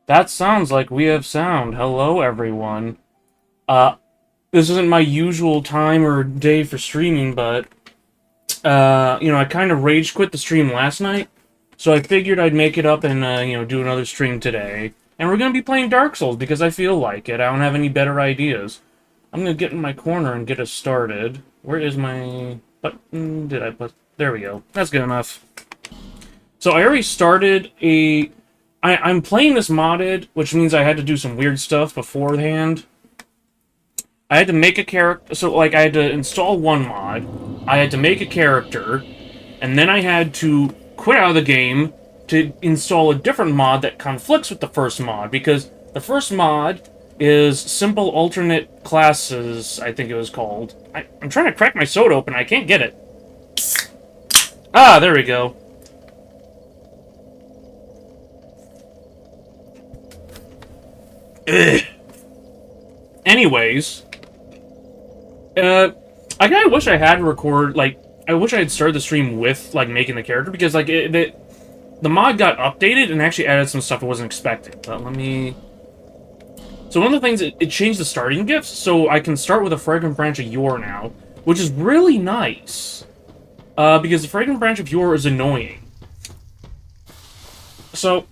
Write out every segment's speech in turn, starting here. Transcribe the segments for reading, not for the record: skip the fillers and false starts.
That sounds like we have sound. Hello, everyone. Uh, this isn't my usual time or day for streaming, but, I kind of rage quit the stream last night, so I figured I'd make it up and, do another stream today. And we're gonna be playing Dark Souls because I feel like it. I don't have any better ideas. I'm gonna get in my corner and get us started. Where is my button? Did I put... There we go. That's good enough. So I already started I'm playing this modded, which means I had to do some weird stuff beforehand. I had to make a character, so, like, I had to install one mod, I had to make a character, and then I had to quit out of the game to install a different mod that conflicts with the first mod, because the first mod is Simple Alternate Classes, I think it was called. I'm trying to crack my soda open, I can't get it. Ah, there we go. Ugh. Anyways, I kinda wish I had I wish I had started the stream with, like, making the character, because, like, the mod got updated and actually added some stuff I wasn't expecting. But let me... So one of the things, it changed the starting gifts, so I can start with a Fragrant Branch of Yore now, which is really nice. Because the Fragrant Branch of Yore is annoying. So,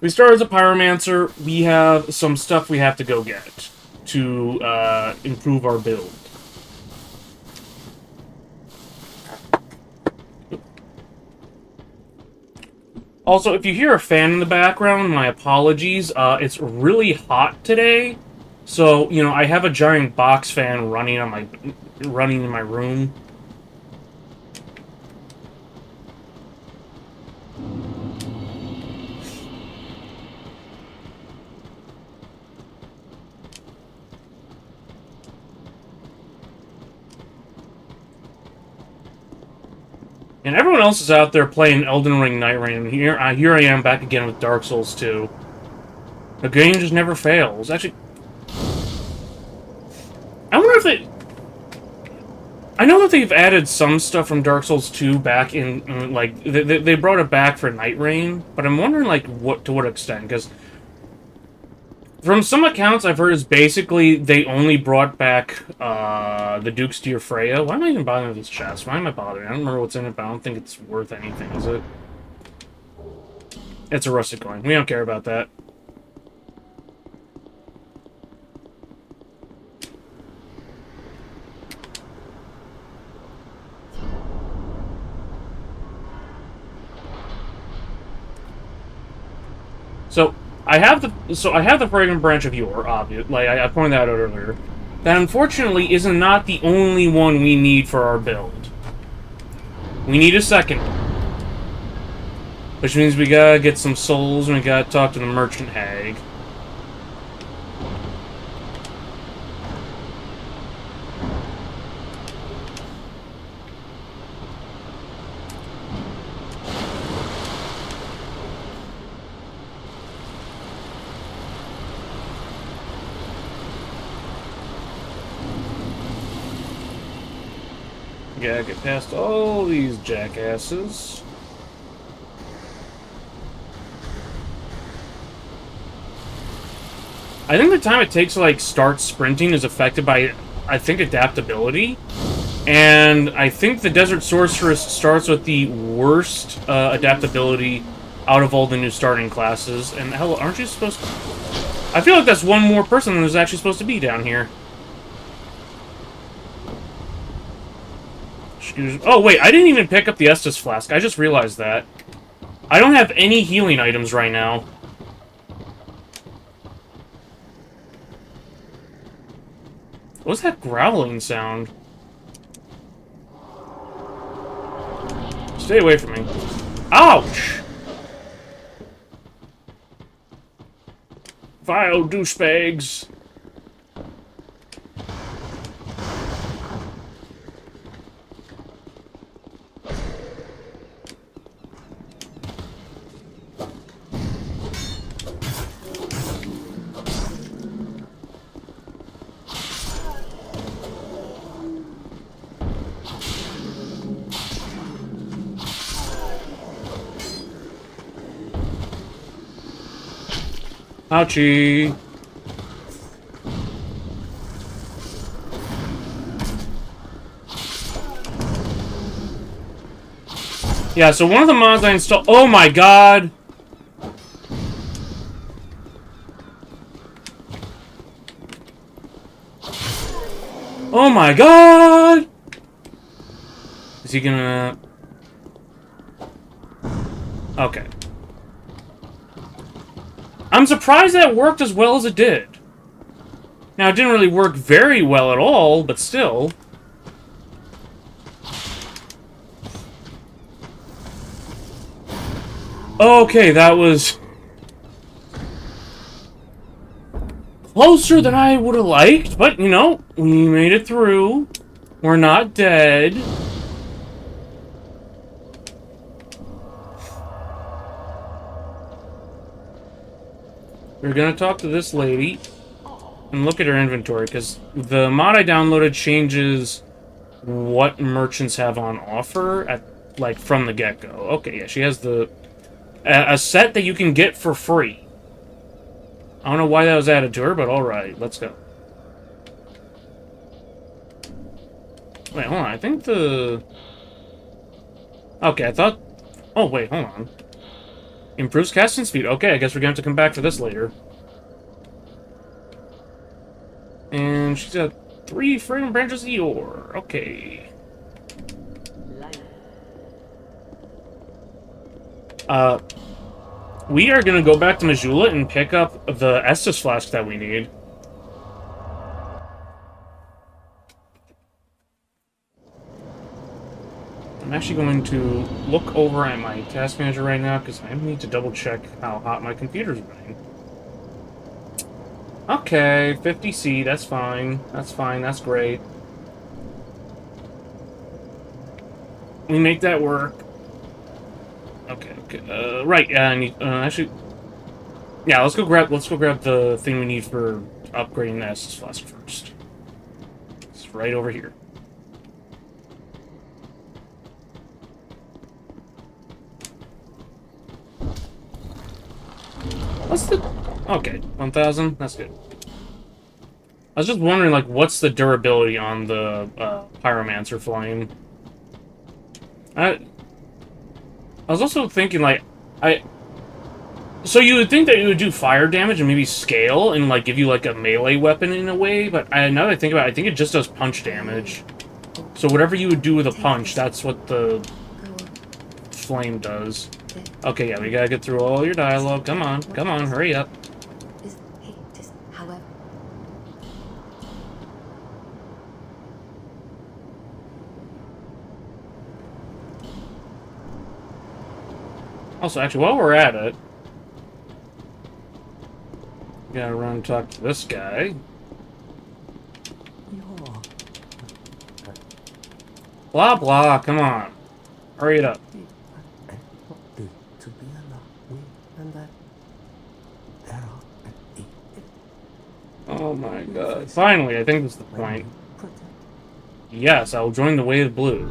we start as a Pyromancer, we have some stuff we have to go get to improve our build. Also, if you hear a fan in the background, my apologies. It's really hot today, so, I have a giant box fan running in my room. And everyone else is out there playing Elden Ring Night Rain. Here I am back again with Dark Souls 2. The game just never fails. Actually, I wonder if they... I know that they've added some stuff from Dark Souls 2 back in, like, they brought it back for Night Rain, but I'm wondering, like, to what extent, because from some accounts I've heard is basically they only brought back the Duke's Dear Freya. Why am I even bothering with this chest? Why am I bothering? I don't remember what's in it, but I don't think it's worth anything, is it? It's a rusted coin. We don't care about that. So I have the Fragrant Branch of Yore, obvious. Like I pointed that out earlier. That unfortunately is not the only one we need for our build. We need a second one. Which means we gotta get some souls and we gotta talk to the Merchant Hag. Gotta get past all these jackasses. I think the time it takes to, like, start sprinting is affected by, I think, adaptability. And I think the Desert Sorceress starts with the worst adaptability out of all the new starting classes. And hell, aren't you supposed to... I feel like that's one more person than there's actually supposed to be down here. Oh, wait, I didn't even pick up the Estus Flask. I just realized that. I don't have any healing items right now. What was that growling sound? Stay away from me. Ouch! Vile douchebags. Ouchie. Yeah, so one of the mods I installed... Oh my god! Oh my god! Is he gonna... Okay. I'm surprised that worked as well as it did. Now, it didn't really work very well at all, but still. Okay, that was... closer than I would have liked, but, you know, we made it through. We're not dead. We're gonna talk to this lady and look at her inventory, because the mod I downloaded changes what merchants have on offer at, like, from the get-go. Okay, yeah, she has the... a set that you can get for free. I don't know why that was added to her, but alright, let's go. Wait, hold on, I think the... Okay, I thought... Oh, wait, hold on. Improves casting speed. Okay, I guess we're going to have to come back for this later. And she's got 3 fragrant branches of Eeyore. Okay. We are going to go back to Majula and pick up the Estus flask that we need. I'm actually going to look over at my task manager right now because I need to double check how hot my computer's running. Okay, 50C, that's fine. That's fine, that's great. We make that work. Okay, okay. Right, yeah, I need, actually... Yeah, let's go grab the thing we need for upgrading the Estus flask first. It's right over here. What's the... Okay, 1,000? That's good. I was just wondering, like, what's the durability on the Pyromancer Flame? I was also thinking, like, so you would think that it would do fire damage and maybe scale and, like, give you, like, a melee weapon in a way, but now that I think about it, I think it just does punch damage. So whatever you would do with a punch, that's what the flame does. Okay, yeah, we gotta get through all your dialogue. Come on, hurry up. Also, actually, while we're at it, we gotta run and talk to this guy. Blah, blah, come on. Hurry it up. Oh my god. Finally, I think that's the point. Yes, I will join the way of blue.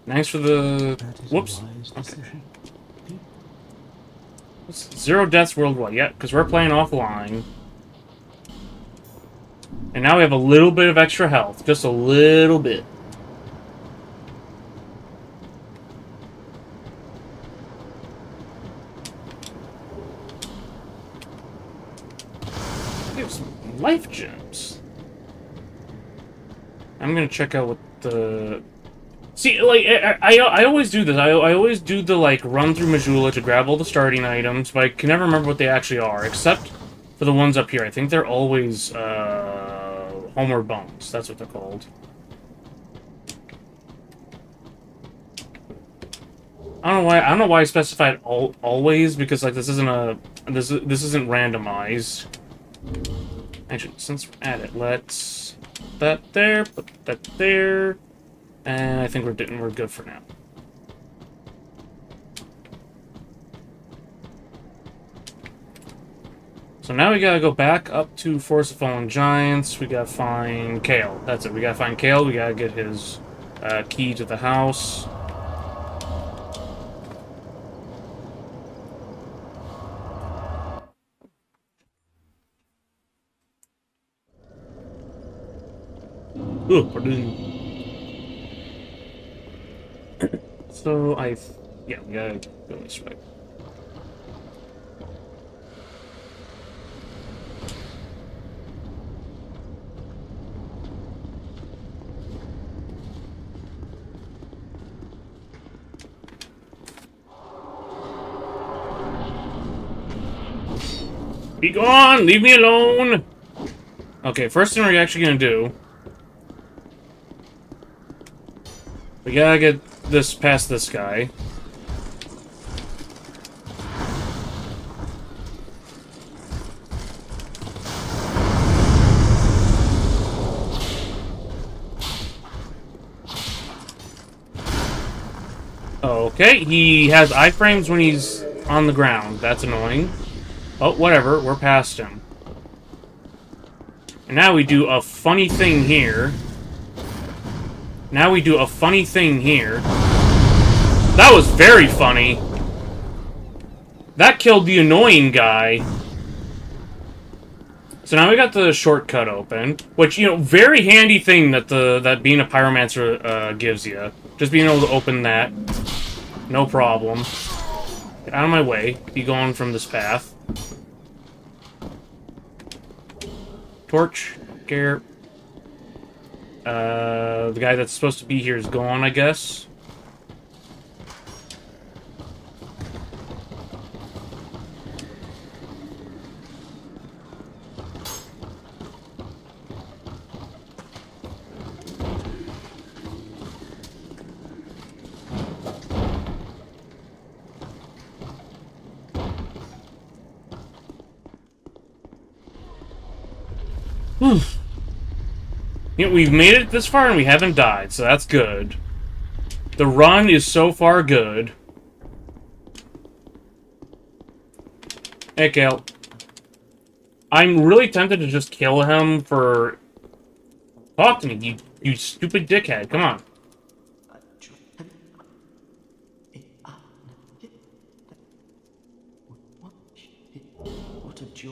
Thanks for the... Whoops. Okay. 0 deaths worldwide. Yeah, because we're playing offline. And now we have a little bit of extra health. Just a little bit. We have some life gems. I'm gonna check out what the... See, like, I always do this. I always do the, like, run through Majula to grab all the starting items, but I can never remember what they actually are, except for the ones up here. I think they're always, Homeward Bones. That's what they're called. I don't know why I specified always, because, like, this isn't isn't randomized. Actually, since we're at it, let's put that there, put that there. And I think we're good for now. So now we gotta go back up to Forest of Fallen Giants. We gotta find Kale. That's it. We gotta find Kale. We gotta get his key to the house. Oh, pardon. So yeah, we gotta go this way. Be gone! Leave me alone! Okay, first thing we're actually gonna do... We gotta get this past this guy. Okay, he has iframes when he's on the ground. That's annoying. Oh, whatever. We're past him. And now we do a funny thing here. That was very funny. That killed the annoying guy. So now we got the shortcut open, which, you know, very handy thing that that being a pyromancer gives you. Just being able to open that, no problem. Get out of my way. Be going from this path. Torch, care. The guy that's supposed to be here is gone, I guess. You know, we've made it this far and we haven't died, so that's good. The run is so far good. Hey, Kale. I'm really tempted to just kill him for... Talk to me, you stupid dickhead. Come on.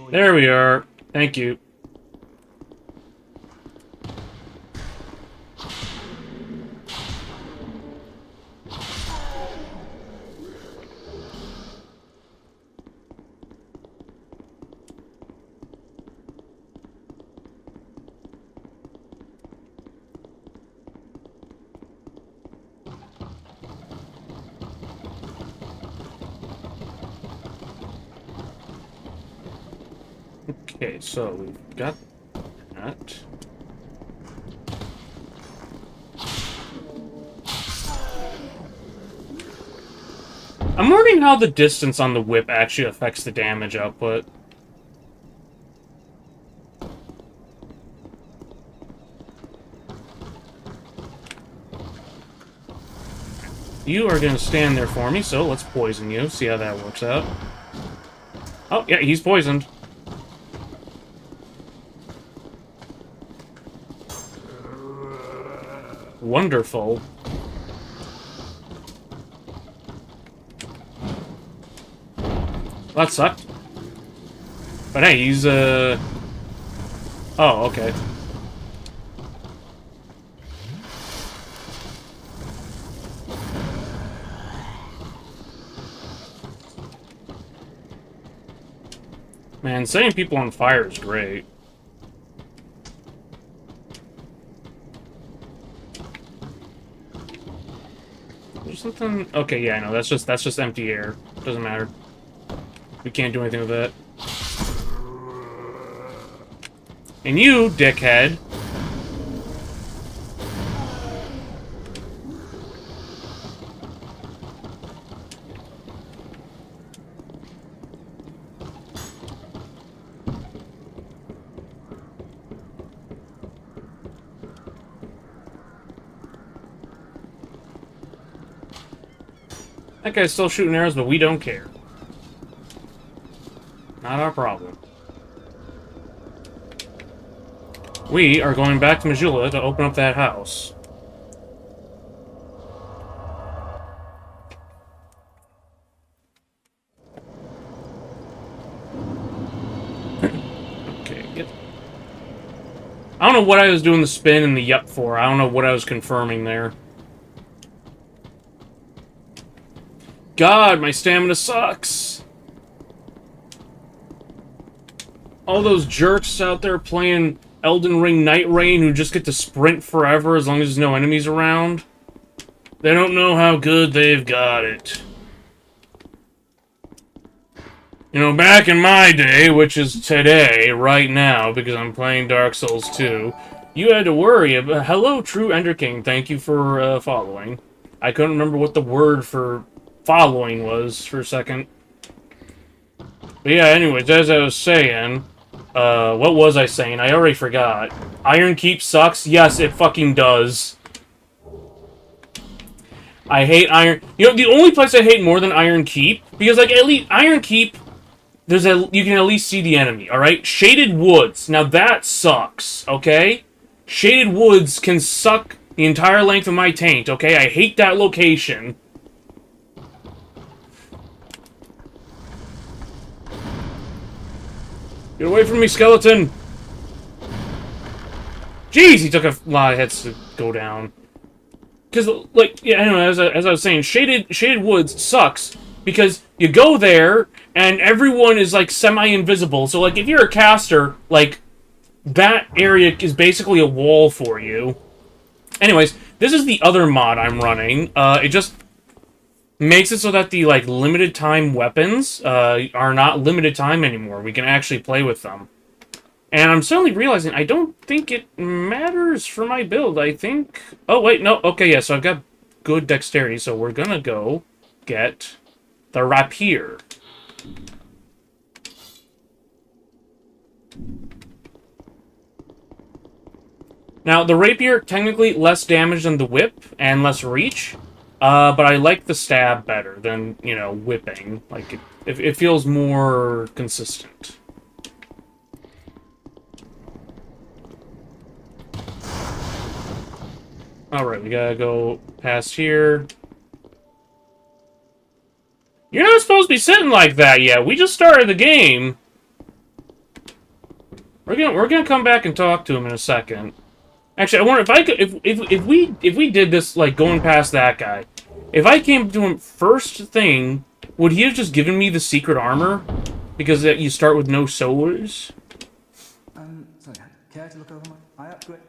There we are. Thank you. Okay, so we've got that. I'm wondering how the distance on the whip actually affects the damage output. You are going to stand there for me, so let's poison you, see how that works out. Oh, yeah, he's poisoned. Wonderful. That sucked. But hey, he's, Oh, okay. Man, setting people on fire is great. There's something... Okay, yeah, I know. That's just empty air. Doesn't matter. We can't do anything with that. And you, dickhead. That guy's still shooting arrows, but we don't care. Not our problem. We are going back to Majula to open up that house. Okay, get... I don't know what I was doing the spin and the yup for. I don't know what I was confirming there. God, my stamina sucks. All those jerks out there playing Elden Ring Night Rain who just get to sprint forever as long as there's no enemies around. They don't know how good they've got it. You know, back in my day, which is today, right now, because I'm playing Dark Souls 2, you had to worry about... Hello, True Ender King. Thank you for following. I couldn't remember what the word for following was for a second. But yeah, anyways, as I was saying... what was I saying? I already forgot. Iron Keep sucks? Yes, it fucking does. I hate Iron... You know, the only place I hate more than Iron Keep... Because, like, at least Iron Keep... You can at least see the enemy, alright? Shaded Woods. Now that sucks, okay? Shaded Woods can suck the entire length of my taint, okay? I hate that location. Get away from me, skeleton! Jeez, he took a lot of hits to go down. Because, like, yeah, I don't know, as I was saying, Shaded Woods sucks. Because you go there, and everyone is, like, semi-invisible. So, like, if you're a caster, like, that area is basically a wall for you. Anyways, this is the other mod I'm running. It just makes it so that the, like, limited time weapons are not limited time anymore. We can actually play with them. And I'm suddenly realizing I don't think it matters for my build. I think... Oh, wait, no. Okay, yeah, so I've got good dexterity, so we're gonna go get... the rapier. Now, the rapier, technically less damage than the whip, and less reach, but I like the stab better than, you know, whipping. Like, it feels more consistent. Alright, we gotta go past here. You're not supposed to be sitting like that yet. We just started the game. We're gonna come back and talk to him in a second. Actually, I wonder if I could if we did this like going past that guy. If I came to him first thing, would he have just given me the secret armor? Because you start with no swords. Sorry, care to look over my upgrade?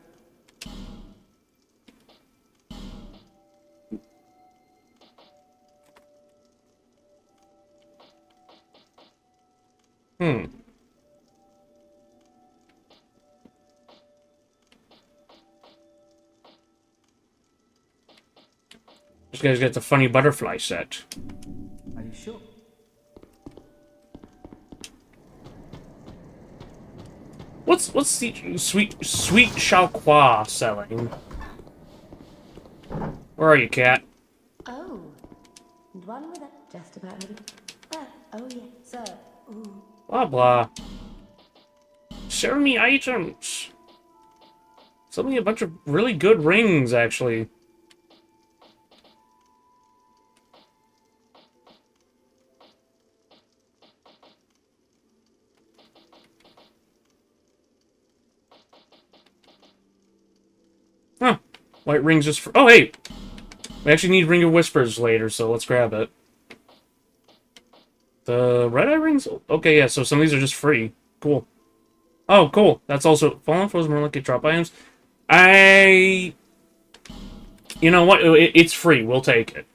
This guy's got the funny butterfly set. Are you sure? What's the sweet Xiaoqua selling? Where are you, cat? Oh, one with that just about ready. Oh yeah, sir. Ooh. Blah blah. Sell me items. Sell me a bunch of really good rings, actually. Huh. White rings just for... Oh, hey! We actually need Ring of Whispers later, so let's grab it. The red eye rings? Okay, yeah, so some of these are just free. Cool. Oh, cool. That's also... Fallen Foes more likely drop items. You know what? It's free. We'll take it.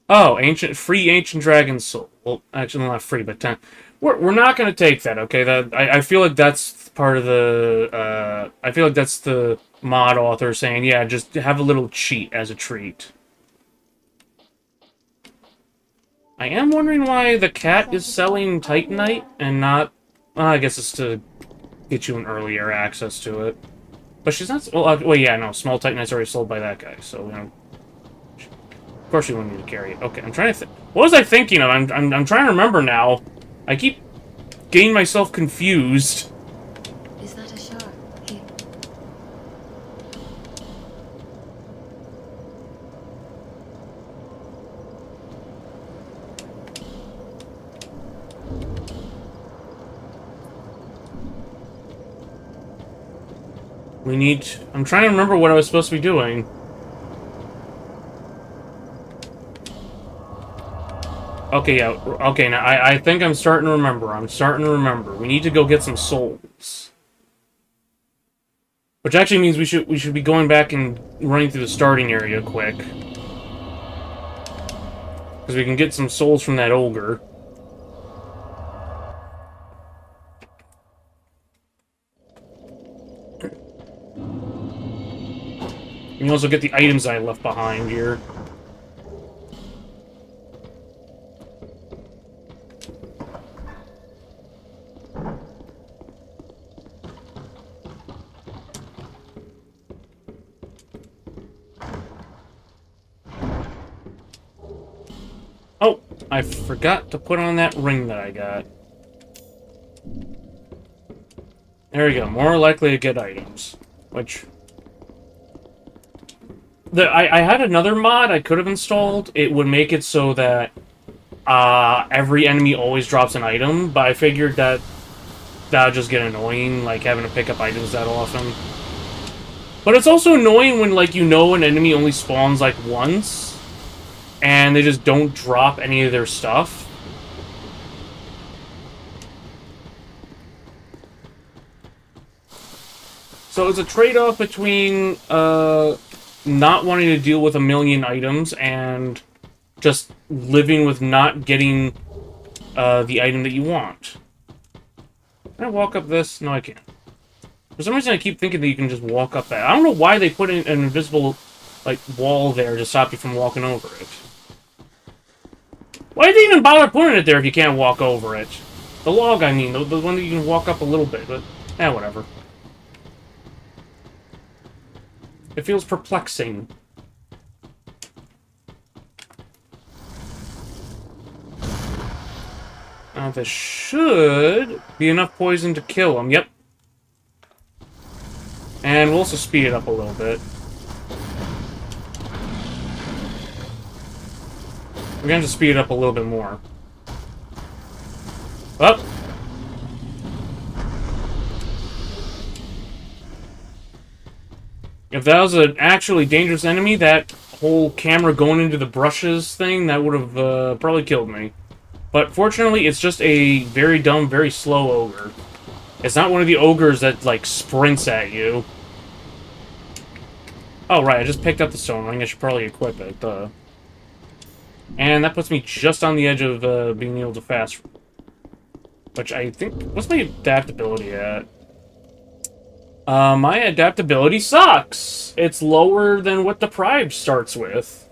Oh, free ancient dragon soul. Well, actually, not free, but 10. We're not going to take that, okay? I feel like that's part of the... I feel like that's the mod author saying, yeah, just have a little cheat as a treat. I am wondering why the cat is selling Titanite and not... Well, I guess it's to get you an earlier access to it. But she's not... Well, yeah, no. Small Titanite's already sold by that guy, so, you know... Of course you wouldn't need to carry it. Okay, I'm trying to what was I thinking of? I'm trying to remember now. I keep getting myself confused. Is that a shark? Here. We need... I'm trying to remember what I was supposed to be doing. Okay, yeah. Okay, now I think I'm starting to remember. I'm starting to remember. We need to go get some souls. Which actually means we should be going back and running through the starting area quick. Because we can get some souls from that ogre. You can also get the items I left behind here. Oh, I forgot to put on that ring that I got. There we go. More likely to get items. Which... I had another mod I could have installed. It would make it so that every enemy always drops an item, but I figured that would just get annoying, like having to pick up items that often. But it's also annoying when, like, you know an enemy only spawns, like, once, and they just don't drop any of their stuff. So it's a trade-off between, not wanting to deal with a million items and just living with not getting the item that you want. Can I walk up this? No, I can't. For some reason, I keep thinking that you can just walk up that. I don't know why they put an invisible, like, wall there to stop you from walking over it. Why did they even bother putting it there if you can't walk over it? The log, I mean, the one that you can walk up a little bit, but, whatever. It feels perplexing. Now, this should be enough poison to kill him. Yep. And we'll also speed it up a little bit. We're going to speed it up a little bit more. Up. If that was an actually dangerous enemy, that whole camera going into the brushes thing, that would have probably killed me. But fortunately, it's just a very dumb, very slow ogre. It's not one of the ogres that, like, sprints at you. Oh, right, I just picked up the stone ring. I should probably equip it. And that puts me just on the edge of being able to fast. Which I think... What's my adaptability at? My adaptability sucks! It's lower than what the Pride starts with.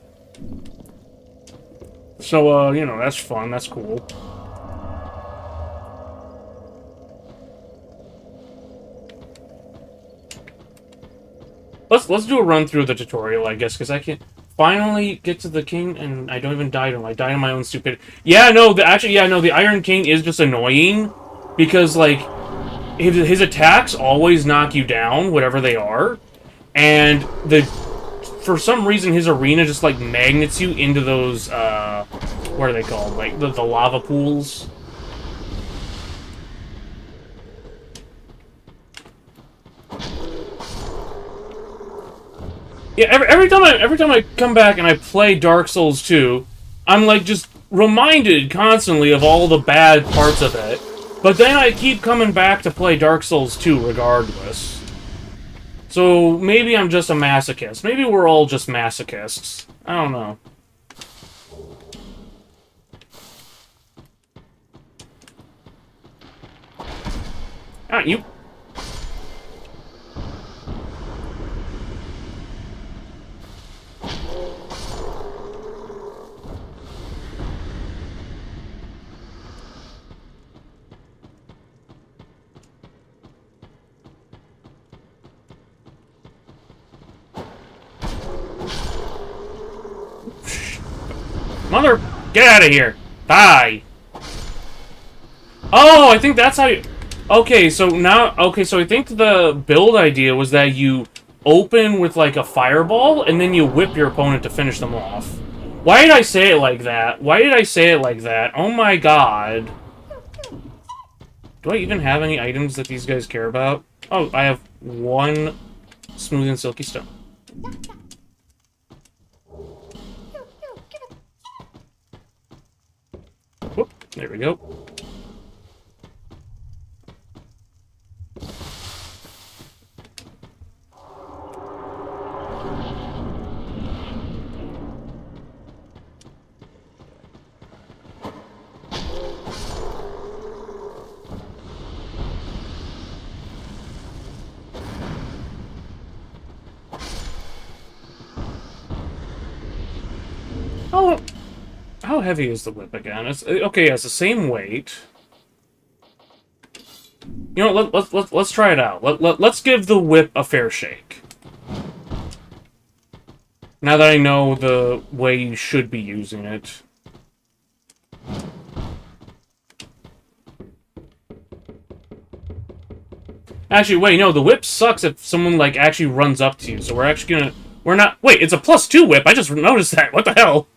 So, you know, that's fun. That's cool. Let's do a run through the tutorial, I guess, because I can finally get to the king, and I don't even die to him. I die to my own stupidity. Yeah, no, actually, yeah, no, the Iron King is just annoying, because, like, his attacks always knock you down, whatever they are, and for some reason, his arena just, like, magnets you into those, what are they called? Like, the lava pools. Yeah, every time I come back and I play Dark Souls 2, I'm, like, just reminded constantly of all the bad parts of it. But then I keep coming back to play Dark Souls 2 regardless. So maybe I'm just a masochist. Maybe we're all just masochists. I don't know. Ah, you... Mother, get out of here! Die! Oh, I think that's how you... Okay, so now... Okay, so I think the build idea was that you open with, like, a fireball, and then you whip your opponent to finish them off. Why did I say it like that? Why did I say it like that? Oh my god. Do I even have any items that these guys care about? Oh, I have one Smooth and silky stone. Whoop, there we go. How heavy is the whip again? It's okay. It's the same weight. You know, let's try it out. Let's give the whip a fair shake. Now that I know the way you should be using it. Actually, wait, no, the whip sucks if someone, like, actually runs up to you, so we're actually gonna... We're not... Wait, it's a +2 whip! I just noticed that! What the hell?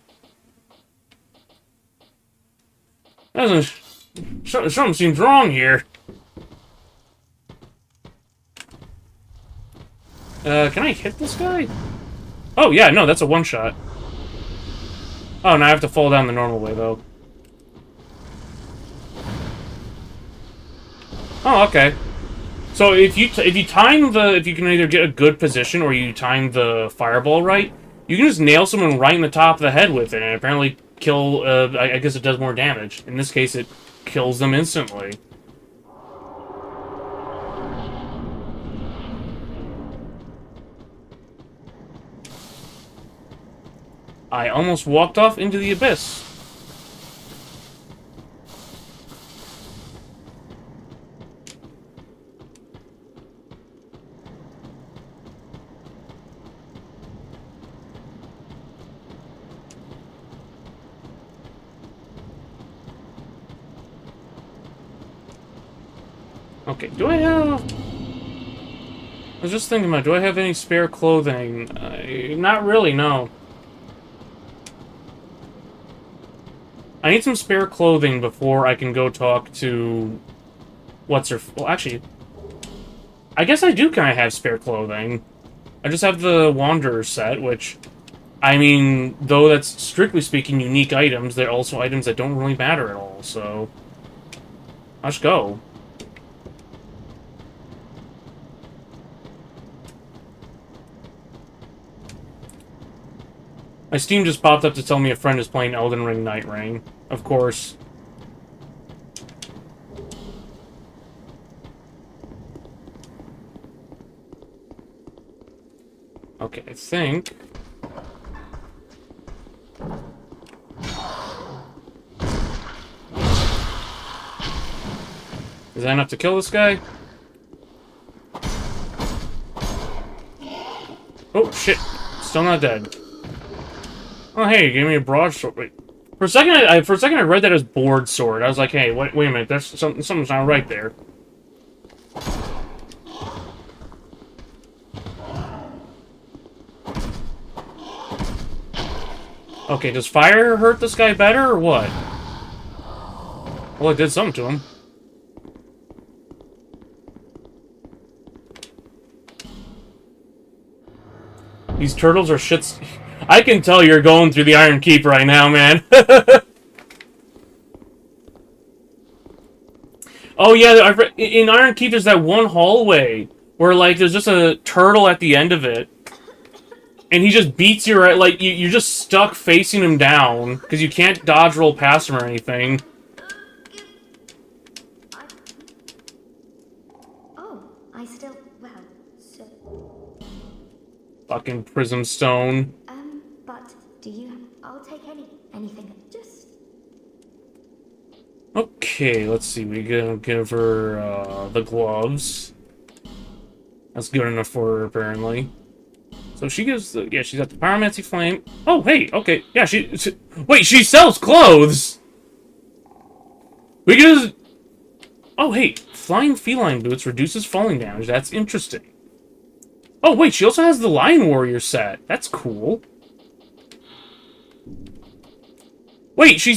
Something seems wrong here. Can I hit this guy? Oh, yeah, no, that's a one-shot. Oh, now I have to fall down the normal way, though. Oh, okay. So if you time the... If you can either get a good position or you time the fireball right, you can just nail someone right in the top of the head with it, and apparently kill... I guess it does more damage. In this case, it kills them instantly. I almost walked off into the abyss. Okay, do I have... I was just thinking about, do I have any spare clothing? Not really, no. I need some spare clothing before I can go talk to... What's her... Well, actually... I guess I do kind of have spare clothing. I just have the Wanderer set, which... I mean, though that's strictly speaking unique items, they're also items that don't really matter at all, so... Let's go. My Steam just popped up to tell me a friend is playing Elden Ring Night Ring. Of course. Okay, I think... Is that enough to kill this guy? Oh, shit. Still not dead. Oh, hey, you gave me a broadsword. Wait. For a second, I read that as board sword. I was like, hey, wait a minute. That's something's not right there. Okay, does fire hurt this guy better, or what? Well, it did something to him. These turtles are shits... I can tell you're going through the Iron Keep right now, man. Oh, yeah, in Iron Keep there's that one hallway where, like, there's just a turtle at the end of it. And he just beats you right, like, you're just stuck facing him down, because you can't dodge roll past him or anything. Oh, I still... Well, so... Fucking Prism Stone. But do you... I'll take anything. Just... Okay, let's see. We gonna give her, the gloves. That's good enough for her, apparently. So she gives the... Yeah, she's got the Pyromancy Flame. Oh, hey, okay. Yeah, wait, she sells clothes! We can just... Oh, hey, Flying Feline Boots reduces falling damage. That's interesting. Oh, wait, she also has the Lion Warrior set. That's cool. Wait, she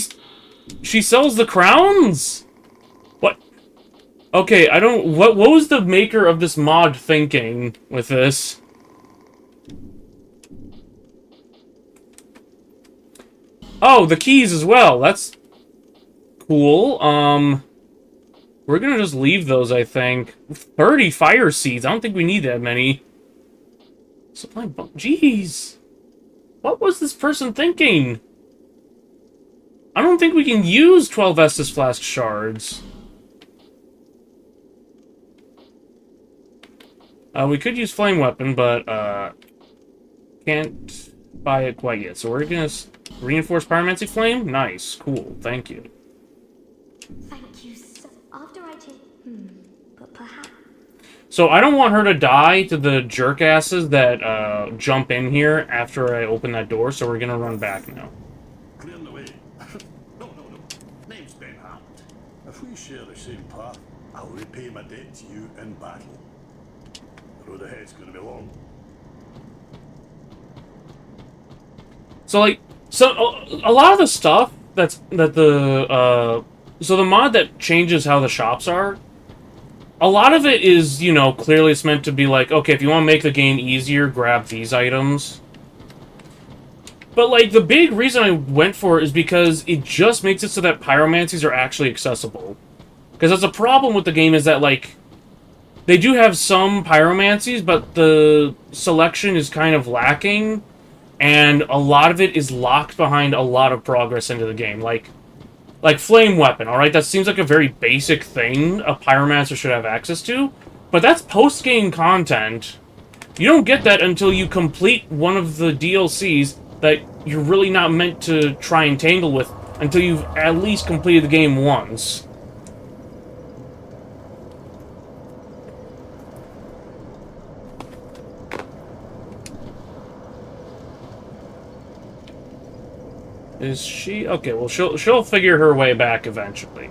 sells the crowns? What? Okay, I don't... What was the maker of this mod thinking with this? Oh, the keys as well. That's cool. We're gonna just leave those, I think. 30 fire seeds. I don't think we need that many. Supply book. Jeez. What was this person thinking? I don't think we can use 12 Estus Flask shards. We could use Flame Weapon, but, can't buy it quite yet. So we're gonna reinforce Pyromancy Flame? Nice. Cool. Thank you. Thank you so... After I did... But perhaps... So I don't want her to die to the jerkasses that, jump in here after I open that door, so we're gonna run back now. Clearing the way. No. Name's Ben Hammond. If we share the same path, I'll repay my debt to you in battle. The road ahead's gonna be long. So, like, a lot of the stuff so the mod that changes how the shops are, a lot of it is, you know, clearly it's meant to be like, okay, if you want to make the game easier, grab these items. But, like, the big reason I went for it is because it just makes it so that pyromancies are actually accessible. Because that's a problem with the game is that, like, they do have some pyromancies, but the selection is kind of lacking. And a lot of it is locked behind a lot of progress into the game. Like Flame Weapon, alright? That seems like a very basic thing a Pyromancer should have access to. But that's post-game content. You don't get that until you complete one of the DLCs that you're really not meant to try and tangle with until you've at least completed the game once. Is she? Okay, well, she'll figure her way back eventually.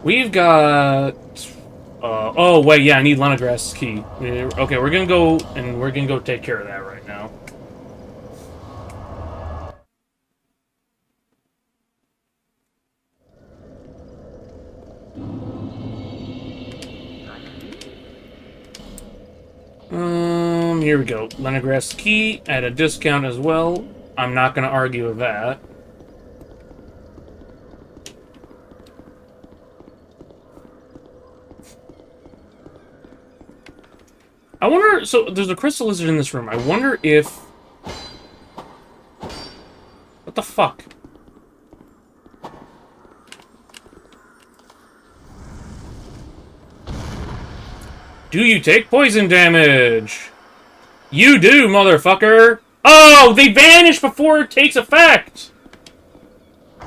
We've got... oh, wait, yeah, I need Lenegrass's key. Okay, we're gonna go take care of that right now. Here we go. Lenegrass's key at a discount as well. I'm not going to argue with that. I wonder... So, there's a crystal lizard in this room. I wonder if... What the fuck? Do you take poison damage? You do, motherfucker! Oh, they vanish before it takes effect!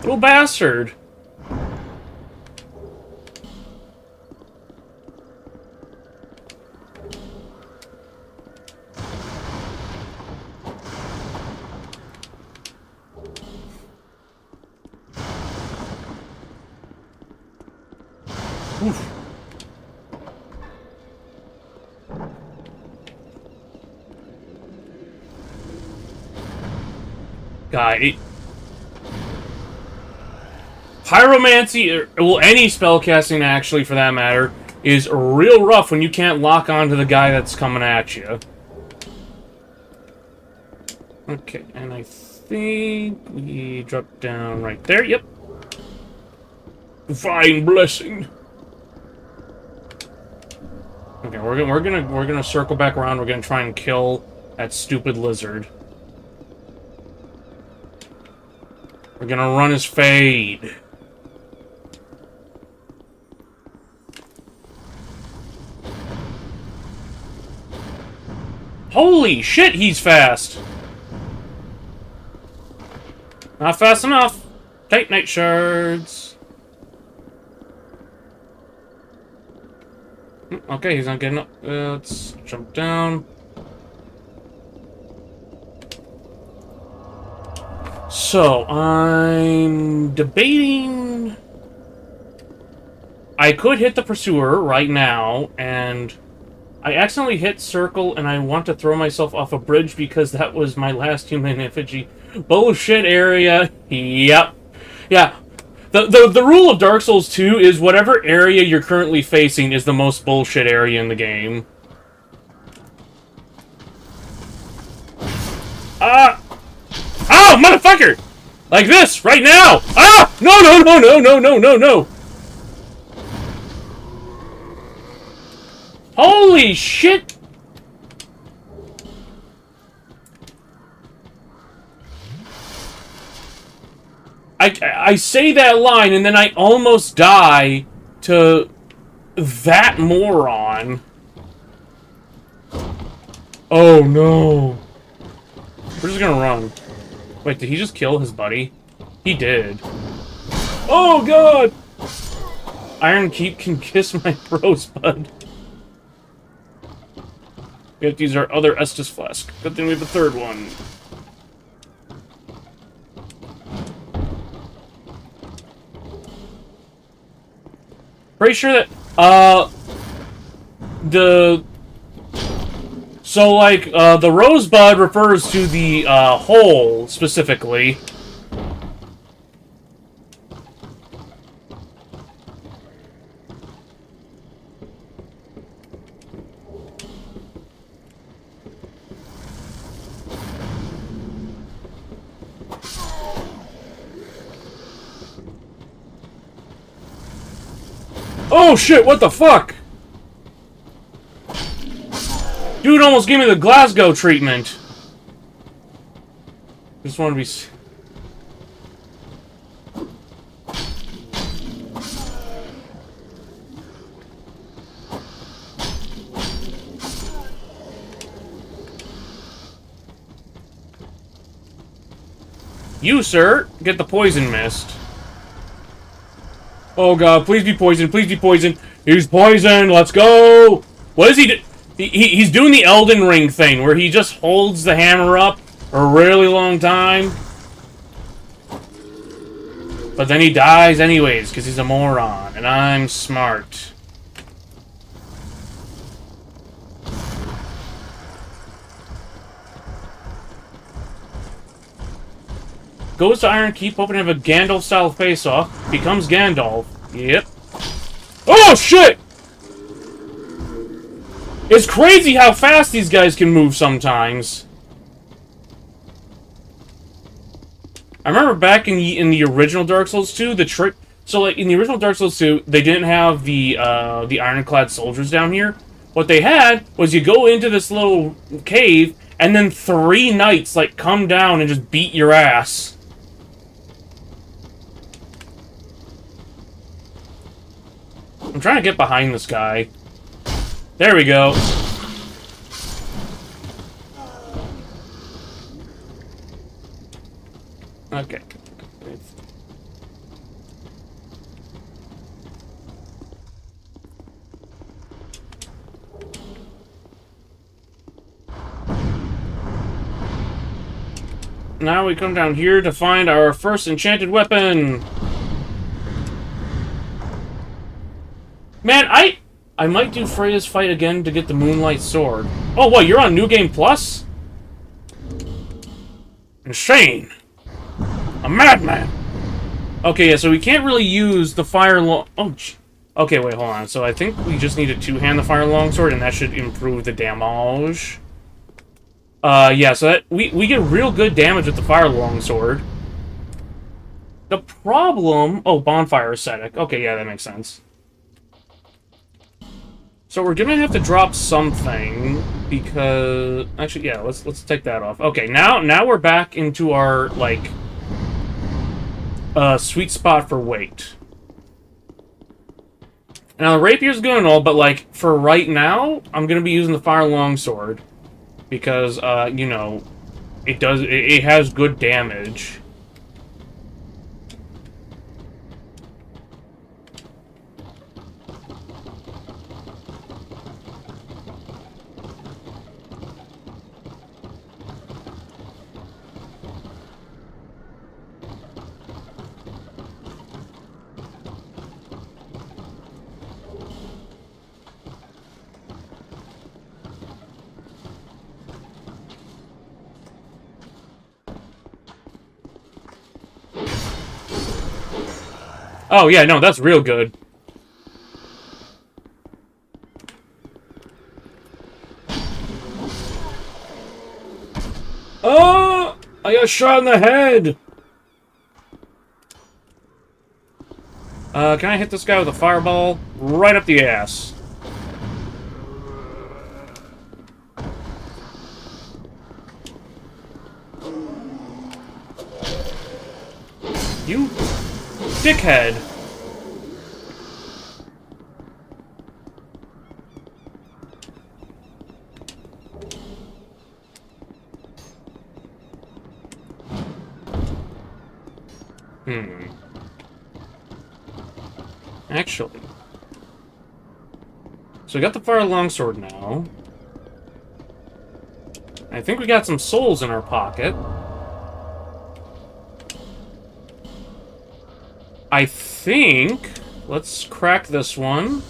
Little bastard. Oof. Guy, pyromancy, or, well, any spellcasting actually, for that matter, is real rough when you can't lock onto the guy that's coming at you. Okay, and I think we drop down right there. Yep. Divine blessing. Okay, we're gonna circle back around. We're gonna try and kill that stupid lizard. We're gonna run his fade. Holy shit, he's fast! Not fast enough. Titanite shards. Okay, he's not getting up. Let's jump down. So, I'm debating... I could hit the Pursuer right now, and I accidentally hit circle, and I want to throw myself off a bridge because that was my last human effigy. Bullshit area. Yep. Yeah. The rule of Dark Souls 2 is whatever area you're currently facing is the most bullshit area in the game. Ah! Oh, motherfucker! Like this, right now! Ah! No, no, no, no, no, no, no, no! Holy shit! I say that line and then I almost die to that moron. Oh no. We're just gonna run. Wait, did he just kill his buddy? He did. Oh god! Iron Keep can kiss my rosebud. We have to use our other Estus flask. Good thing we have a third one. Pretty sure that, the rosebud refers to the, hole, specifically. Oh shit, what the fuck? Dude almost gave me the Glasgow treatment. Just want to be... You, sir, get the poison mist. Oh god, please be poisoned, please be poisoned. He's poisoned, let's go! What is he do? He's doing the Elden Ring thing, where he just holds the hammer up for a really long time. But then he dies anyways, because he's a moron, and I'm smart. Goes to Iron Keep, hoping to have a Gandalf-style face-off. Becomes Gandalf. Yep. Oh, shit! It's crazy how fast these guys can move sometimes. I remember back in the original Dark Souls 2, the trick... So, like, in the original Dark Souls 2, they didn't have the ironclad soldiers down here. What they had was you go into this little cave, and then 3 knights, like, come down and just beat your ass. I'm trying to get behind this guy. There we go. Okay. Now we come down here to find our first enchanted weapon. Man, I might do Freya's fight again to get the Moonlight Sword. Oh, what, you're on New Game Plus? Insane. A madman. Okay, yeah, so we can't really use the fire long... Oh, okay, wait, hold on. So I think we just need to two-hand the fire longsword, and that should improve the damage. Yeah, so that we get real good damage with the fire longsword. The problem... Oh, bonfire ascetic. Okay, yeah, that makes sense. So we're gonna have to drop something because actually, yeah, let's take that off. Okay, now we're back into our like sweet spot for weight. Now the rapier's good and all, but like for right now, I'm gonna be using the fire longsword because you know, it has good damage. Oh, yeah, no, that's real good. Oh! I got shot in the head! Can I hit this guy with a fireball? Right up the ass. You dickhead. Actually. So we got the fire longsword now. I think we got some souls in our pocket. I think... Let's crack this one.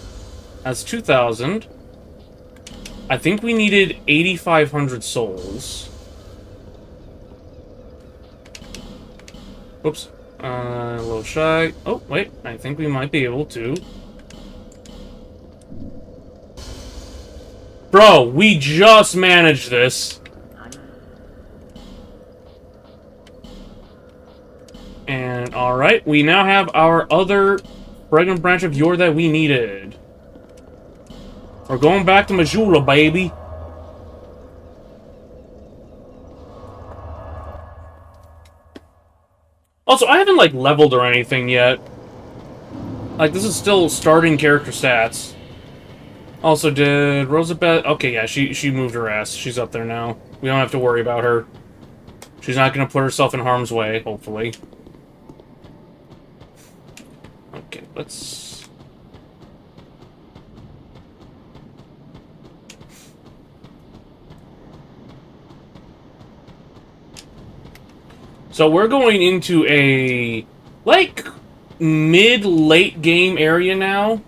That's 2,000. I think we needed 8,500 souls. Whoops. A little shy. Oh, wait. I think we might be able to. Bro, we just managed this. And, alright. We now have our other fragrant branch of yore that we needed. We're going back to Majula, baby. Also, I haven't, like, leveled or anything yet. Like, this is still starting character stats. Also, did Rosabeth... Okay, yeah, she moved her ass. She's up there now. We don't have to worry about her. She's not going to put herself in harm's way, hopefully. Okay, let's... So we're going into a, like, mid-late game area now.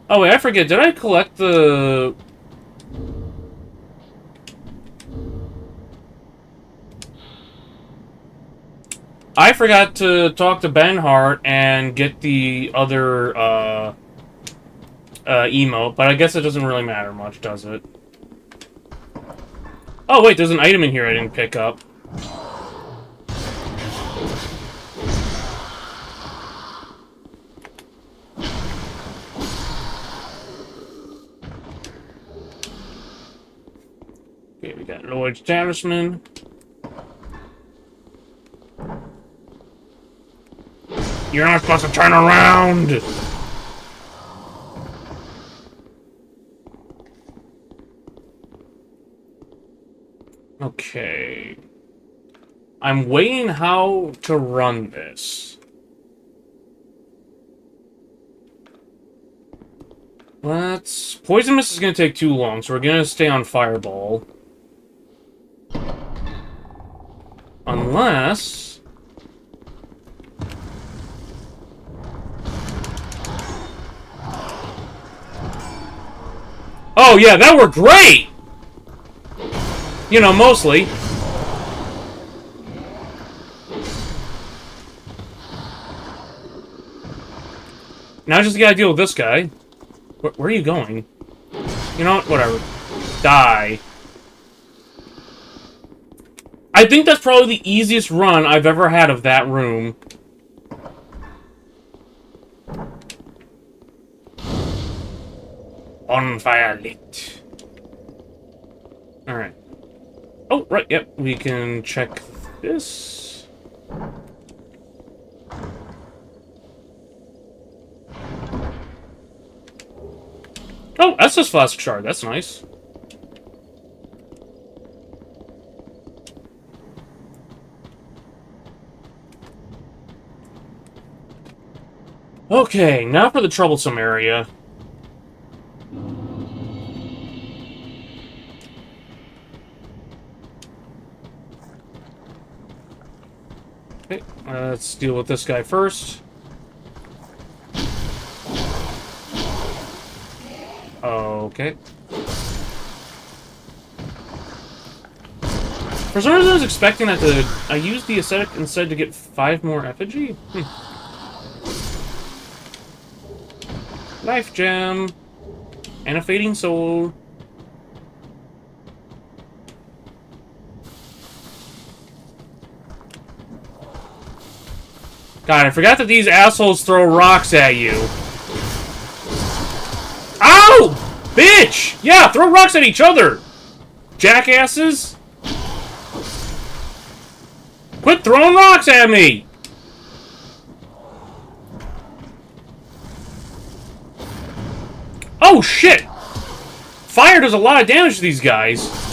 Oh, wait, I forget. Did I collect the... I forgot to talk to Benhart and get the other, emote, but I guess it doesn't really matter much, does it? Oh, wait, there's an item in here I didn't pick up. Okay, we got Lloyd's Talisman. You're not supposed to turn around! Okay. I'm weighing how to run this. Let's... Poison Mist is going to take too long, so we're going to stay on Fireball. Unless... Oh, yeah, that worked great! You know, mostly. Now I just gotta deal with this guy. Where are you going? You know what? Whatever. Die. I think that's probably the easiest run I've ever had of that room. On fire lit. Alright. Oh, right, yep. We can check this. Oh, Estus Flask Shard. That's nice. Okay, now for the troublesome area. Okay, let's deal with this guy first. Okay. For some reason I was expecting that I used the Ascetic instead to get 5 more effigy? Life Gem. And a Fading Soul. God, I forgot that these assholes throw rocks at you. Ow! Bitch! Yeah, throw rocks at each other! Jackasses! Quit throwing rocks at me! Oh, shit! Fire does a lot of damage to these guys.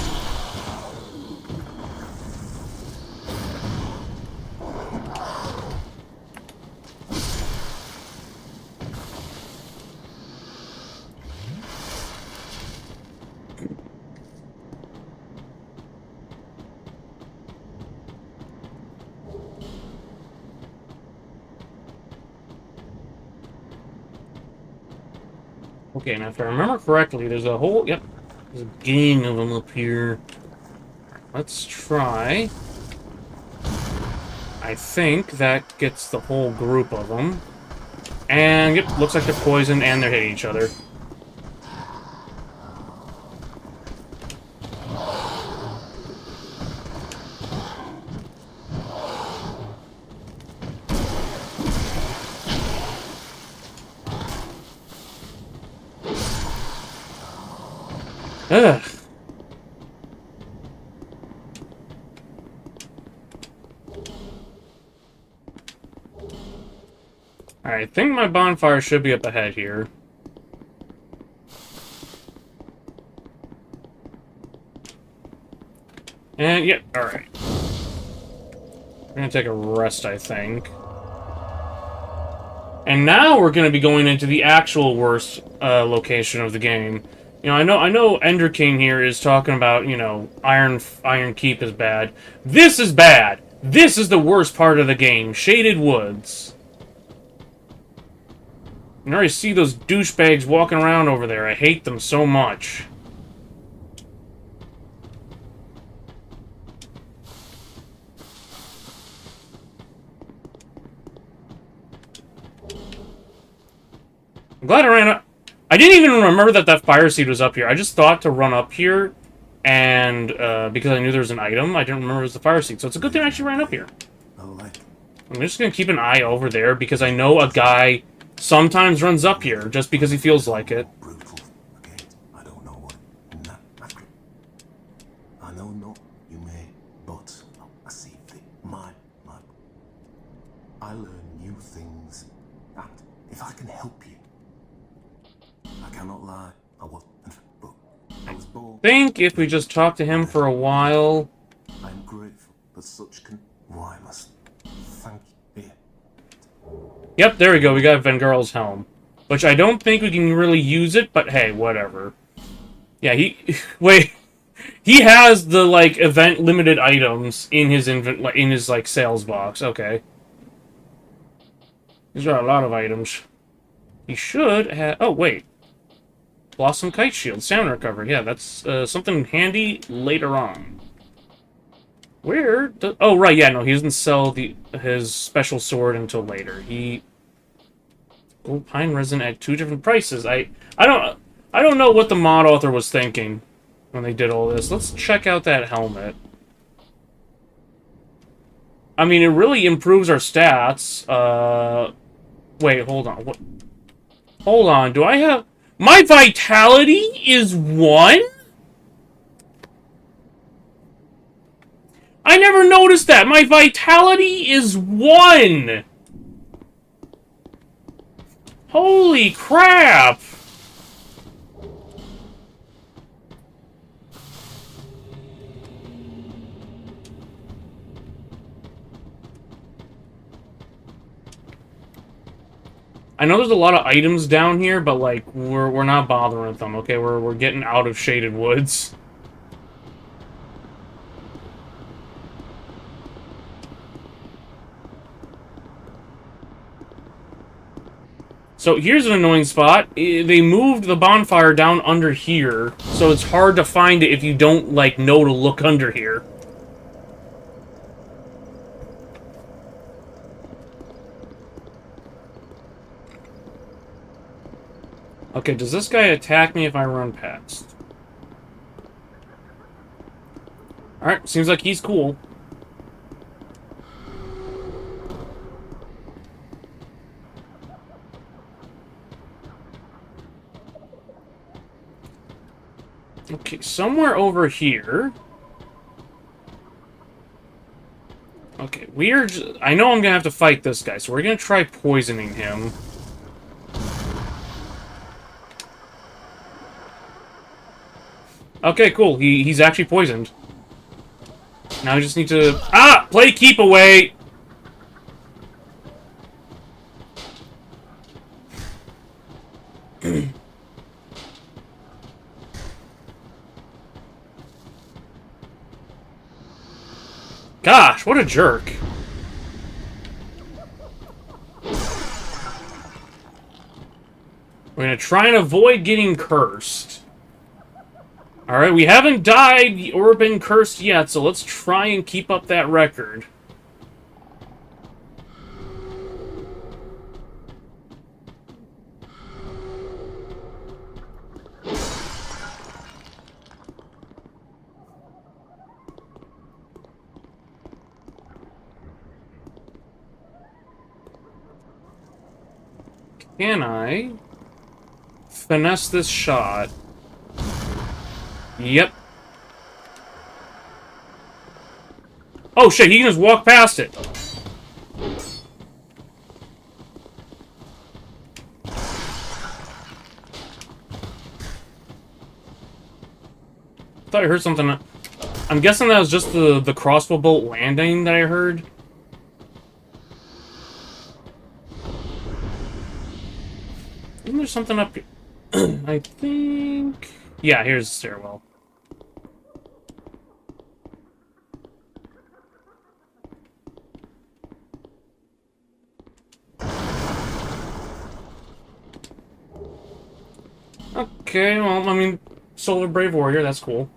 Okay, now if I remember correctly, there's a whole... Yep. There's a gang of them up here. Let's try. I think that gets the whole group of them. And, yep, looks like they're poisoned and they're hitting each other. Ugh. Alright, I think my bonfire should be up ahead here. And, yep, alright. We're gonna take a rest, I think. And now we're gonna be going into the actual worst location of the game. You know, I know Ender King here is talking about, you know, Iron Keep is bad. This is bad! This is the worst part of the game. Shaded Woods. You can already see those douchebags walking around over there. I hate them so much. I'm glad I ran up. I didn't even remember that that fire seed was up here. I just thought to run up here, and because I knew there was an item, I didn't remember it was the fire seed. So it's a good thing I actually ran up here. I'm just going to keep an eye over there, because I know a guy sometimes runs up here, just because he feels like it. Brutal. Okay, I don't know what. I know not you may, but I see that my. I learn new things, and if I can help you, I cannot lie. I was, but I was born. I think if we just talk to him for a while. I'm grateful, but such can. Why must thank you. Here. Yep, there we go. We got Vengarl's helm. Which I don't think we can really use it, but hey, whatever. Yeah, wait. He has the, like, event-limited items in his, like, sales box. Okay. These are a lot of items. He should have... Oh, wait. Blossom Kite Shield. Sound recovery. Yeah, that's something handy later on. Where? Oh, right, yeah, no, he doesn't sell his special sword until later. Gold pine resin at 2 different prices. I don't know what the mod author was thinking when they did all this. Let's check out that helmet. I mean, it really improves our stats. Wait, hold on. What? Hold on. Do I have... My vitality is 1? I never noticed that! My vitality is 1! Holy crap! I know there's a lot of items down here, but, like, we're not bothering with them, okay? We're getting out of Shaded Woods. So here's an annoying spot. They moved the bonfire down under here, so it's hard to find it if you don't, like, know to look under here. Okay, does this guy attack me if I run past? Alright, seems like he's cool. somewhere over here. Okay, I know I'm gonna have to fight this guy, so we're gonna try poisoning him. Okay, cool. He's actually poisoned. Now I just need to... Ah! Play keep away! Gosh, what a jerk. We're gonna try and avoid getting cursed. Alright, we haven't died or been cursed yet, so let's try and keep up that record. Can I finesse this shot? Yep. Oh shit, he can just walk past it. Thought I heard something. I'm guessing that was just the crossbow bolt landing that I heard. Isn't there something up here? I think... Yeah, here's the stairwell. Okay, well, I mean, Solar Brave Warrior, that's cool.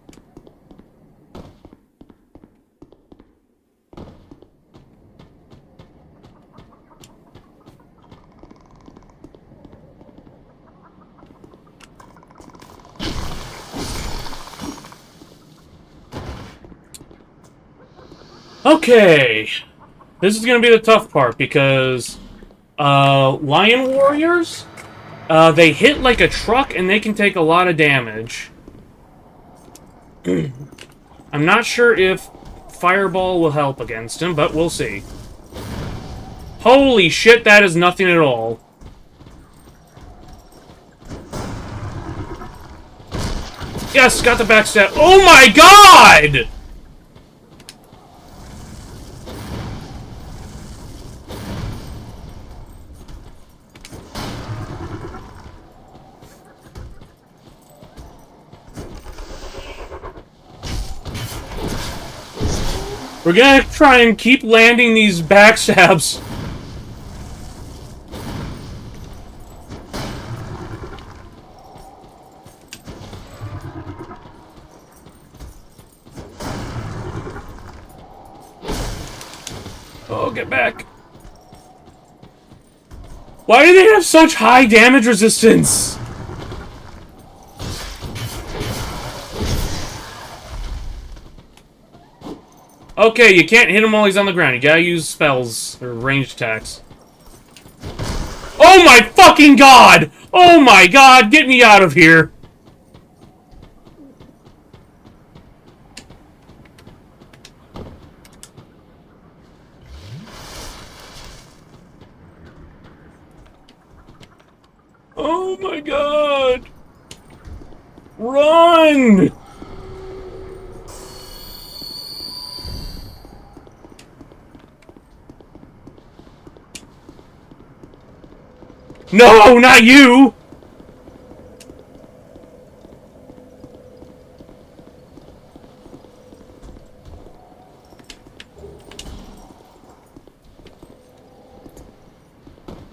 Okay, this is gonna be the tough part because Lion Warriors, they hit like a truck and they can take a lot of damage. I'm not sure if Fireball will help against him, but we'll see. Holy shit, that is nothing at all. Yes, got the backstab. Oh my god! We're gonna try and keep landing these backstabs. Oh, get back. Why do they have such high damage resistance? Okay, you can't hit him while he's on the ground. You gotta use spells or ranged attacks. Oh my fucking god! Oh my god, get me out of here! Oh my god! Run! No, not you!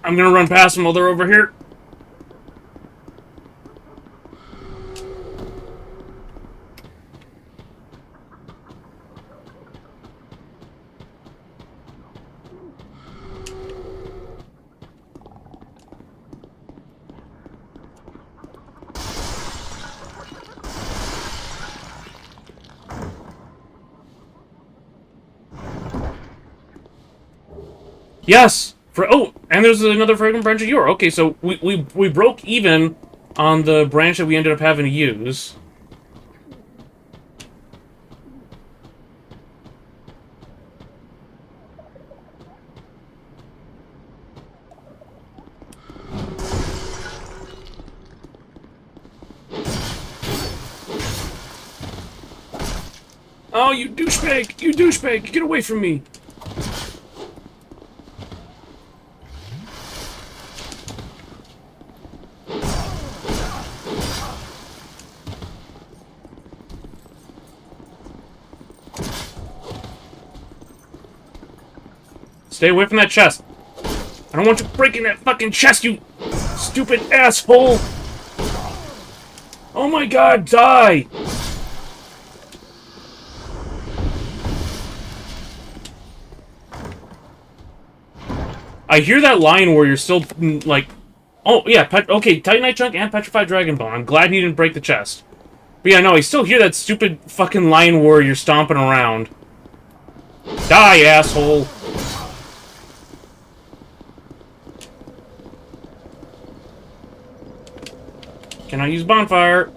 I'm gonna run past them while they're over here. Yes! Oh, and there's another fragrant branch of yore. Okay, so we broke even on the branch that we ended up having to use. Oh, you douchebag! You douchebag! Get away from me! Stay away from that chest. I don't want you breaking that fucking chest, you stupid asshole! Oh my god, die! I hear that line where you're still, like... Oh, yeah, okay, Titanite Chunk and Petrified Dragon Bone. I'm glad he didn't break the chest. But yeah, no, I still hear that stupid fucking line where you're stomping around. Die, asshole! Can I use bonfire?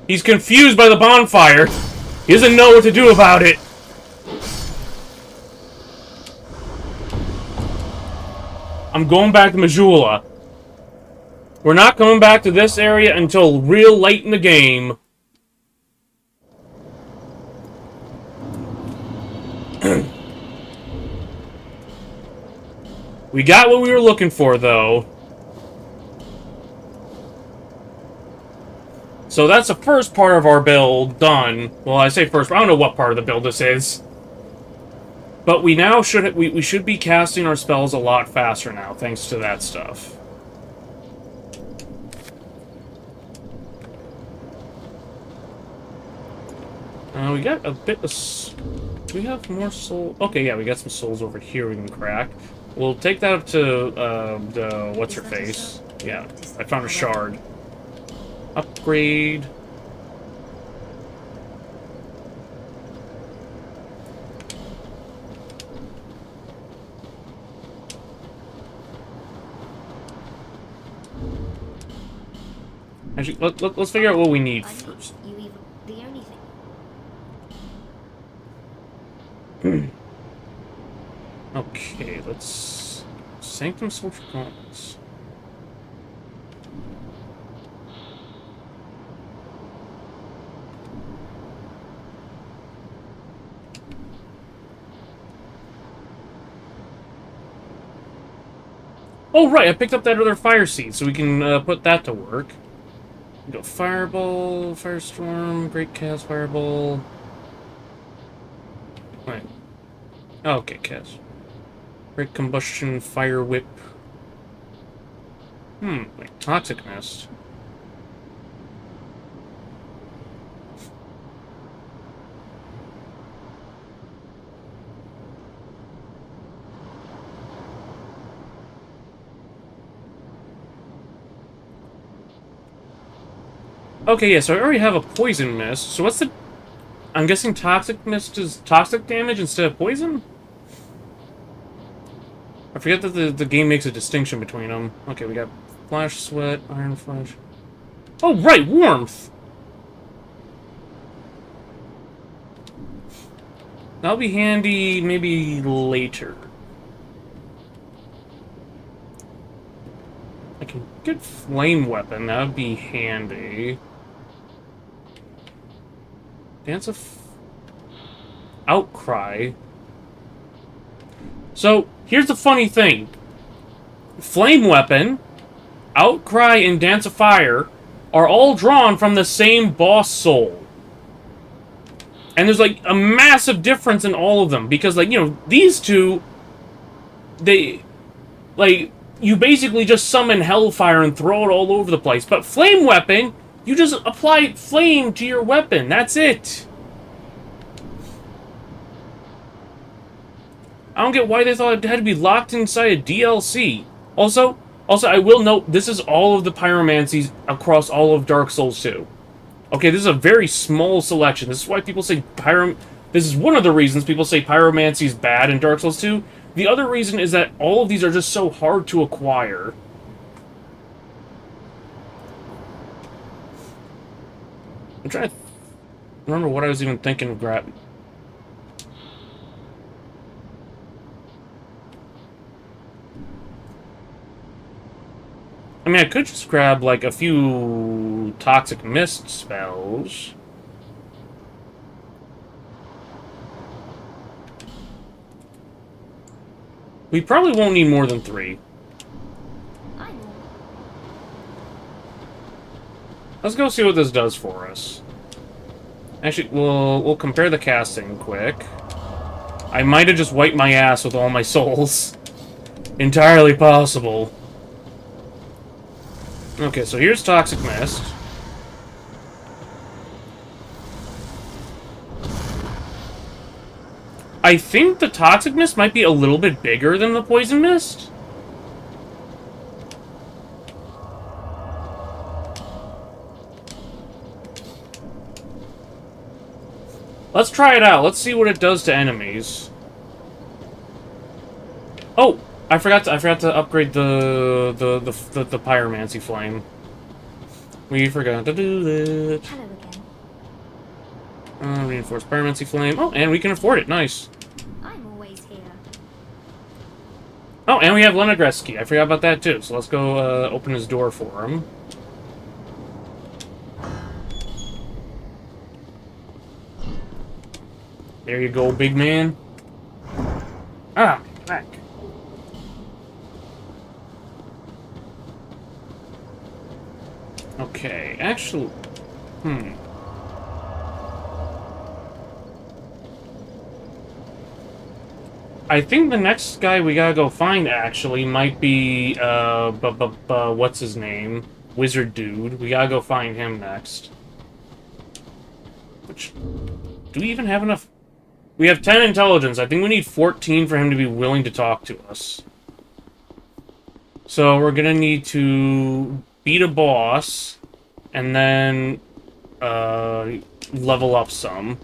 He's confused by the bonfire. He doesn't know what to do about it. I'm going back to Majula. We're not coming back to this area until real late in the game. We got what we were looking for, though. So that's the first part of our build done. Well, I say first, I don't know what part of the build this is. But we now should we should be casting our spells a lot faster now, thanks to that stuff. We got a bit of... Do we have more soul? Okay, yeah, we got some souls over here we can crack. We'll take that up to, the... What's-her-face? Yeah, I found a shard. Upgrade. Actually, let's figure out what we need first. You even the only thing. Okay, let's... Sanctum Soldier Gauntlets. Oh, right, I picked up that other fire seed, so we can put that to work. We go Fireball, Firestorm, Great Chaos Fireball. Wait. Oh, okay, Chaos. Great Combustion, Fire Whip. Like Toxic Mist. Okay, yeah, so I already have a Poison Mist. So what's the... I'm guessing Toxic Mist is toxic damage instead of poison? I forget that the game makes a distinction between them. Okay, we got Flash Sweat, Iron Flash. Oh, right, Warmth! That'll be handy maybe later. I can get Flame Weapon, that would be handy. Dance of Outcry. So, here's the funny thing. Flame Weapon, Outcry, and Dance of Fire are all drawn from the same boss soul. And there's, like, a massive difference in all of them. Because, like, you know, these two, they, like, you basically just summon Hellfire and throw it all over the place. But Flame Weapon, you just apply flame to your weapon. That's it. I don't get why they thought it had to be locked inside a DLC. Also, I will note, this is all of the pyromancies across all of Dark Souls 2. Okay, this is a very small selection. This is why people say This is one of the reasons people say pyromancy is bad in Dark Souls 2. The other reason is that all of these are just so hard to acquire. I'm trying to remember what I was even thinking of grabbing. I mean, I could just grab, like, a few toxic mist spells. We probably won't need more than 3. I know. Let's go see what this does for us. Actually, we'll compare the casting quick. I might have just wiped my ass with all my souls. Entirely possible. Okay, so here's Toxic Mist. I think the Toxic Mist might be a little bit bigger than the Poison Mist. Let's try it out. Let's see what it does to enemies. Oh, I forgot to upgrade the pyromancy flame. We forgot to do that. Hello again. Reinforced pyromancy flame. Oh, and we can afford it. Nice. I'm always here. Oh, and we have Lenegreski. I forgot about that too. So let's go open his door for him. There you go, big man. Ah, back. Okay, actually... I think the next guy we gotta go find, actually, might be, what's his name? Wizard Dude. We gotta go find him next. Which... Do we even have enough... We have 10 intelligence. I think we need 14 for him to be willing to talk to us. So we're gonna need to beat a boss, and then level up some.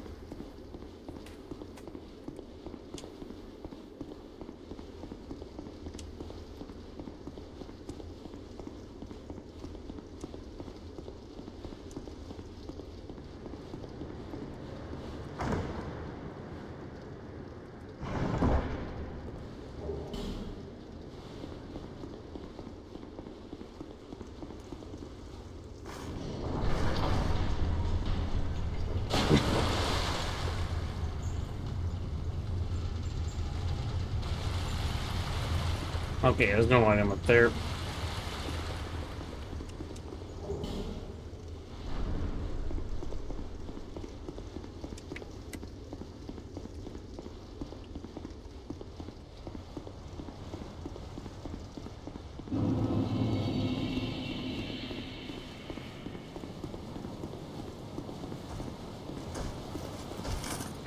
Okay, there's no item up there.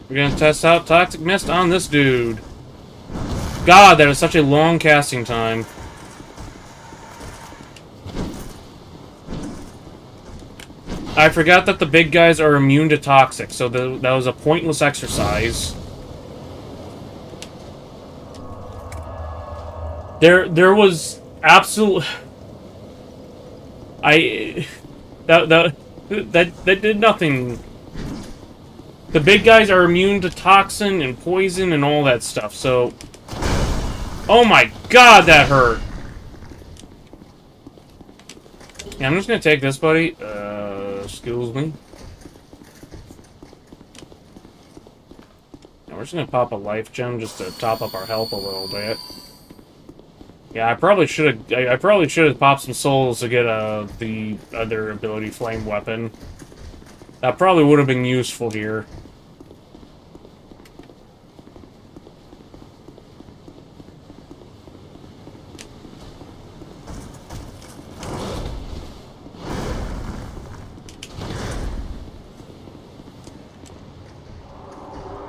We're gonna test out Toxic Mist on this dude. God, that is such a long casting time. I forgot that the big guys are immune to toxic, so that was a pointless exercise. There was absolute... That did nothing. The big guys are immune to toxin and poison and all that stuff, so... Oh my god, that hurt! Yeah, I'm just gonna take this, buddy. Excuse me. Yeah, we're just gonna pop a life gem just to top up our health a little bit. Yeah, I probably should have popped some souls to get the other ability, Flame Weapon. That probably would have been useful here.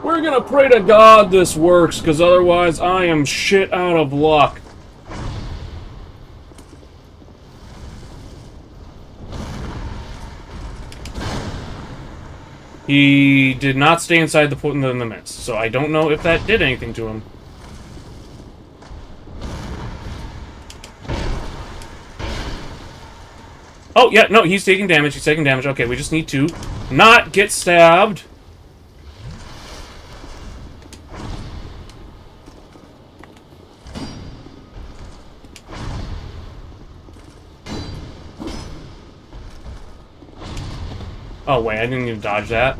We're gonna pray to God this works, because otherwise I am shit out of luck. He did not stay inside the midst, so I don't know if that did anything to him. Oh, yeah, no, he's taking damage, he's taking damage. Okay, we just need to not get stabbed. Oh, wait, I didn't even dodge that.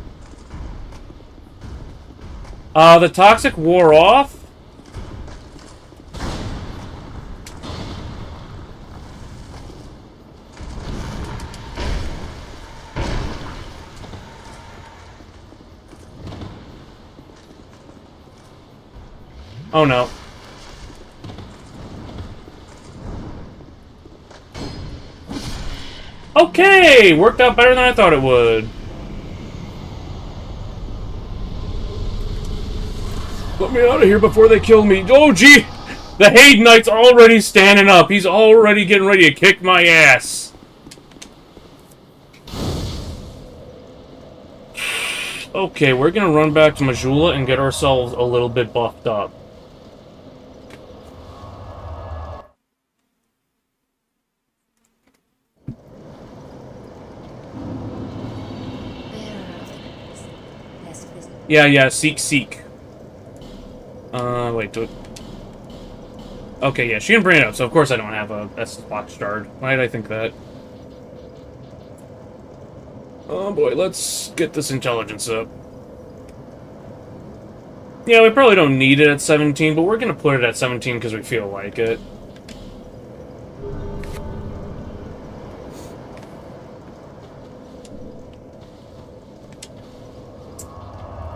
The toxic wore off? Oh, no. Okay! Worked out better than I thought it would. Let me out of here before they kill me. Oh, gee! The Haid Knight's already standing up. He's already getting ready to kick my ass. Okay, we're gonna run back to Majula and get ourselves a little bit buffed up. Yeah, seek. Wait, do it. Okay, yeah, she didn't bring it up, so of course I don't have a S-Lock shard. Why did I think that? Oh boy, let's get this intelligence up. Yeah, we probably don't need it at 17, but we're gonna put it at 17 because we feel like it.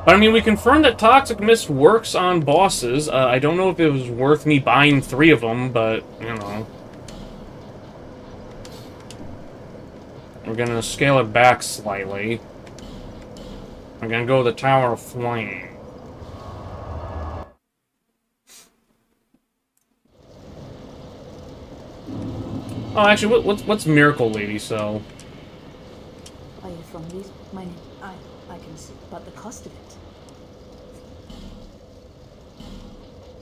But, I mean, we confirmed that Toxic Mist works on bosses. I don't know if it was worth me buying 3 of them, but, you know. We're gonna scale it back slightly. We're gonna go with the Tower of Flame. Oh, actually, what's Miracle Lady, so? Are you from these? My name, I can see, but the cost of it.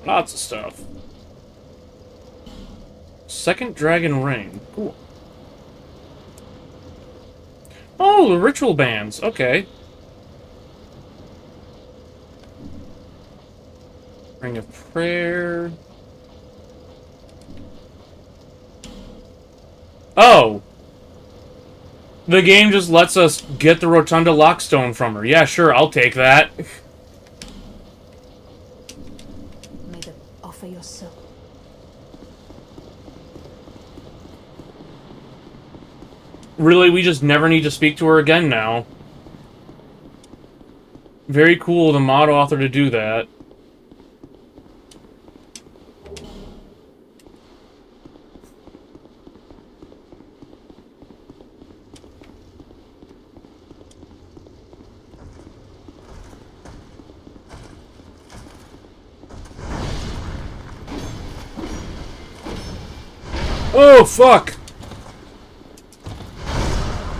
Lots of stuff. Second Dragon Ring. Cool. Oh, the ritual bands. Okay. Ring of Prayer. Oh! The game just lets us get the Rotunda Lockstone from her. Yeah, sure, I'll take that. May the offer your soul. Really, we just never need to speak to her again now. Very cool of the mod author to do that. Oh, fuck!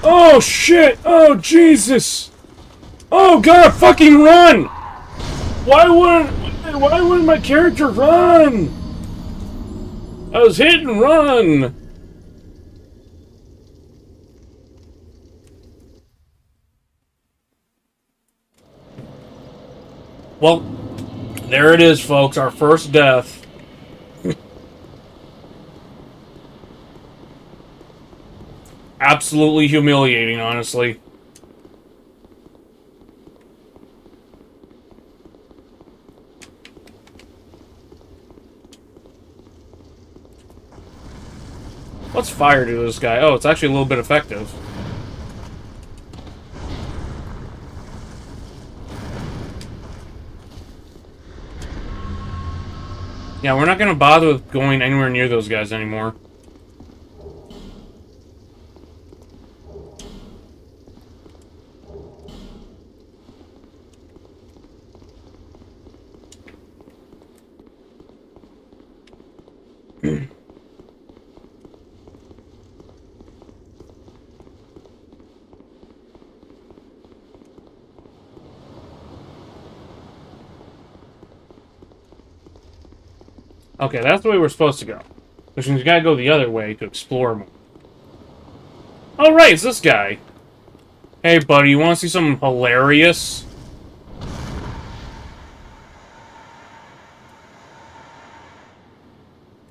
Oh, shit! Oh, Jesus! Oh, God, fucking run! Why wouldn't my character run? I was hit and run! Well, there it is, folks, our first death. Absolutely humiliating, honestly. What's fire do to this guy? Oh, it's actually a little bit effective. Yeah, we're not gonna bother with going anywhere near those guys anymore. Okay, that's the way we're supposed to go. Which means we gotta go the other way to explore more. Oh, right, it's this guy. Hey, buddy, you wanna see something hilarious?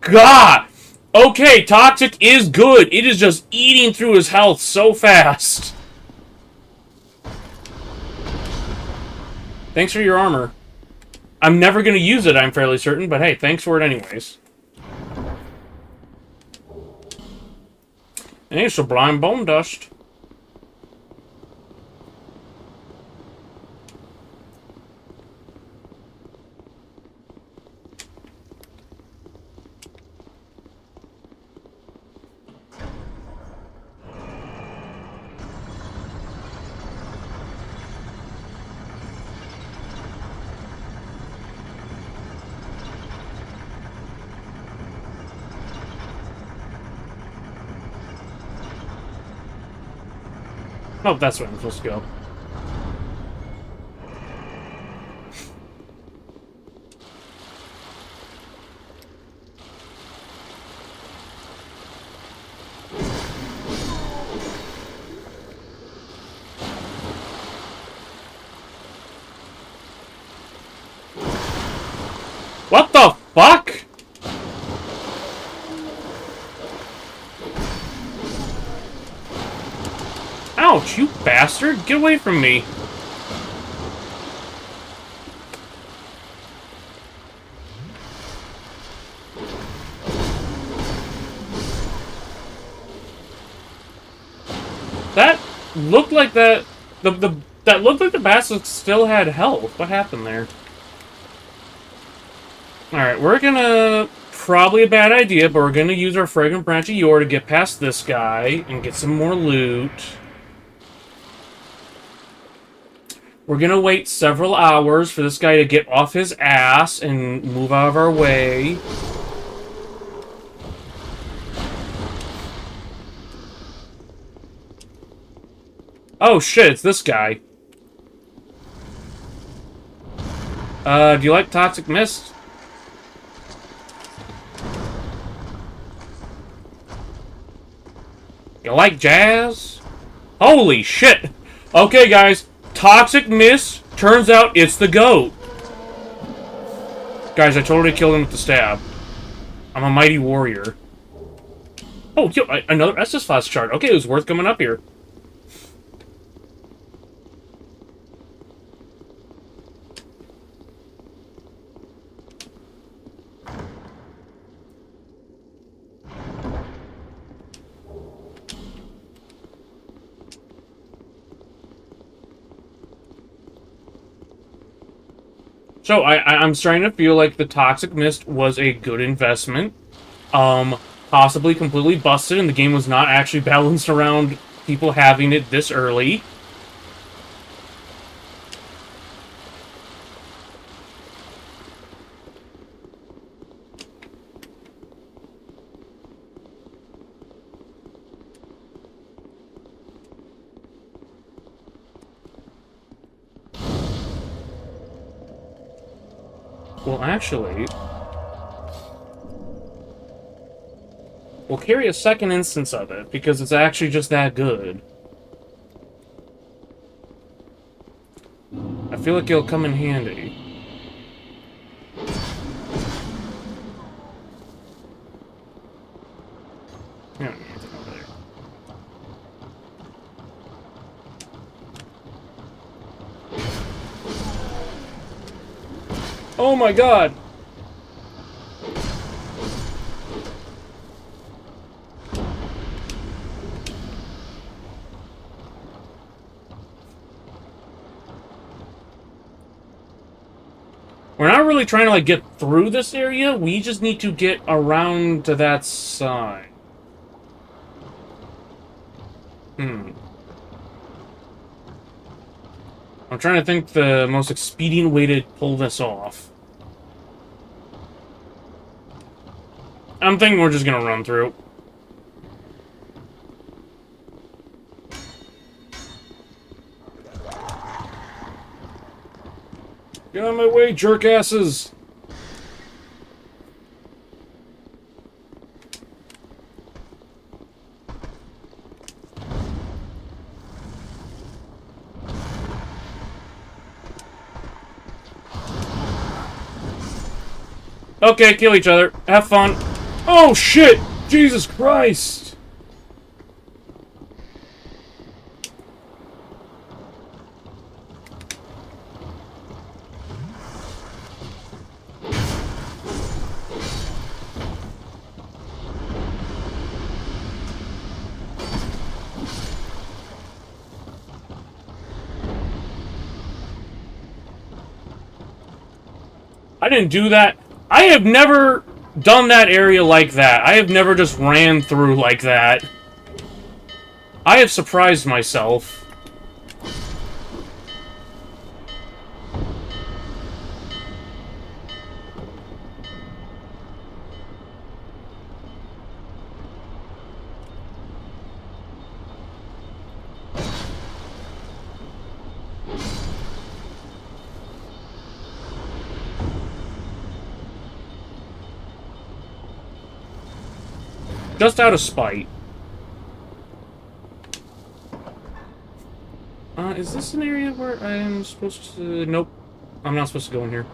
God! Okay, Toxic is good. It is just eating through his health so fast. Thanks for your armor. I'm never going to use it, I'm fairly certain, but hey, thanks for it anyways. Hey, sublime bone dust. Oh, that's where I'm supposed to go. What the fuck? Ouch, you bastard! Get away from me! That looked like that that looked like the basilisk still had health. What happened there? Alright, we're gonna... Probably a bad idea, but we're gonna use our Fragrant Branch of Yore to get past this guy and get some more loot. We're gonna wait several hours for this guy to get off his ass and move out of our way. Oh shit, it's this guy. Do you like Toxic Mist? You like jazz? Holy shit! Okay, guys. Toxic Mist, turns out it's the GOAT. Guys, I totally killed him with the stab. I'm a mighty warrior. Oh, yo, another Estus Flask chart. Okay, it was worth coming up here. So, I'm starting to feel like the Toxic Mist was a good investment. Possibly completely busted, and the game was not actually balanced around people having it this early. Well, actually... we'll carry a second instance of it, because it's actually just that good. I feel like it'll come in handy. You don't need anything over there. Oh my god! We're not really trying to, like, get through this area. We just need to get around to that side. I'm trying to think the most expedient way to pull this off. I'm thinking we're just gonna run through. Get out of my way, jerkasses! Okay, kill each other. Have fun. Oh, shit! Jesus Christ! I didn't do that. I have never done that area like that. I have never just ran through like that. I have surprised myself. Just out of spite. Is this an area where I am supposed to... Nope. I'm not supposed to go in here.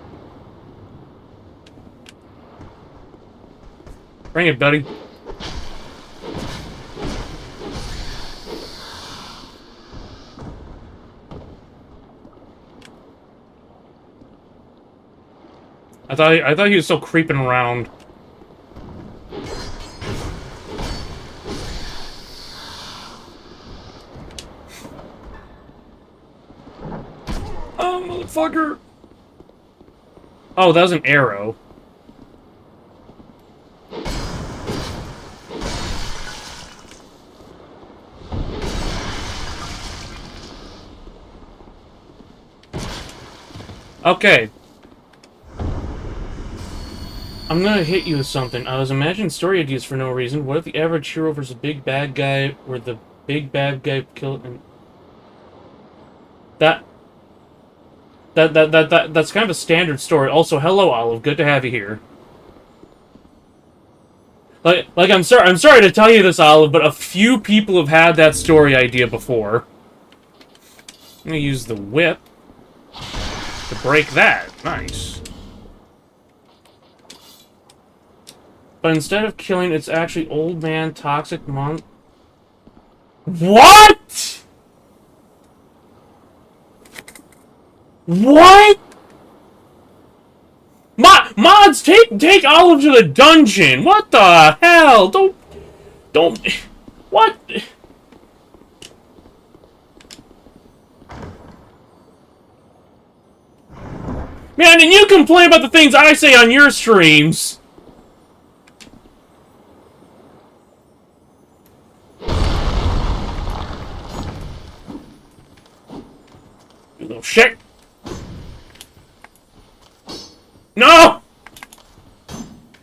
Bring it, buddy. I thought he was still creeping around. Oh, motherfucker! Oh, that was an arrow. Okay. I'm gonna hit you with something. I was imagining story ideas for no reason. What if the average hero versus a big bad guy, where the big bad guy killed him? That's kind of a standard story. Also, hello, Olive. Good to have you here. I'm sorry to tell you this, Olive, but a few people have had that story idea before. I'm gonna use the whip to break that. Nice. But instead of killing, it's actually old man, toxic mon... What?! What?! Mods, take Olive to the dungeon! What the hell? Don't... What? Man, and you complain about the things I say on your streams! You little shit! No!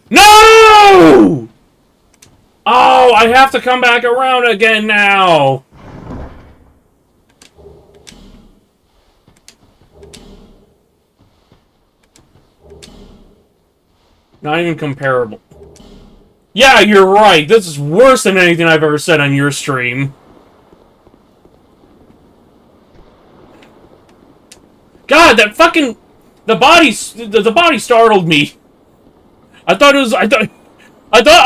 No! Oh, I have to come back around again now! Not even comparable. Yeah, you're right. This is worse than anything I've ever said on your stream. God, that fucking... The body startled me. I thought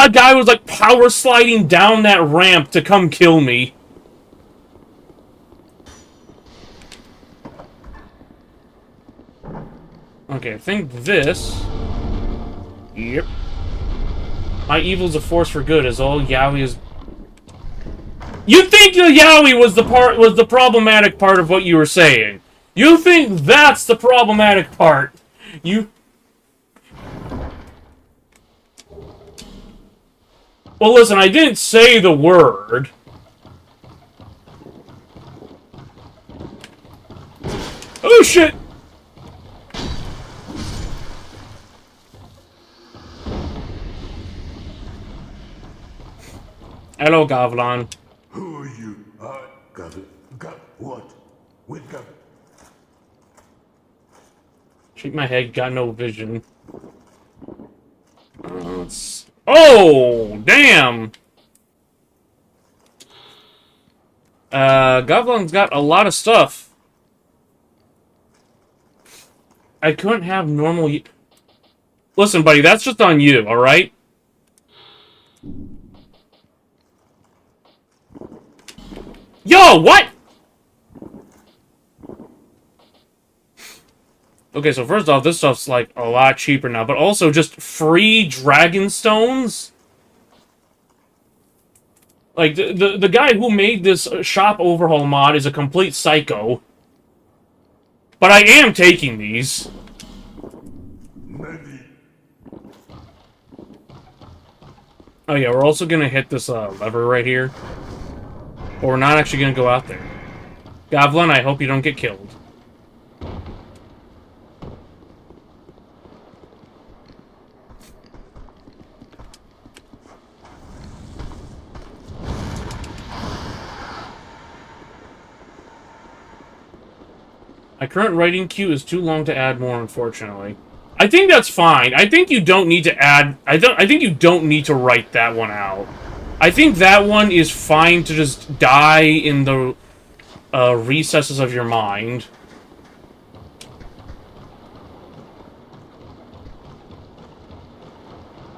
a guy was like power sliding down that ramp to come kill me. Okay, I think this... Yep. My evil's a force for good, as all yaoi is... You think the yaoi was the problematic part of what you were saying? You think that's the problematic part? Well, listen, I didn't say the word. Oh, shit! Hello, Gavlan. Who are you? Gavin. What? With Gavin. Shake my head, got no vision. Oh, damn! Gavlan's got a lot of stuff. I couldn't have normal... Listen, buddy, that's just on you, alright? Yo, what?! Okay, so first off, this stuff's, like, a lot cheaper now, but also just free dragon stones? Like, the guy who made this shop overhaul mod is a complete psycho. But I am taking these. Mega Oh yeah, we're also gonna hit this lever right here. But we're not actually gonna go out there. Goblin, I hope you don't get killed. My current writing queue is too long to add more, unfortunately. I think that's fine. I think you don't need to add... I think you don't need to write that one out. I think that one is fine to just die in the recesses of your mind.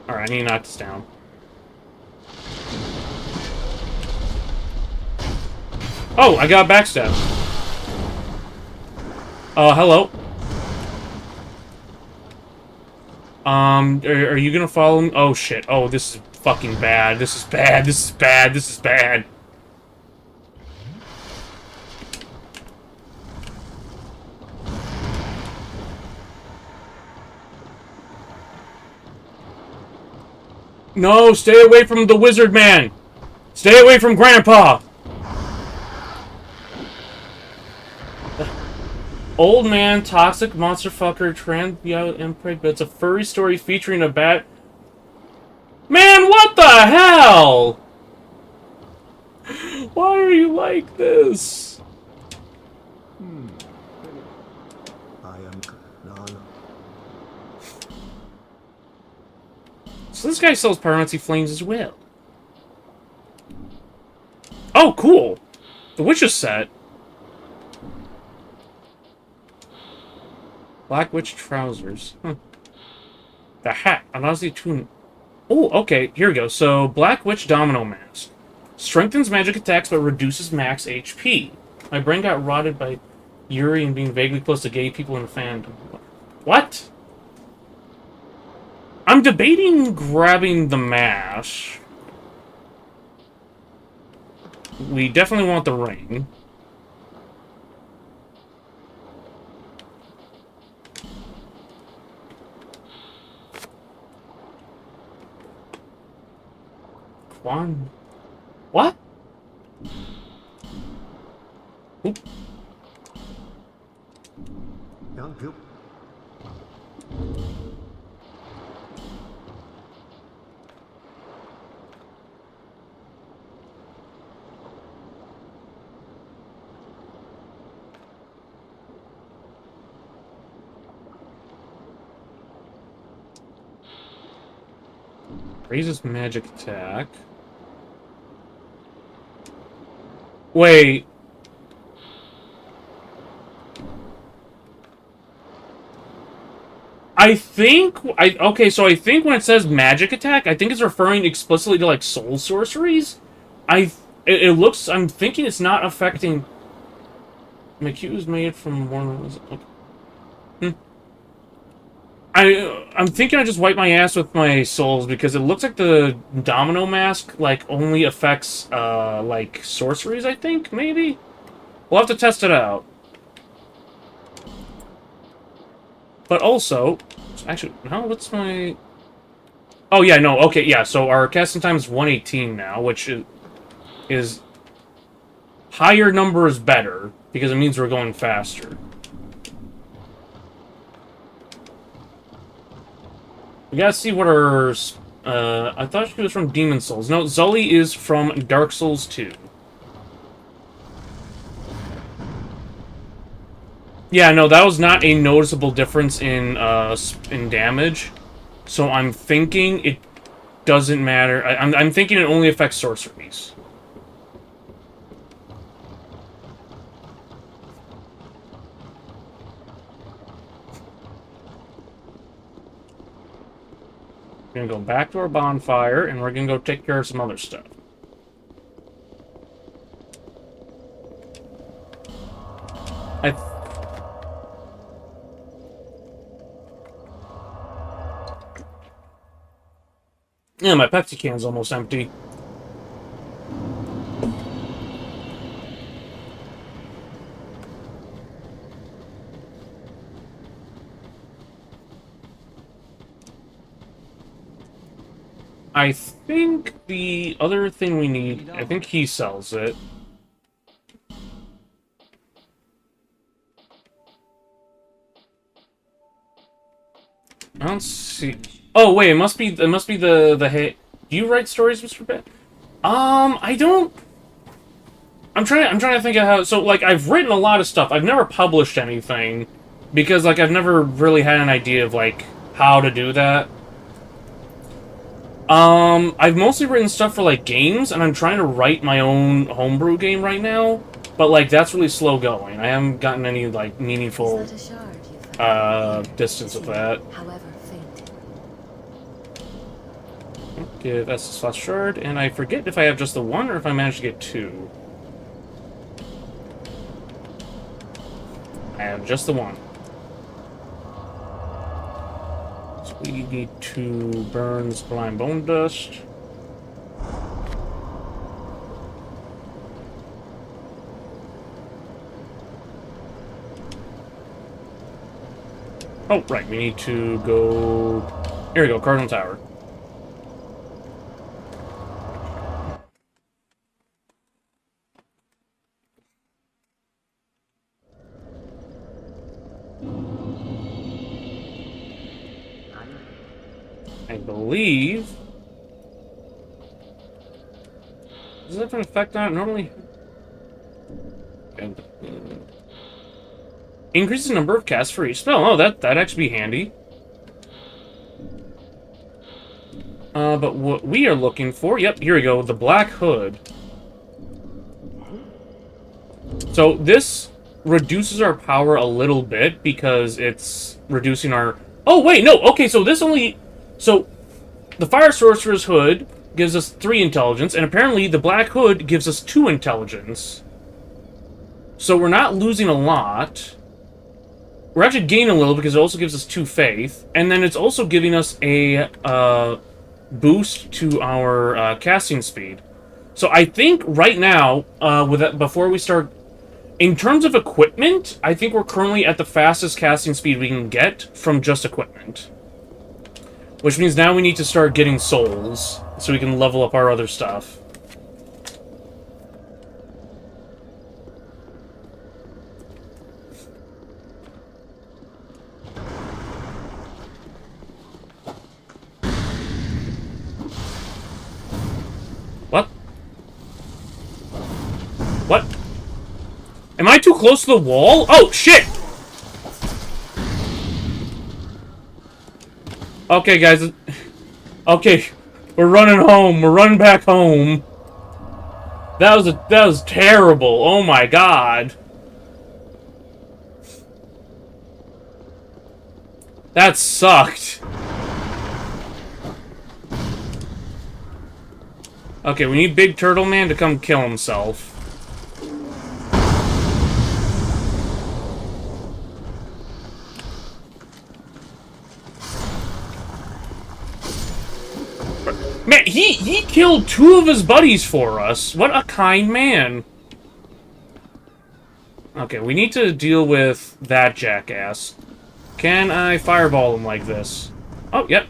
Alright, I need to knock this down. Oh, I got backstab. Hello. Are you gonna follow me? Oh, shit. Oh, this is fucking bad. This is bad. This is bad. This is bad. No, stay away from the wizard man! Stay away from Grandpa! Old man, toxic monster fucker, transbiotic impreg, but it's a furry story featuring a bat. Man, what the hell? Why are you like this? I am Nala. So this guy sells pyromancy flames as well. Oh, cool. The Witch's set. Black Witch trousers. Huh. The hat allows you to... Oh, okay. Here we go. So, Black Witch Domino Mask. Strengthens magic attacks, but reduces max HP. My brain got rotted by Yuri and being vaguely close to gay people in the fandom. What? I'm debating grabbing the mask. We definitely want the ring. Quan... What? Oop. Young people. Raises magic attack. Wait. Okay, so I think when it says magic attack, I think it's referring explicitly to, like, soul sorceries. It looks, I'm thinking it's not affecting... McHugh is made from one... Okay. I'm thinking I just wipe my ass with my souls, because it looks like the domino mask, like, only affects, like, sorceries, I think, maybe? We'll have to test it out. But also... Actually, no, what's my... Oh, yeah, no, okay, yeah, so our casting time is 118 now, which is... Higher number is better, because it means we're going faster. We gotta see what her... I thought she was from Demon Souls. No, Zully is from Dark Souls 2. Yeah, no, that was not a noticeable difference in damage. So I'm thinking it doesn't matter. I'm thinking it only affects sorceries. We're gonna go back to our bonfire, and we're gonna go take care of some other stuff. Yeah, my Pepsi can's almost empty. I think the other thing we need... I think he sells it. I don't see... Oh, wait, it must be the hey... Do you write stories, Mr. Bat? I don't... I'm trying to think of how... So, like, I've written a lot of stuff. I've never published anything. Because, like, I've never really had an idea of, like, how to do that. I've mostly written stuff for, like, games, and I'm trying to write my own homebrew game right now. But, like, that's really slow going. I haven't gotten any, like, meaningful, distance with that. However faint. Give SS shard, and I forget if I have just the one or if I managed to get two. I have just the one. So we need to burn Sublime Bone Dust. Oh, right, we need to go... Here we go, Cardinal Tower. I believe... Does that have an effect on it? Normally... Increases the number of casts for each spell. Oh, that'd actually be handy. But what we are looking for... Yep, here we go. The Black Hood. So, this reduces our power a little bit because it's reducing our... Oh, wait, no! Okay, so this only... So, the Fire Sorcerer's Hood gives us 3 intelligence, and apparently the Black Hood gives us 2 intelligence. So we're not losing a lot. We're actually gaining a little because it also gives us 2 faith, and then it's also giving us a boost to our casting speed. So I think right now, with that, before we start, in terms of equipment, I think we're currently at the fastest casting speed we can get from just equipment. Which means now we need to start getting souls, so we can level up our other stuff. What? What? Am I too close to the wall? Oh, shit! Okay, guys. Okay, we're running home. We're running back home. That was terrible. Oh my god. That sucked. Okay, we need Big Turtle Man to come kill himself. Man, he killed 2 of his buddies for us. What a kind man. Okay, we need to deal with that jackass. Can I fireball him like this? Oh, yep.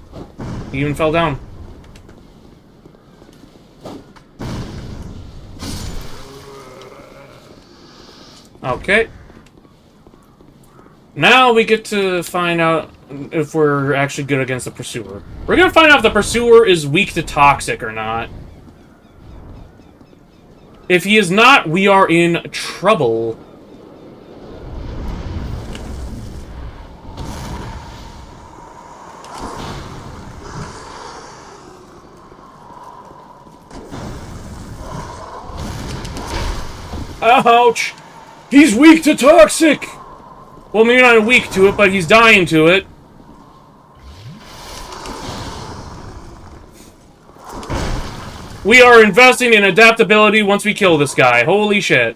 He even fell down. Okay. Now we get to find out if we're actually good against the Pursuer. We're gonna find out if the Pursuer is weak to Toxic or not. If he is not, we are in trouble. Ouch! He's weak to Toxic! Well, maybe not weak to it, but he's dying to it. We are investing in adaptability once we kill this guy. Holy shit.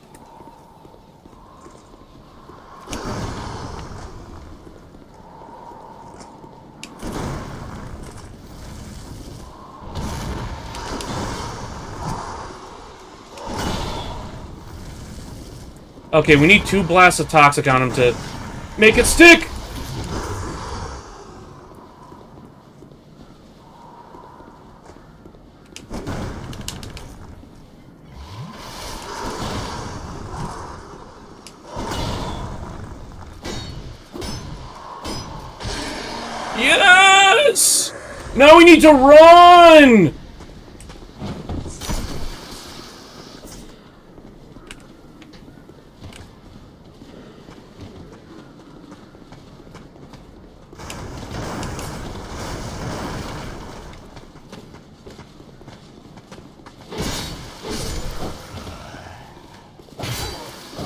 Okay, we need 2 blasts of Toxic on him to make it stick! No, we need to run!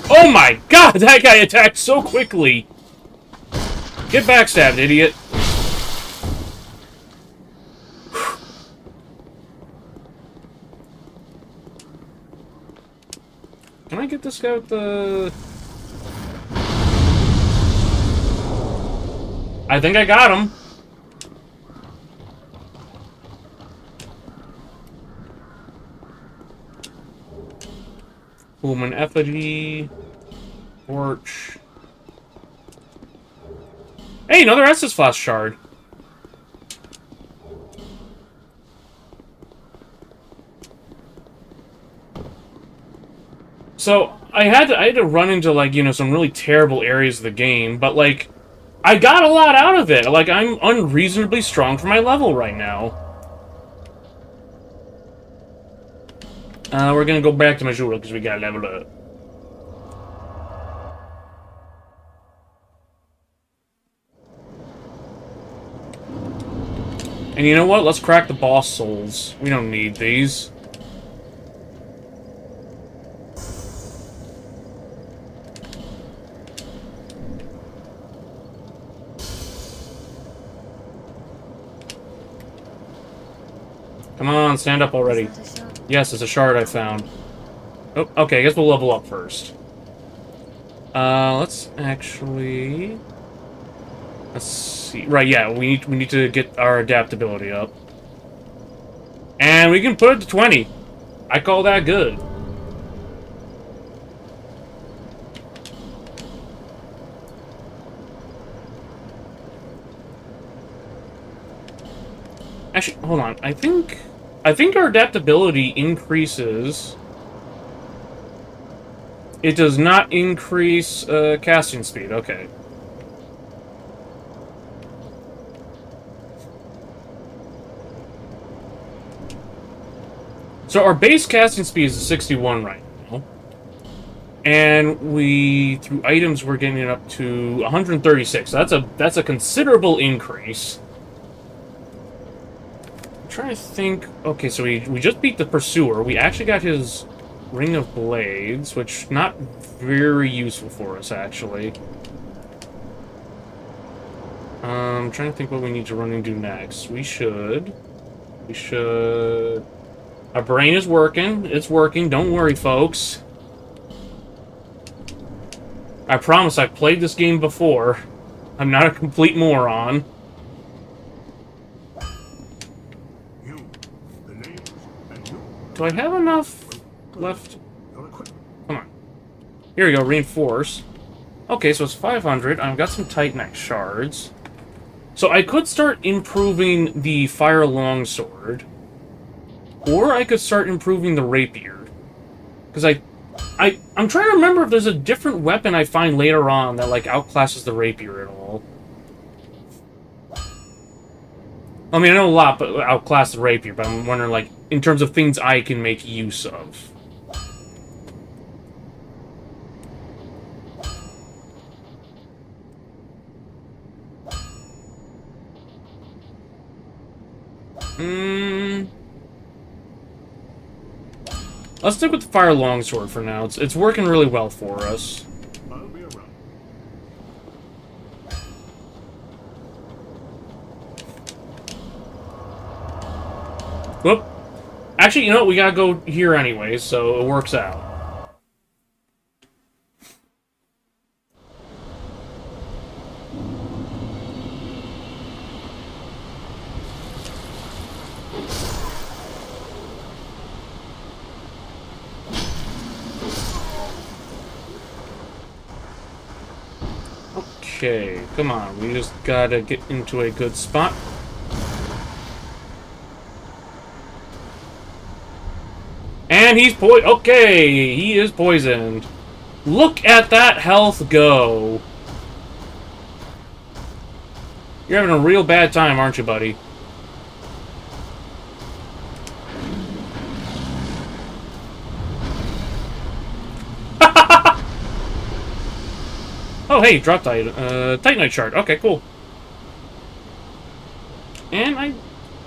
Oh my god, that guy attacked so quickly! Get backstabbed, idiot. Can I get this guy with the... I think I got him. Human effigy. Torch. Hey, another Estus Flask shard. So, I had to run into, like, you know, some really terrible areas of the game, but, like, I got a lot out of it. Like, I'm unreasonably strong for my level right now. We're gonna go back to Majula because we gotta level up. And you know what? Let's crack the boss souls. We don't need these. Come on, stand up already. Yes, it's a shard I found. Oh, okay, I guess we'll level up first. Let's actually... Let's see. Right, yeah, we need to get our adaptability up. And we can put it to 20. I call that good. Actually, hold on. I think our adaptability increases. It does not increase casting speed. Okay. So our base casting speed is 61 right now. And through items, we're getting it up to 136. So that's a considerable increase. I'm trying to think. Okay, so we just beat the Pursuer. We actually got his Ring of Blades, which not very useful for us, actually. I'm trying to think what we need to run and do next. We should... Our brain is working. It's working. Don't worry, folks. I promise I've played this game before. I'm not a complete moron. Do I have enough left? Come on. Here we go, reinforce. Okay, so it's 500. I've got some Titanite shards. So I could start improving the Fire Longsword. Or I could start improving the Rapier. Because I'm trying to remember if there's a different weapon I find later on that, like, outclasses the Rapier at all. I mean, I know a lot but outclass the Rapier, but I'm wondering, like, in terms of things I can make use of. Let's stick with the Fire Longsword for now. It's working really well for us. I'll be around. Whoop. Actually, you know what? We gotta go here anyway, so it works out. Okay, come on. We just gotta get into a good spot. And he's okay, he is poisoned. Look at that health go. You're having a real bad time, aren't you, buddy? Oh, hey, drop Titanite shard. Okay, cool. And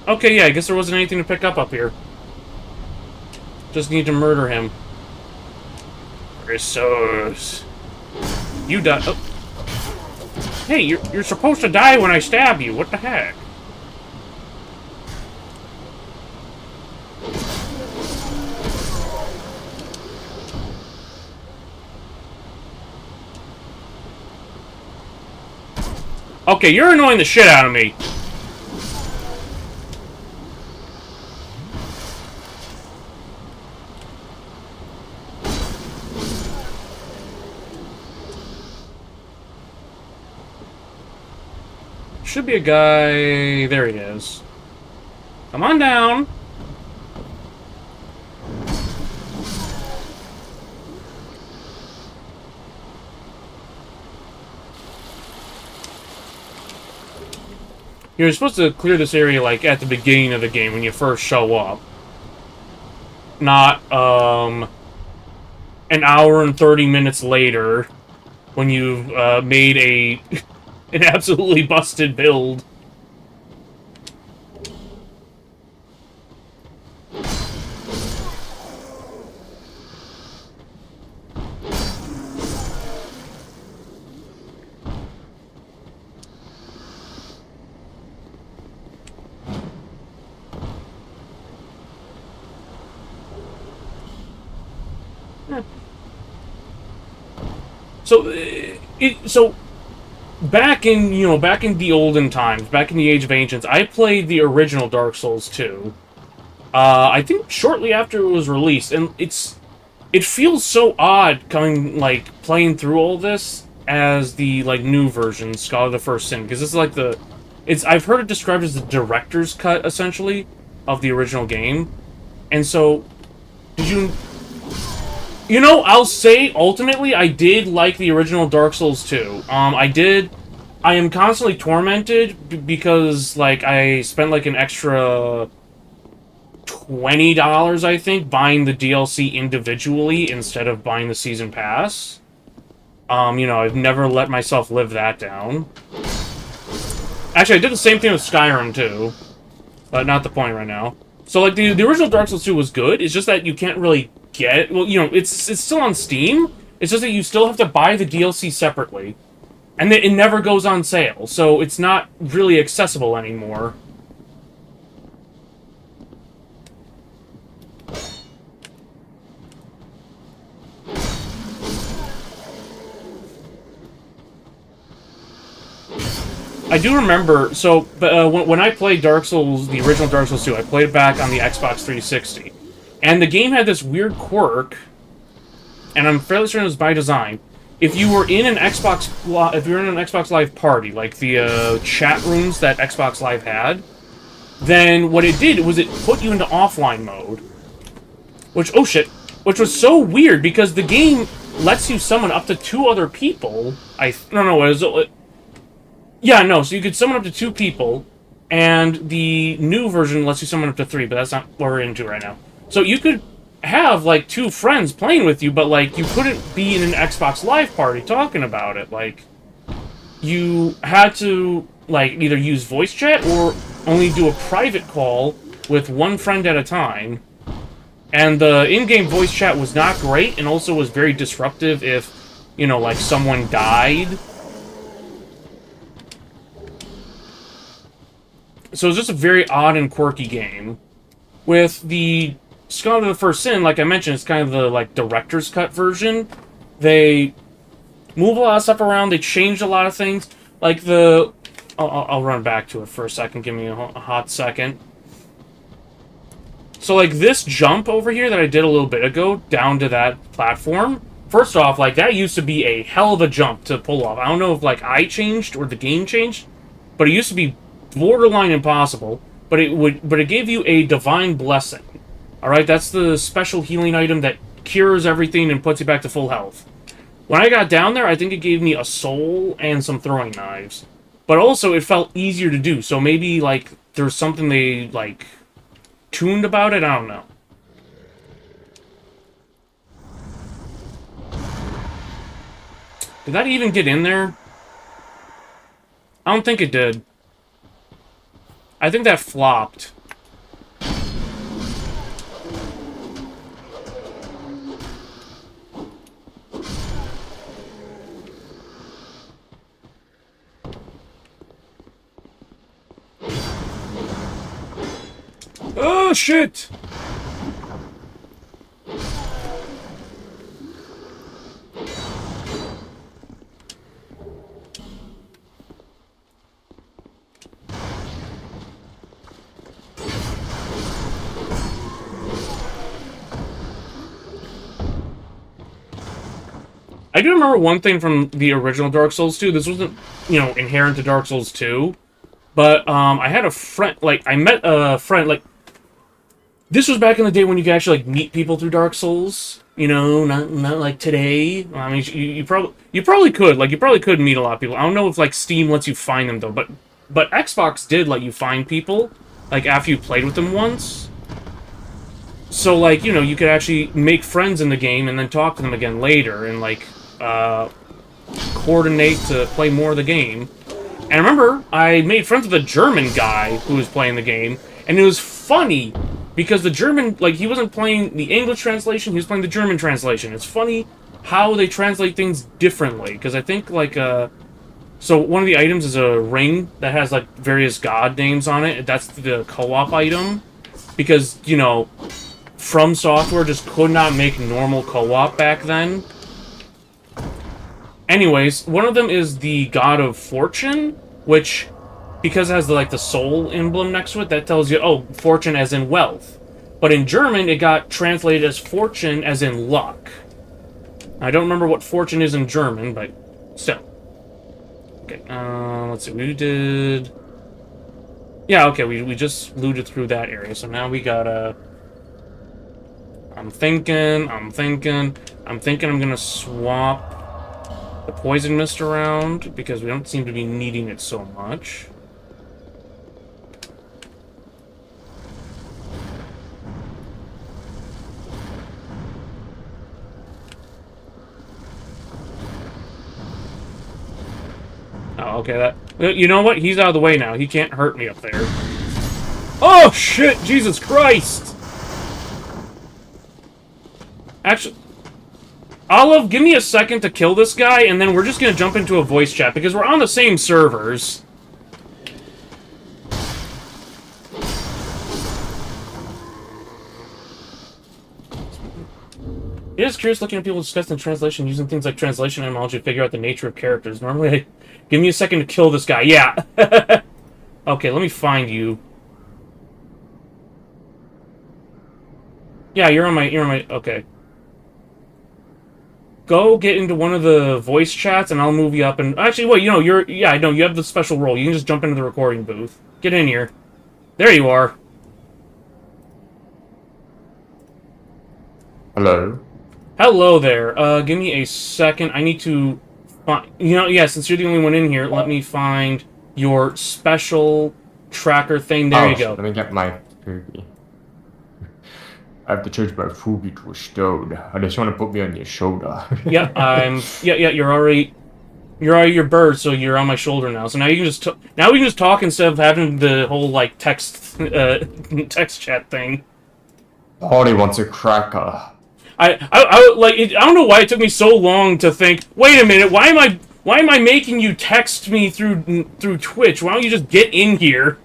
okay, yeah, I guess there wasn't anything to pick up here. Just need to murder him. Resource. You die. Oh. Hey, you're supposed to die when I stab you. What the heck? Okay, you're annoying the shit out of me. Should be a guy... There he is. Come on down. You're supposed to clear this area, like, at the beginning of the game when you first show up. Not, an hour and 30 minutes later when you've, made an absolutely busted build. So back in, back in the olden times, back in the Age of Ancients, I played the original Dark Souls 2. I think shortly after it was released, and it feels so odd playing through all this as the, new version, Scholar of the First Sin, because this is like I've heard it described as the director's cut, essentially, of the original game. And so, I'll say, ultimately, I did like the original Dark Souls 2. I am constantly tormented because, I spent, an extra $20, I think, buying the DLC individually instead of buying the Season Pass. I've never let myself live that down. Actually, I did the same thing with Skyrim, too. But not the point right now. So, the original Dark Souls 2 was good, it's just that you can't really get it. Well, it's still on Steam. It's just that you still have to buy the DLC separately. And it never goes on sale, so it's not really accessible anymore. I do remember, so, when I played Dark Souls, the original Dark Souls 2, I played it back on the Xbox 360. And the game had this weird quirk, and I'm fairly certain it was by design. If you were in an Xbox Live party, like the chat rooms that Xbox Live had, then what it did was it put you into offline mode. Which was so weird, because the game lets you summon up to 2 other people. So you could summon up to 2 people, and the new version lets you summon up to 3, but that's not what we're into right now. So you could have, 2 friends playing with you, but, you couldn't be in an Xbox Live party talking about it. You had to, either use voice chat or only do a private call with 1 friend at a time. And the in-game voice chat was not great, and also was very disruptive if, someone died. So it was just a very odd and quirky game. With the Scholar of the First Sin, like I mentioned, it's kind of the, director's cut version. They move a lot of stuff around, they changed a lot of things. I'll run back to it for a second, give me a hot second. So, this jump over here that I did a little bit ago, down to that platform, first off, that used to be a hell of a jump to pull off. I don't know if, I changed or the game changed, but it used to be borderline impossible, but it gave you a divine blessing. Alright, that's the special healing item that cures everything and puts you back to full health. When I got down there, I think it gave me a soul and some throwing knives. But also, it felt easier to do, so maybe, there's something they, tuned about it? I don't know. Did that even get in there? I don't think it did. I think that flopped. Oh, shit! I do remember one thing from the original Dark Souls 2. This wasn't, you know, inherent to Dark Souls 2. But, I had a friend, like, I met a friend, like, this was back in the day when you could actually, like, meet people through Dark Souls. You know, not like today. I mean, you probably could. Like, you probably could meet a lot of people. I don't know if, like, Steam lets you find them, though. But Xbox did let you find people, like, after you played with them once. So, like, you know, you could actually make friends in the game and then talk to them again later and, like, coordinate to play more of the game. And I remember I made friends with a German guy who was playing the game, and it was funny because the German, like, he wasn't playing the English translation, he was playing the German translation. It's funny how they translate things differently, because I think, like, so one of the items is a ring that has, like, various god names on it. That's the co-op item, because, you know, From Software just could not make normal co-op back then. Anyways, one of them is the God of Fortune, which, because it has the, like, the soul emblem next to it, that tells you, oh, fortune as in wealth. But in German, it got translated as fortune as in luck. I don't remember what fortune is in German, but still. Okay, let's see, we did... Yeah, okay, we just looted through that area, so now we gotta... I'm thinking I'm gonna swap the poison mist around, because we don't seem to be needing it so much. Oh, okay, that... You know what? He's out of the way now. He can't hurt me up there. Oh, shit! Jesus Christ! Actually... Olive, give me a second to kill this guy, and then we're just gonna jump into a voice chat, because we're on the same servers. It is curious looking at people discussing translation, using things like translation etymology to figure out the nature of characters. Normally, give me a second to kill this guy. Yeah! Okay, let me find you. Yeah, you're on my... Okay. Go get into one of the voice chats, and I'll move you up. And actually, wait, you know, you're... Yeah, I know, you have the special role. You can just jump into the recording booth. Get in here. There you are. Hello? Hello there. Give me a second. I need to find... You know, yeah, since you're the only one in here, let me find your special tracker thing. There you go. Let me get my Fubi. I have to change my Fubi to a stone. I just want to put me on your shoulder. Yeah, you're already your bird, so you're on my shoulder now. So now you can just now we can just talk instead of having the whole, like, text text chat thing. Hardy wants a cracker. I don't know why it took me so long to think, wait a minute, why am I making you text me through Twitch? Why don't you just get in here?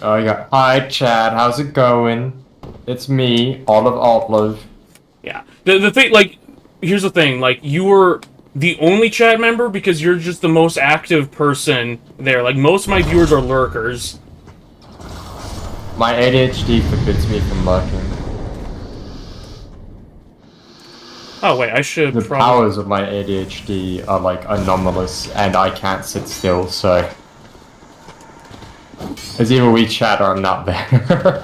Oh, yeah. Hi, Chad. How's it going? It's me, Olive. Yeah. The thing, like, here's the thing, like, you were the only chat member because you're just the most active person there. Like, most of my viewers are lurkers. My ADHD forbids me from lurking. Oh, wait, I should The probably... powers of my ADHD are, like, anomalous, and I can't sit still, so... It's either we chat or I'm not there.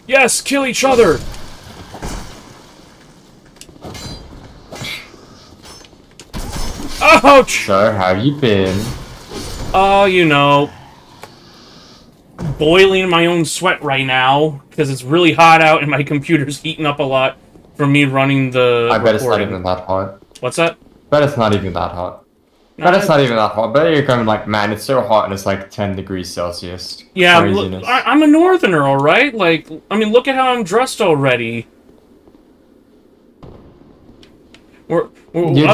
Yes, kill each other! Ouch! So, how you been? Oh, you know... boiling in my own sweat right now, because it's really hot out and my computer's heating up a lot. from me running the I bet it's not recording. even that hot. What's that? Bet it's not even that hot. No, Bet it's not even that hot. Bet you're going like, man, it's so hot and it's like 10 degrees Celsius. Yeah, Craziness. I'm a northerner, all right. Like, I mean, look at how I'm dressed already. You're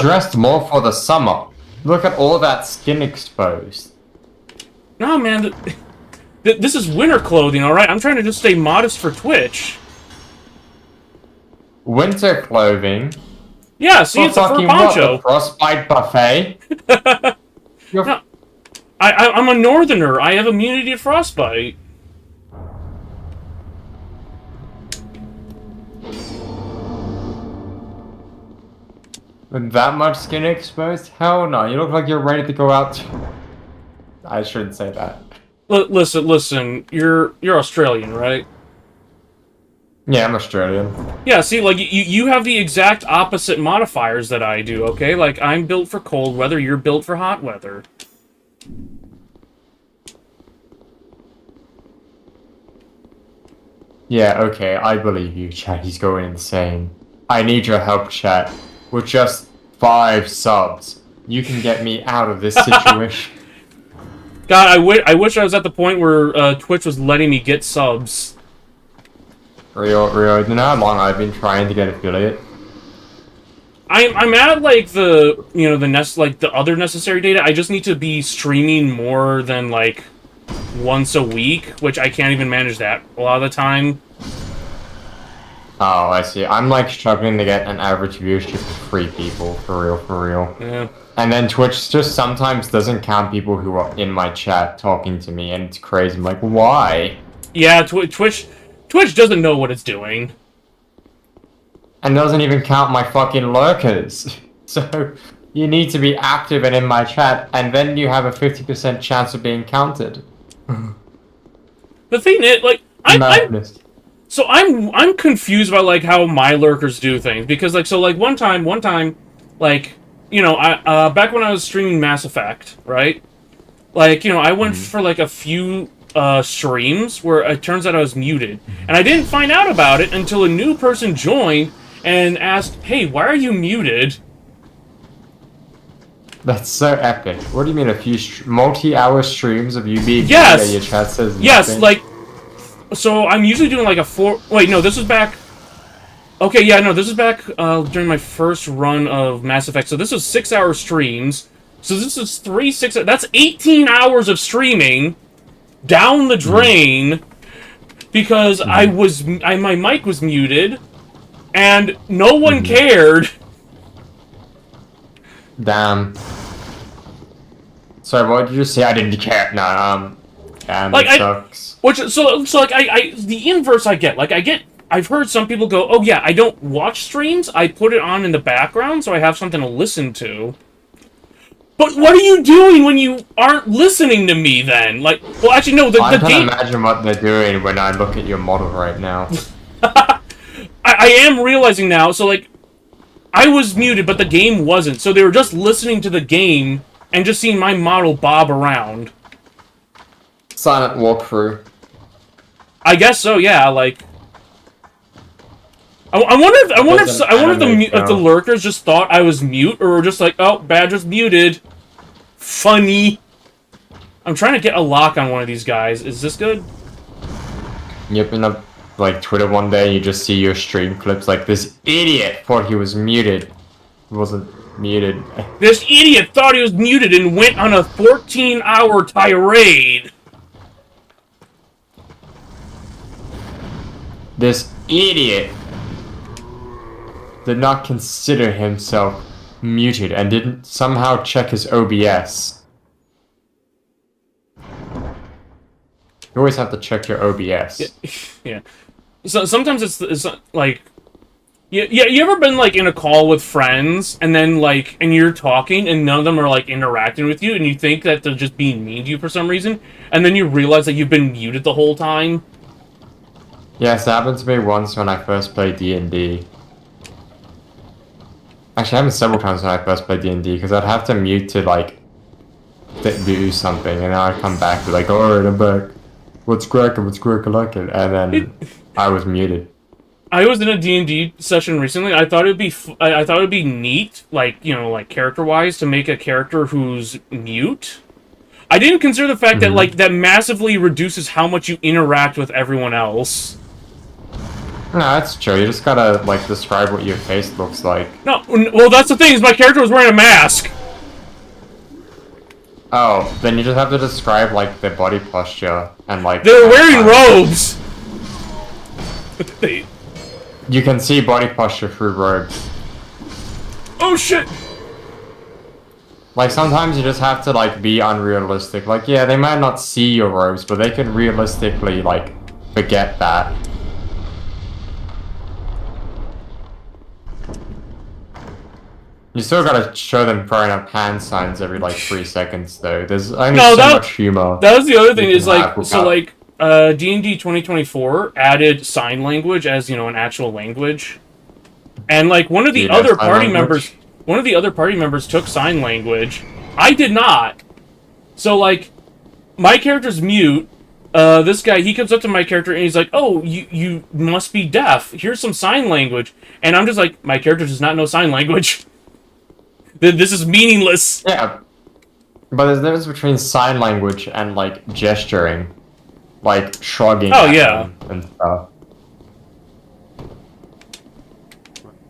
dressed more for the summer. Look at all that skin exposed. No, man. This is winter clothing, all right. I'm trying to just stay modest for Twitch. Winter clothing. Yeah, see, it's a fur poncho. What, the frostbite buffet? No, I'm a northerner. I have immunity to frostbite. With that much skin exposed? Hell no, you look like you're ready to go out. I shouldn't say that. Listen. You're Australian, right? Yeah, I'm Australian. Yeah, see, like, you have the exact opposite modifiers that I do, okay? Like, I'm built for cold weather, you're built for hot weather. Yeah, okay, I believe you, chat. He's going insane. I need your help, chat. With just 5 subs, you can get me out of this situation. God, I wish I was at the point where Twitch was letting me get subs. Real, you know how long I've been trying to get affiliate? I'm at, like, the, you know, the other necessary data. I just need to be streaming more than, like, once a week, which I can't even manage that a lot of the time. Oh, I see. I'm, like, struggling to get an average viewership of 3 people, for real. Yeah. And then Twitch just sometimes doesn't count people who are in my chat talking to me, and it's crazy. I'm like, why? Yeah, Twitch doesn't know what it's doing. And doesn't even count my fucking lurkers. So, you need to be active and in my chat, and then you have a 50% chance of being counted. The thing is, like, I'm confused by, like, how my lurkers do things, because, like, so, like, one time, like, you know, back when I was streaming Mass Effect, right? Like, you know, I went for, like, a few streams where it turns out I was muted, and I didn't find out about it until a new person joined and asked, "Hey, why are you muted?" That's so epic. What do you mean a few multi-hour streams of you being Yes! muted and your chat says nothing? Yes, like, so I'm usually doing like a 4... Wait, no, this was back... Okay, yeah, no, this is back during my first run of Mass Effect. So this was 6-hour streams. So this is 6... That's 18 hours of streaming down the drain because my mic was muted and no one cared. Damn. Sorry, what did you say? I didn't care. No, damn, Like, it sucks. So like, the inverse I get. Like, I've heard some people go, oh yeah, I don't watch streams, I put it on in the background so I have something to listen to. But what are you doing when you aren't listening to me then? Like, well, actually, no, I can't imagine what they're doing when I look at your model right now. I am realizing now, so like, I was muted, but the game wasn't, so they were just listening to the game and just seeing my model bob around. Silent walkthrough. I guess so, yeah, like... I wonder if the lurkers just thought I was mute, or were just like, oh, Badger's muted. Funny. I'm trying to get a lock on one of these guys. Is this good? You open up, like, Twitter one day, you just see your stream clips, like, this idiot thought he was muted. He wasn't muted. This idiot thought he was muted and went on a 14-hour tirade. This idiot did not consider himself muted and didn't somehow check his OBS. You always have to check your OBS. Yeah. So sometimes it's like, you ever been like in a call with friends and then like, and you're talking and none of them are like interacting with you and you think that they're just being mean to you for some reason, and then you realize that you've been muted the whole time? Yes, it happened to me once when I first played D&D. Actually, it happened several times when I first played D&D, because I'd have to mute to, like, do something, and then I'd come back and be like, alright, I'm back. What's cracking, like it? And then I was muted. I was in a D&D session recently. I thought it'd be I thought it'd be neat, like, you know, like character-wise, to make a character who's mute. I didn't consider the fact that like that massively reduces how much you interact with everyone else. No, that's true. You just gotta like describe what your face looks like. No, well, that's the thing, is my character was wearing a mask. Oh, then you just have to describe like their body posture and like. They're wearing robes. You can see body posture through robes. Oh shit! Like sometimes you just have to like be unrealistic. Like yeah, they might not see your robes, but they can realistically like forget that. You still gotta show them throwing up hand signs every like 3 seconds though. There's only so much humor. That was the other thing, you is can like, have so without- like, D&D 2024 added sign language as, you know, an actual language. And like one of Do the you know other sign party language? members took sign language. I did not. So like, my character's mute. This guy, he comes up to my character and he's like, "Oh, you must be deaf. Here's some sign language." And I'm just like, my character does not know sign language. This is meaningless. Yeah, but there's a difference between sign language and like gesturing, like shrugging. Oh, at yeah. them and stuff.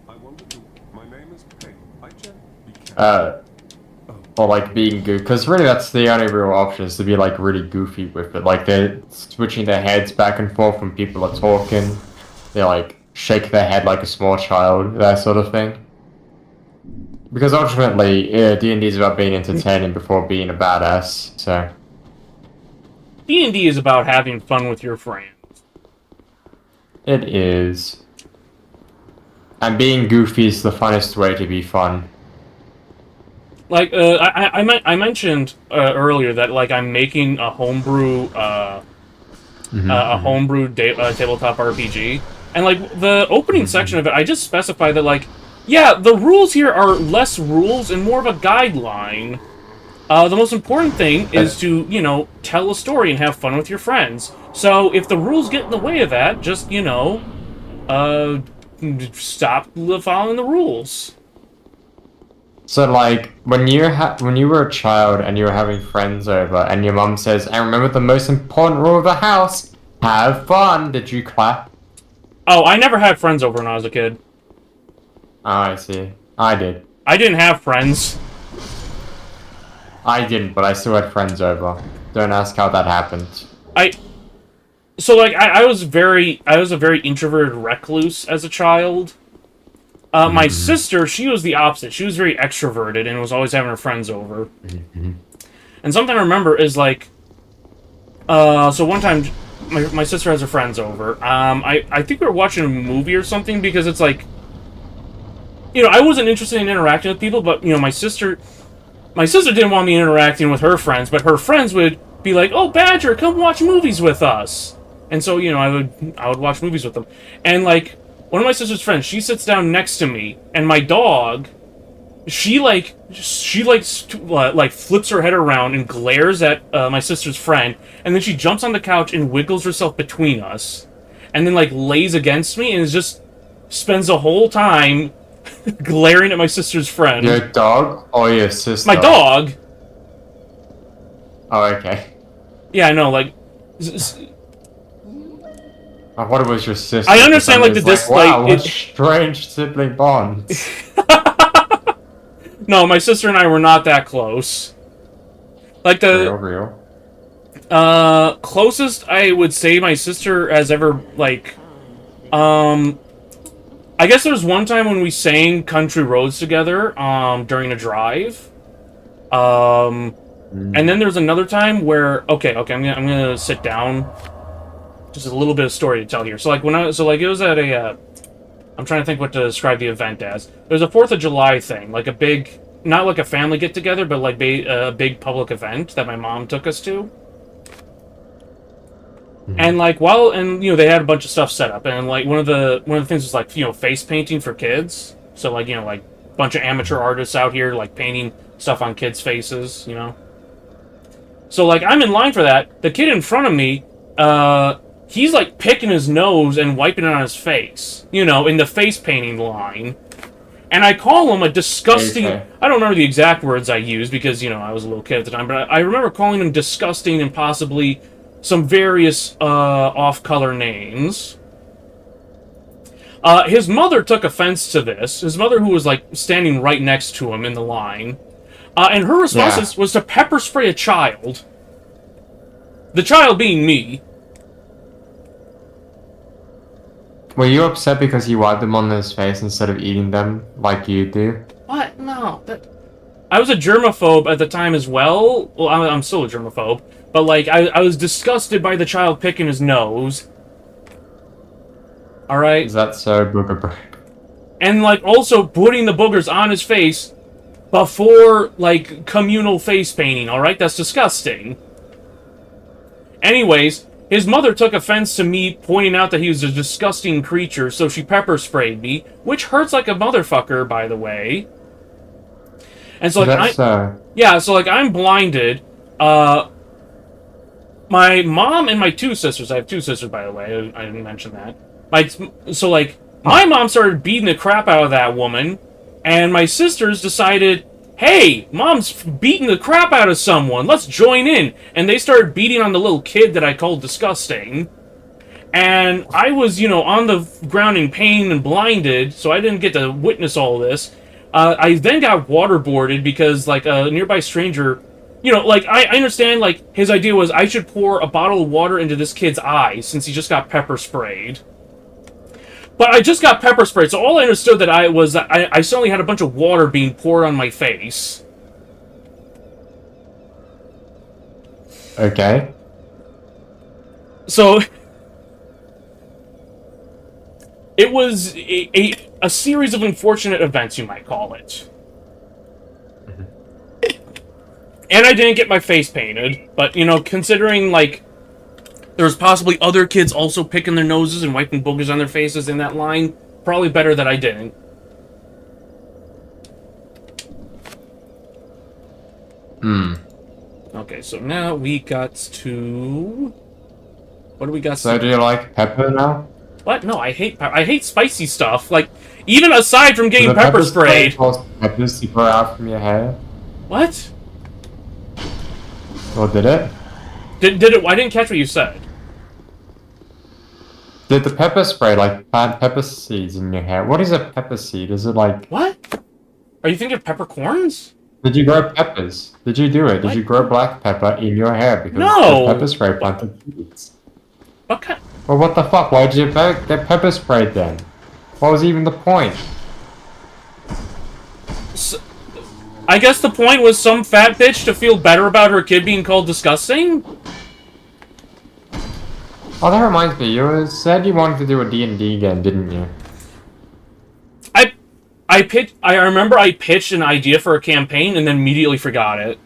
I wonder who. My name is Peg. I just be careful. Or like being good, because really that's the only real option, is to be like really goofy with it. Like they're switching their heads back and forth when people are talking. They like shake their head like a small child, that sort of thing. Because ultimately, D&D is about being entertaining before being a badass. So D&D is about having fun with your friends. it is, and being goofy is the funnest way to be fun. Like, I mentioned earlier that like I'm making a homebrew tabletop RPG, and like the opening section of it, I just specify that like, yeah, the rules here are less rules and more of a guideline. The most important thing is to, you know, tell a story and have fun with your friends. So if the rules get in the way of that, just, you know, stop following the rules. So like when you were a child and you were having friends over and your mum says, "I remember the most important rule of the house: have fun." Did you clap? Oh, I never had friends over when I was a kid. Oh, I see. I did. I didn't have friends. I didn't, but I still had friends over. Don't ask how that happened. So like I was a very introverted recluse as a child. My sister, she was the opposite. She was very extroverted and was always having her friends over. And something I remember is like, so one time my sister has her friends over. I think we were watching a movie or something, because it's like, you know, I wasn't interested in interacting with people, but, you know, my sister didn't want me interacting with her friends, but her friends would be like, "Oh, Badger, come watch movies with us." And so, you know, I would watch movies with them. And like, one of my sister's friends, she sits down next to me, and my dog, she flips her head around and glares at my sister's friend, and then she jumps on the couch and wiggles herself between us, and then like lays against me and just spends the whole time glaring at my sister's friend. Your dog or your sister? My dog. Oh, okay. Yeah, I know. Like, I thought it was your sister. I understand, like, the wow, what it- strange sibling bonds. no, my sister and I were not that close. Like Real. closest I would say my sister has ever, like, I guess there was one time when we sang Country Roads together, during a drive. And then there was another time where, okay, I'm gonna sit down. Just a little bit of story to tell here. So like it was at a, I'm trying to think what to describe the event as. It was a 4th of July thing, like a big, not like a family get together, but like a big public event that my mom took us to. And like and you know, they had a bunch of stuff set up, and like one of the things was like, you know, face painting for kids. So like, you know, like a bunch of amateur artists out here like painting stuff on kids' faces, you know. So like I'm in line for that. The kid in front of me he's like picking his nose and wiping it on his face. You know, in the face painting line. And I call him a disgusting... Okay. I don't remember the exact words I used because, you know, I was a little kid at the time, but I remember calling him disgusting and possibly some various off-color names. His mother took offense to this. His mother, who was, like, standing right next to him in the line. And her response was to pepper spray a child. The child being me. Were you upset because he wiped them on his face instead of eating them like you do? What? No. I was a germaphobe at the time as well. Well, I'm still a germaphobe. But, like, I was disgusted by the child picking his nose. Alright? Is that so, booger? And, like, also putting the boogers on his face before, like, communal face painting, alright? That's disgusting. Anyways, his mother took offense to me pointing out that he was a disgusting creature, so she pepper sprayed me, which hurts like a motherfucker, by the way. And so, like, yeah, so, like, I'm blinded. My mom and my two sisters, I have two sisters, by the way, I didn't mention that. So, like, my mom started beating the crap out of that woman, and my sisters decided, hey, Mom's beating the crap out of someone, let's join in. And they started beating on the little kid that I called disgusting. And I was, you know, on the ground in pain and blinded, so I didn't get to witness all this. I then got waterboarded because, like, a nearby stranger... You know, like, I understand, like, his idea was I should pour a bottle of water into this kid's eyes since he just got pepper sprayed. But I just got pepper sprayed, so all I understood that I suddenly had a bunch of water being poured on my face. Okay. So... It was a series of unfortunate events, you might call it. And I didn't get my face painted, but, you know, considering, like, there was possibly other kids also picking their noses and wiping boogers on their faces in that line, probably better that I didn't. Okay, so now we got to... What do we got? So do you like pepper now? What? No, I hate pepper. I hate spicy stuff. Like, even aside from getting pepper sprayed... Peppers to grow out from your hair? What? Or did it? Did it? I didn't catch what you said. Did the pepper spray, like, plant pepper seeds in your hair? What is a pepper seed? Is it like... What? Are you thinking of peppercorns? Did you grow peppers? Did you do it? What? Did you grow black pepper in your hair? Because No! the pepper spray planted seeds. What kind? Well, what the fuck? Why did you get pepper sprayed then? What was even the point? I guess the point was some fat bitch to feel better about her kid being called disgusting? Oh, that reminds me. You said you wanted to do a D&D game, didn't you? I remember I pitched an idea for a campaign and then immediately forgot it.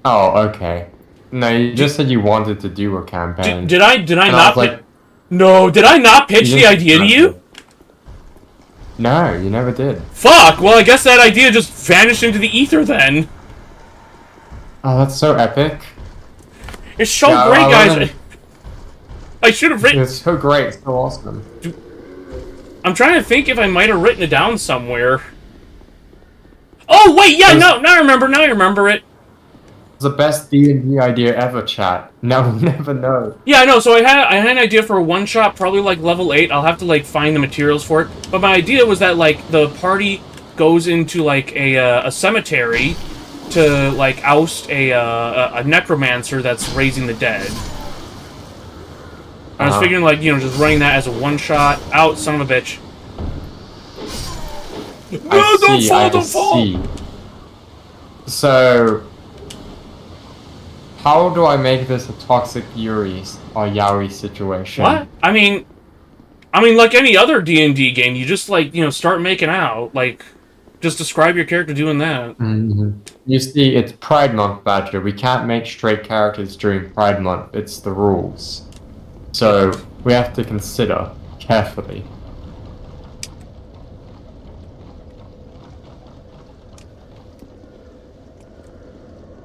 Oh, okay. No, you just said you wanted to do a campaign. Did I not? Like, no, did I not pitch the idea to you? No, you never did. Fuck! Well, I guess that idea just vanished into the ether then. Oh, that's so epic. It's so great, guys. I should have written... It's so great, so awesome. I'm trying to think if I might have written it down somewhere. Oh, wait, yeah, no, now I remember it. It's the best D&D idea ever, chat. Now we'll never know. Yeah, I know, so I had an idea for a one-shot, probably like level 8. I'll have to, like, find the materials for it. But my idea was that, like, the party goes into, like, a cemetery to, like, oust a necromancer that's raising the dead. I was figuring, like, you know, just running that as a one-shot. Out, son of a bitch. No, don't fall! So... how do I make this a toxic Yuri or Yaoi situation? What? I mean, like any other D&D game, you just, like, you know, start making out. Like, just describe your character doing that. Mm-hmm. You see, it's Pride Month, Badger. We can't make straight characters during Pride Month. It's the rules. So, we have to consider carefully.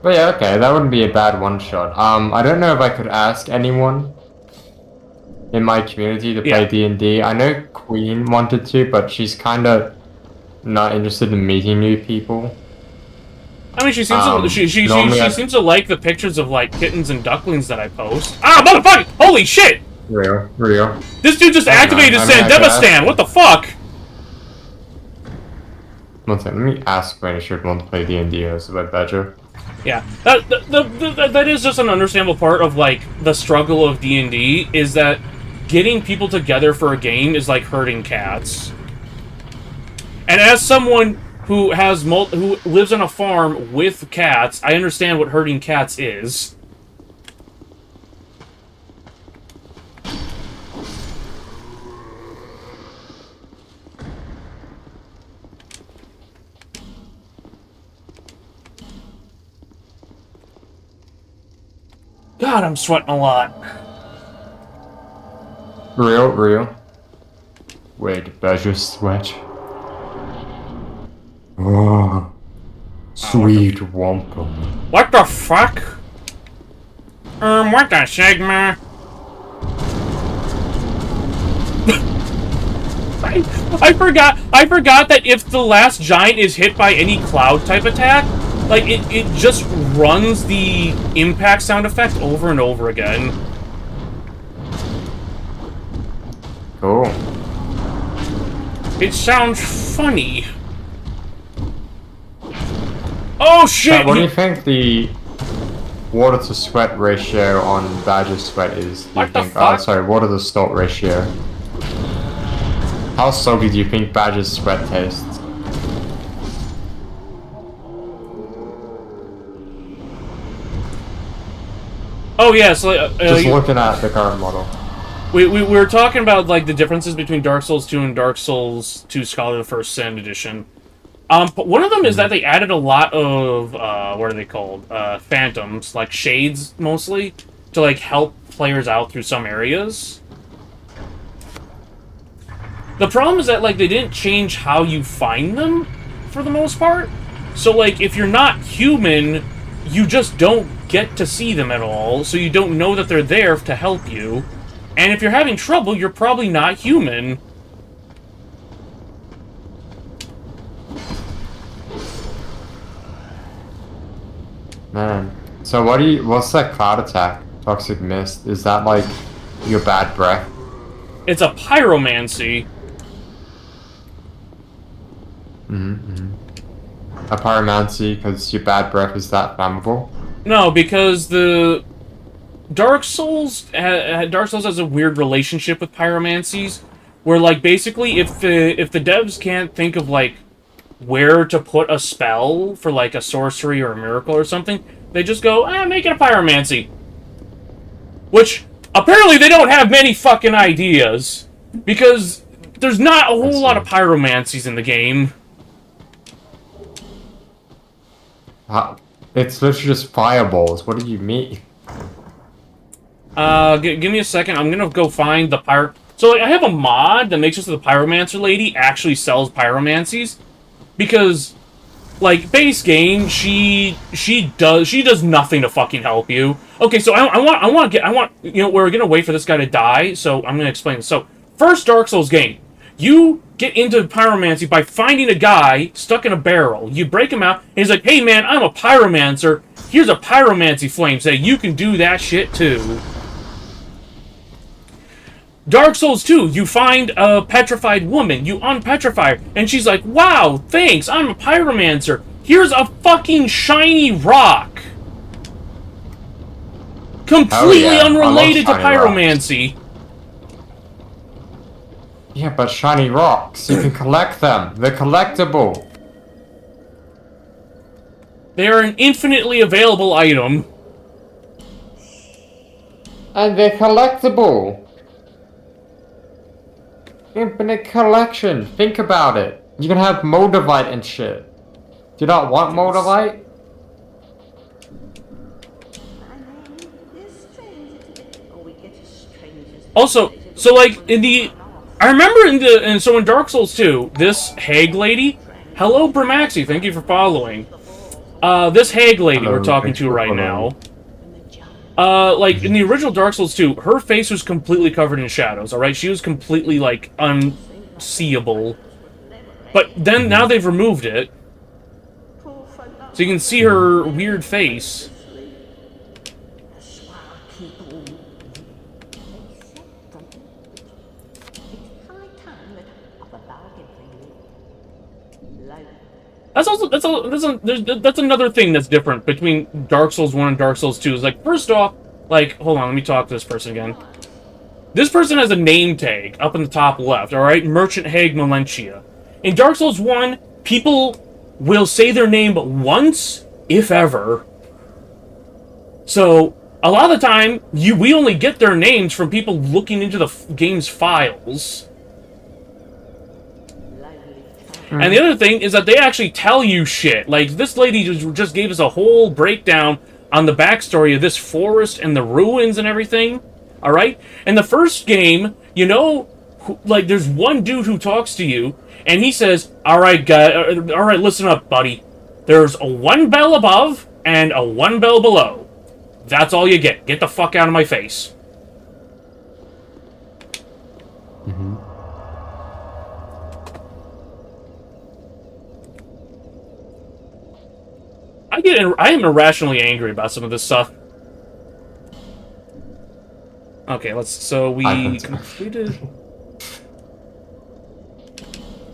But yeah, okay, that wouldn't be a bad one-shot. I don't know if I could ask anyone in my community to Yeah. play D&D. I know Queen wanted to, but she's kind of not interested in meeting new people. I mean, she seems to Normally she seems to like the pictures of like kittens and ducklings that I post. Ah, motherfucker! Holy shit! Real. This dude just activated I mean, I guess. Sandevastan. What the fuck? One second, let me ask when I should want to play D&D as a web badger. Yeah, that is just an understandable part of like the struggle of D&D is that getting people together for a game is like herding cats. And as someone who has who lives on a farm with cats, I understand what herding cats is. God, I'm sweating a lot. Real. Wait, badger sweat. Oh, sweet wampum. What the fuck? What the Sigma? I forgot that if the last giant is hit by any cloud type attack, like it just runs the impact sound effect over and over again. Cool. It sounds funny. Oh shit! What do you think the water to sweat ratio on badger sweat is? Do you What the think? fuck? Sorry, water to salt ratio. How soggy do you think badger's sweat tastes? Oh yeah, so Just looking at the current model. we were talking about like the differences between Dark Souls 2 and Dark Souls 2 Scholar of the First Sin edition. But one of them is that they added a lot of what are they called? Phantoms, like shades mostly, to like help players out through some areas. The problem is that like they didn't change how you find them for the most part. So like if you're not human, you just don't get to see them at all, so you don't know that they're there to help you. And if you're having trouble, you're probably not human. Man. So what's that cloud attack? Toxic mist? Is that like your bad breath? It's a pyromancy. A pyromancy because your bad breath is that flammable? No, because the Dark Souls has a weird relationship with pyromancies, where like basically if the devs can't think of like where to put a spell for like a sorcery or a miracle or something, they just go, make it a pyromancy. Which apparently they don't have many fucking ideas, because there's not a whole lot of pyromancies in the game. It's literally just fireballs. What do you mean? Give me a second. I'm gonna go find the pyro. So like, I have a mod that makes it so the pyromancer lady actually sells pyromancies, because like base game, she does nothing to fucking help you. Okay, so I want you know, we're gonna wait for this guy to die, so I'm gonna explain this. So first Dark Souls game, you get into pyromancy by finding a guy stuck in a barrel. You break him out, and he's like, "Hey man, I'm a pyromancer. Here's a pyromancy flame. Say you can do that shit too." Dark Souls 2, you find a petrified woman, you unpetrify her, and she's like, "Wow, thanks, I'm a pyromancer. Here's a fucking shiny rock." Completely unrelated to pyromancy. Rocks. Yeah, but shiny rocks, you can collect them. They're collectible. They are an infinitely available item. And they're collectible. Infinite collection. Think about it. You can have Moldavite and shit. Do you not want Moldavite? Also, so like in the, I remember in Dark Souls 2, this hag lady, hello Bramaxi, thank you for following. This hag lady Hello, we're talking thanks to for right following. Like, in the original Dark Souls 2, her face was completely covered in shadows, alright? She was completely, like, unseeable. But then, now they've removed it. So you can see her weird face. That's another thing that's different between Dark Souls 1 and Dark Souls 2. Is like, first off, like, hold on, let me talk to this person again. This person has a name tag up in the top left, alright? Merchant Hag Melentia. In Dark Souls 1, people will say their name once, if ever. So, a lot of the time, we only get their names from people looking into the game's files. And the other thing is that they actually tell you shit. Like, this lady just gave us a whole breakdown on the backstory of this forest and the ruins and everything. Alright? In the first game, you know, like, there's one dude who talks to you, and he says, alright, listen up, buddy. There's a 1 bell above and a 1 bell below. That's all you get. Get the fuck out of my face. Mm-hmm. I am irrationally angry about some of this stuff. Okay, so we completed...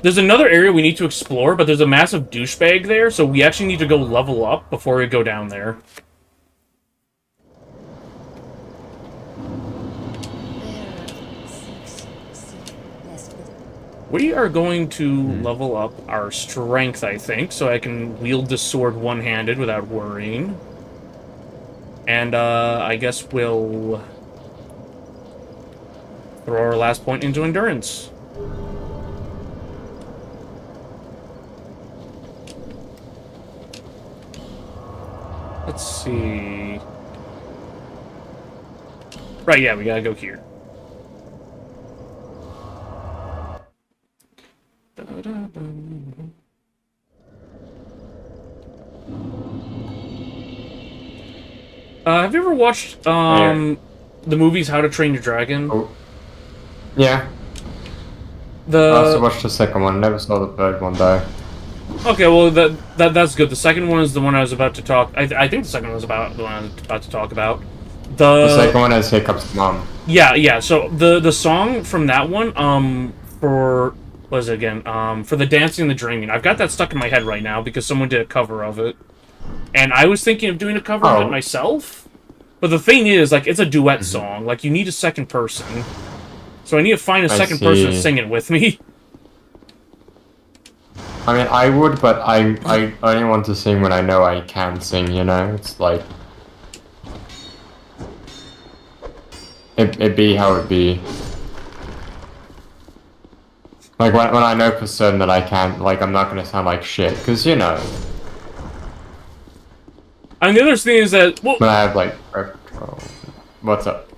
There's another area we need to explore, but there's a massive douchebag there, so we actually need to go level up before we go down there. We are going to level up our strength, I think, so I can wield the sword one-handed without worrying. And, I guess we'll throw our last point into endurance. Let's see... Right, yeah, we gotta go here. Have you ever watched, the movies How to Train Your Dragon? Oh. Yeah. I also watched the second one, never saw the third one, though. Okay, well, that's good. The second one is the one I was about to talk... I think the second one was about the one I was about to talk about. The second one is Hiccup's mom. Yeah, so the song from that one, for... What is it again? For the Dancing and the Dreaming. I've got that stuck in my head right now because someone did a cover of it. And I was thinking of doing a cover of it myself. But the thing is, like, it's a duet song. Like, you need a second person. So I need to find a second person to sing it with me. I mean, I would, but I only want to sing when I know I can sing, you know? It's like... It be how it be. Like, when I know for certain that I can't, like, I'm not gonna sound like shit, because, you know... And the other thing is that... Well, when I have, like... What's up?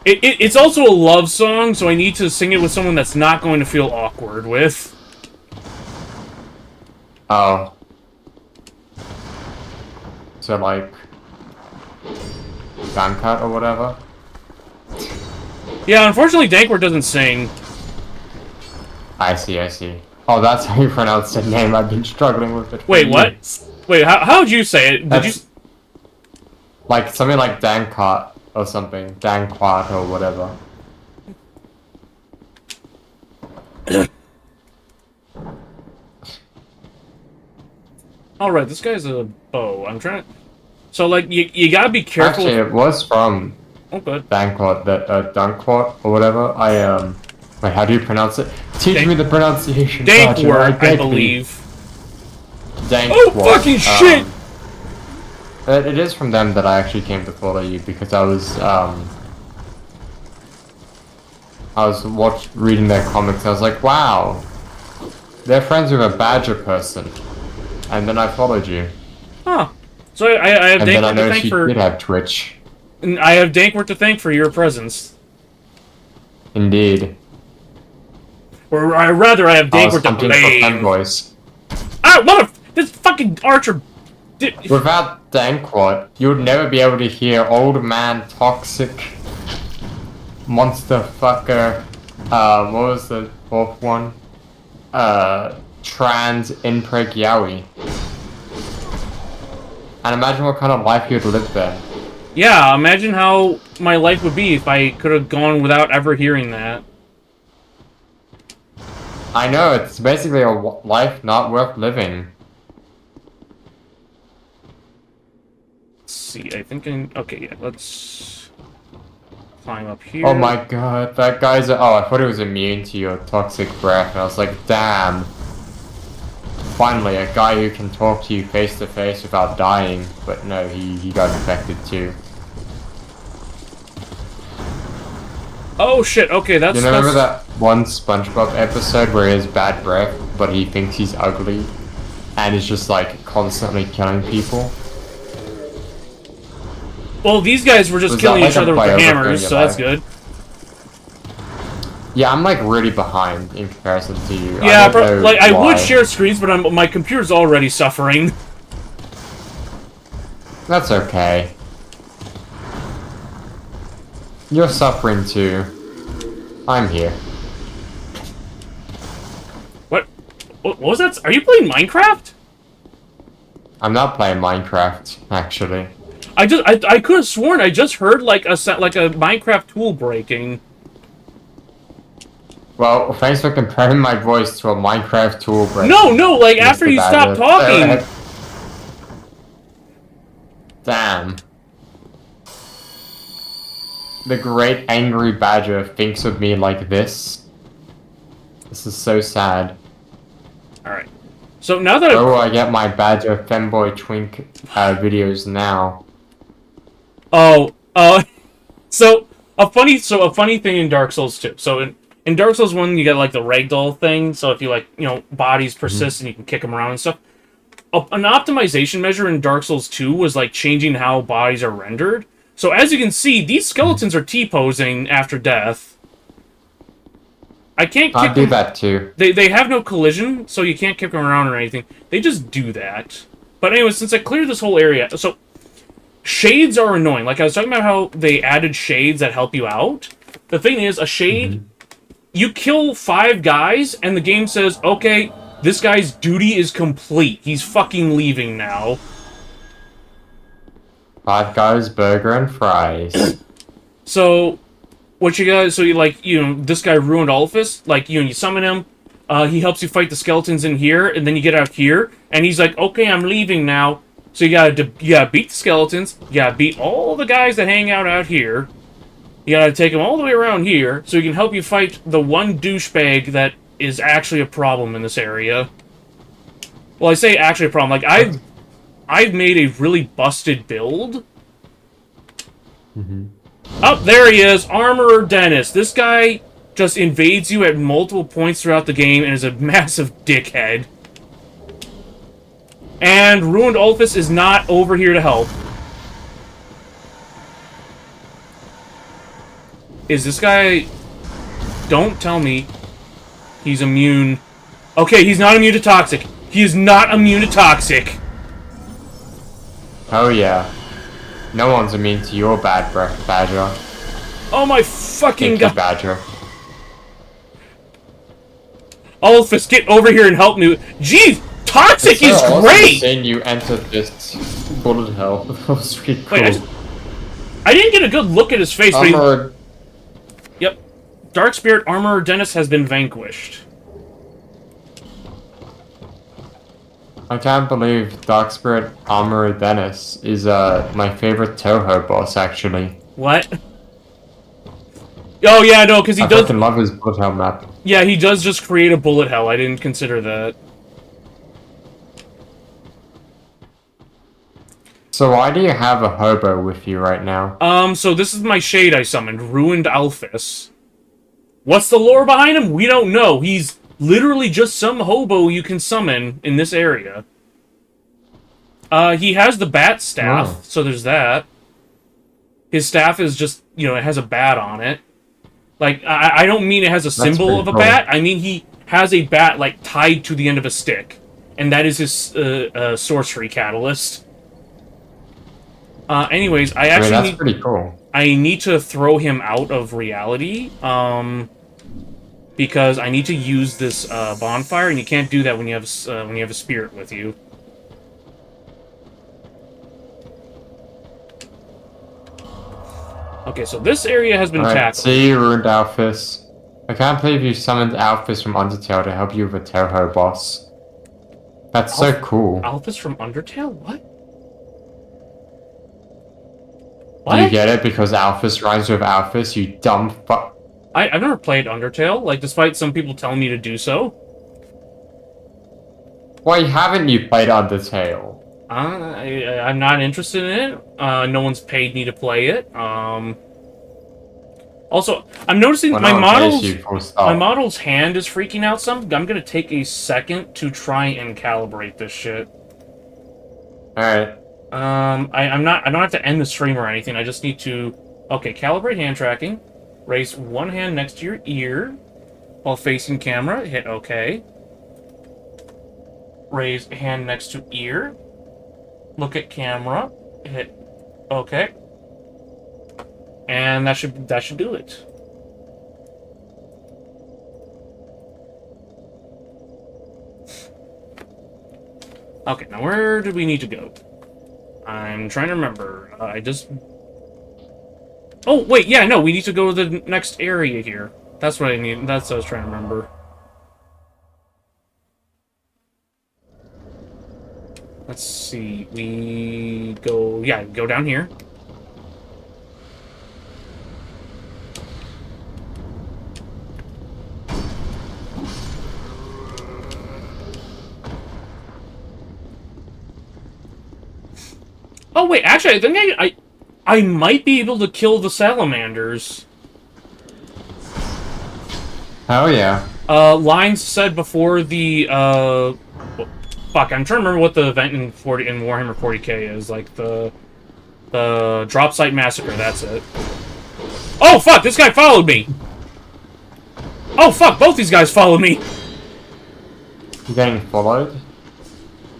It's also a love song, so I need to sing it with someone that's not going to feel awkward with. Oh. So, like... Dankat or whatever? Yeah, unfortunately, Dankwart doesn't sing. I see. Oh, that's how you pronounce the name. I've been struggling with it. Wait, what? Wait, how would you say it? Did you... Like, something like Dankat or something. Dankwat or whatever. Alright, this guy's a bow. I'm trying to... So, like, you gotta be careful... Actually, it was from... Oh, good. Dankwat, Dankwat or whatever. Wait, how do you pronounce it? Teach me the pronunciation. Dankwart, I believe. Dankwat. Oh, fucking shit! It is from them that I actually came to follow you because I was reading their comics and I was like, wow, they're friends with a badger person, and then I followed you. Huh. So I have Dankwart to thank for... you did have Twitch. And I have Dankwart to thank for your presence. Indeed. Or rather, I have Dankwart to blame. Voice. Ah, what a... This fucking archer Without Danquat, you would never be able to hear old man toxic monster fucker. What was the fourth one? Trans inpreg Yowie. And imagine what kind of life you'd live then. Yeah, imagine how my life would be if I could have gone without ever hearing that. I know, it's basically a life not worth living. Let's see, I think okay, yeah, let's climb up here. Oh my god, that guy's oh, I thought he was immune to your toxic breath, and I was like, damn. Finally, a guy who can talk to you face to face without dying, but no, he got infected too. Oh shit, okay, that's... You remember that one SpongeBob episode where he has bad breath, but he thinks he's ugly, and is just like constantly killing people? Well, these guys were just killing each other with the hammers, so that's good. Yeah, I'm like really behind in comparison to you. Yeah, like I would share screens, but my computer's already suffering. That's okay. You're suffering too. I'm here. What was that? Are you playing Minecraft? I'm not playing Minecraft, actually. I could have sworn I just heard like a Minecraft tool breaking. Well, thanks for comparing my voice to a Minecraft tool break. No, like after you stop talking. Damn. The great angry badger thinks of me like this. This is so sad. Alright. So now that I get my badger femboy twink videos now. So a funny thing in Dark Souls 2. So in Dark Souls 1, you get, like, the ragdoll thing, so if you, like, you know, bodies persist and you can kick them around and stuff. An optimization measure in Dark Souls 2 was, like, changing how bodies are rendered. So as you can see, these skeletons are T-posing after death. I can't kick them. do that too. They have no collision, so you can't kick them around or anything. They just do that. But anyway, since I cleared this whole area, so shades are annoying. Like I was talking about how they added shades that help you out. The thing is, a shade... You kill 5 guys, and the game says, okay, this guy's duty is complete. He's fucking leaving now. 5 guys, burger, and fries. So, what you guys... So, this guy ruined Alphys. Like, you summon him. He helps you fight the skeletons in here, and then you get out here, and he's like, okay, I'm leaving now. So you gotta beat the skeletons. You gotta beat all the guys that hang out here. You gotta take him all the way around here, so he can help you fight the one douchebag that is actually a problem in this area. Well, I say actually a problem. Like, I've made a really busted build. Oh, there he is! Armorer Dennis. This guy just invades you at multiple points throughout the game and is a massive dickhead. And Ruined Alphys is not over here to help. Is this guy... Don't tell me he's immune. Okay, he's not immune to toxic. He is not immune to toxic. Oh yeah. No one's immune to your bad breath, Badger. Oh my fucking god. Badger. Alphys, get over here and help me. Jeez, toxic is great! Seeing you enter this bullet hell. That was really cool. Wait, I didn't get a good look at his face, but Yep. Dark Spirit Armorer Dennis has been vanquished. I can't believe Dark Spirit Armorer Dennis is my favorite Toho boss, actually. What? Oh yeah, no, because he does... I fucking love his bullet hell map. Yeah, he does just create a bullet hell. I didn't consider that. So why do you have a hobo with you right now? So this is my shade I summoned, Ruined Alphys. What's the lore behind him? We don't know. He's literally just some hobo you can summon in this area. He has the bat staff, so there's that. His staff is just, it has a bat on it. Like, I don't mean it has a symbol of a bat. I mean he has a bat, like, tied to the end of a stick. And that is his sorcery catalyst. Anyways, I I mean, actually that's need, pretty cool. I need to throw him out of reality, because I need to use this bonfire, and you can't do that when you have a spirit with you. Okay, so this area has been Alright, tackled. see you ruined Alphys. I can't believe you summoned Alphys from Undertale to help you with a Toho boss. That's so cool. Alphys from Undertale? What? Do you get it? Because Alphys rhymes with Alphys, you dumb fuck. I've never played Undertale, like, despite some people telling me to do so. Why haven't you played Undertale? I'm not interested in it. No one's paid me to play it. Also, I'm noticing Well, my no one pays model's you, full stop. my model's hand is freaking out some. I'm gonna take a second to try and calibrate this shit. Alright. I don't have to end the stream or anything. I just need to, okay, calibrate hand tracking. Raise one hand next to your ear while facing camera. Hit OK. Raise hand next to ear. Look at camera. Hit OK. And that should do it. Okay, now where do we need to go? I'm trying to remember. I just... Oh, wait, yeah, no, we need to go to the next area here. That's what I need. That's what I was trying to remember. Let's see. We go... Yeah, go down here. Oh, wait, actually, I think I might be able to kill the salamanders. Oh, yeah. Lines said before the, fuck, I'm trying to remember what the event in Warhammer 40k is. Like, the drop site massacre, that's it. Oh, fuck, this guy followed me! Oh, fuck, both these guys followed me! You're getting followed?